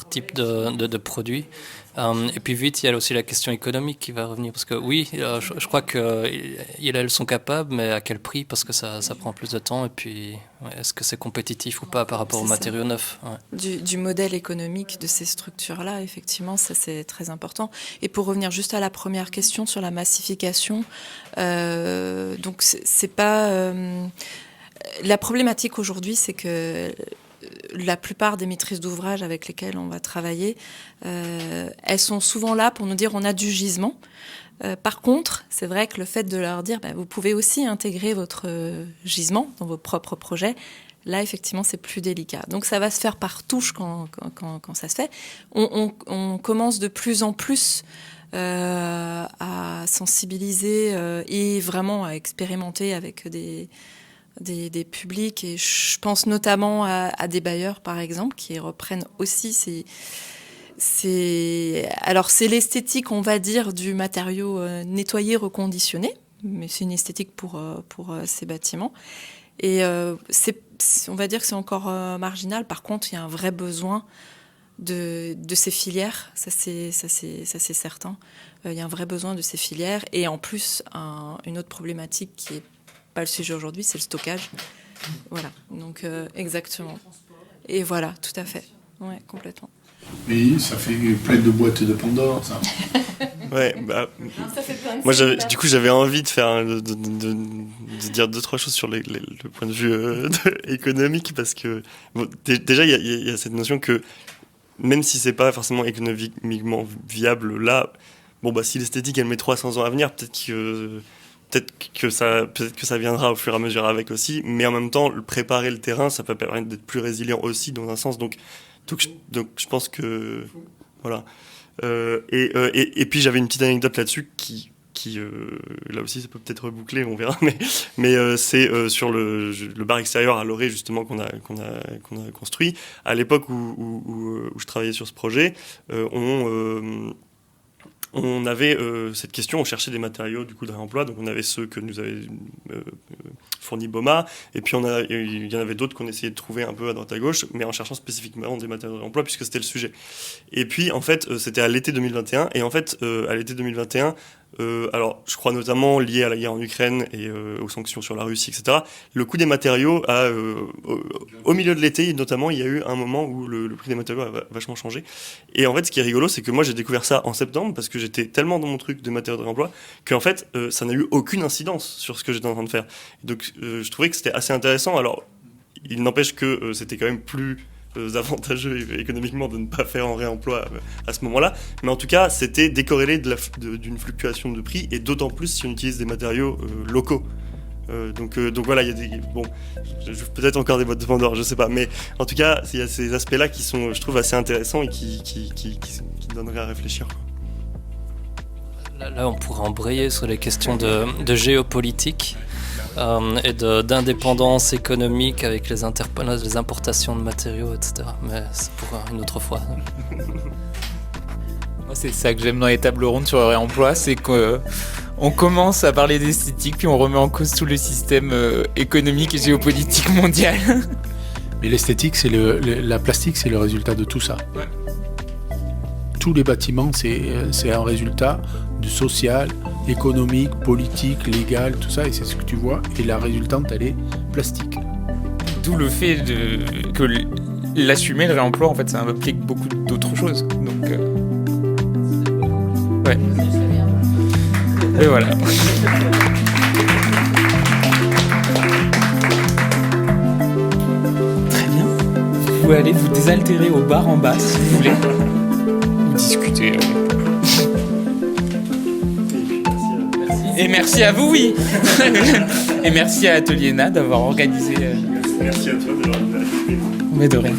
type de produit. Et puis vite, il y a aussi la question économique qui va revenir. Parce que oui, je crois qu'elles sont capables, mais à quel prix? Parce que ça prend plus de temps. Et puis, est-ce que c'est compétitif ou pas par rapport aux matériaux neufs? Du modèle économique de ces structures-là, effectivement, ça c'est très important. Et pour revenir juste à la première question sur la massification, donc c'est pas... La problématique aujourd'hui, c'est que la plupart des maîtrises d'ouvrage avec lesquelles on va travailler, elles sont souvent là pour nous dire on a du gisement. Par contre, c'est vrai que le fait de leur dire vous pouvez aussi intégrer votre gisement dans vos propres projets, là effectivement c'est plus délicat. Donc ça va se faire par touche quand ça se fait. On commence de plus en plus à sensibiliser et vraiment à expérimenter avec des publics. Et je pense notamment à des bailleurs, par exemple, qui reprennent aussi alors c'est l'esthétique, on va dire, du matériau nettoyé, reconditionné, mais c'est une esthétique pour ces bâtiments. Et on va dire que c'est encore marginal. Par contre, il y a un vrai besoin de ces filières, ça c'est certain. Il y a un vrai besoin de ces filières. Et en plus, une autre problématique qui n'est pas le sujet aujourd'hui, c'est le stockage. Voilà, donc exactement. Et voilà, tout à fait. Ouais, complètement. Oui, ça fait plein de boîtes de Pandore, ça. Ouais, Ça fait plein de moi j'avais envie de faire de dire 2-3 choses sur le point de vue économique, parce que déjà il y a cette notion que même si c'est pas forcément économiquement viable là, si l'esthétique elle met 300 ans à venir, peut-être que ça viendra au fur et à mesure avec aussi, mais en même temps préparer le terrain, ça peut permettre d'être plus résilient aussi dans un sens, donc je pense que voilà. Et puis j'avais une petite anecdote là-dessus qui là aussi ça peut peut-être reboucler, on verra, mais c'est sur le bar extérieur à Loré justement qu'on a construit. À l'époque où je travaillais sur ce projet, on avait cette question, on cherchait des matériaux du coup de réemploi, donc on avait ceux que nous avait fournis Boma, et puis il y en avait d'autres qu'on essayait de trouver un peu à droite à gauche, mais en cherchant spécifiquement des matériaux de réemploi puisque c'était le sujet. Et puis en fait c'était à l'été 2021, et en fait à l'été 2021, alors je crois notamment lié à la guerre en Ukraine et aux sanctions sur la Russie, etc., le coût des matériaux au milieu de l'été notamment, il y a eu un moment où le prix des matériaux a vachement changé. Et en fait ce qui est rigolo, c'est que moi j'ai découvert ça en septembre parce que j'étais tellement dans mon truc de matériaux de réemploi qu'en fait ça n'a eu aucune incidence sur ce que j'étais en train de faire. Et donc je trouvais que c'était assez intéressant. Alors il n'empêche que c'était quand même plus avantageux économiquement de ne pas faire en réemploi à ce moment-là, mais en tout cas c'était décorrélé d'une fluctuation de prix, et d'autant plus si on utilise des matériaux locaux. Donc voilà, il y a peut-être encore des boîtes de Pandore, je sais pas, mais en tout cas il y a ces aspects-là qui sont, je trouve, assez intéressants et qui donneraient à réfléchir. Là, on pourrait embrayer sur les questions de géopolitique et d'indépendance économique avec les importations de matériaux, etc. Mais c'est pour une autre fois. Moi, c'est ça que j'aime dans les tables rondes sur le réemploi, c'est qu'on commence à parler d'esthétique, puis on remet en cause tout le système économique et géopolitique mondial. Mais l'esthétique, la plastique, c'est le résultat de tout ça. Ouais. Tous les bâtiments, c'est un résultat du social, économique, politique, légal, tout ça, et c'est ce que tu vois. Et la résultante, elle est plastique. D'où le fait que l'assumer, le réemploi, en fait, ça implique beaucoup d'autres choses. Donc, ouais. Et voilà. Très bien. Vous pouvez aller vous désaltérer au bar en bas si vous voulez. Discuter. Et merci à vous, oui. Et merci à Atelier Na d'avoir organisé. Merci à toi de l'avoir fait. Mais de rien.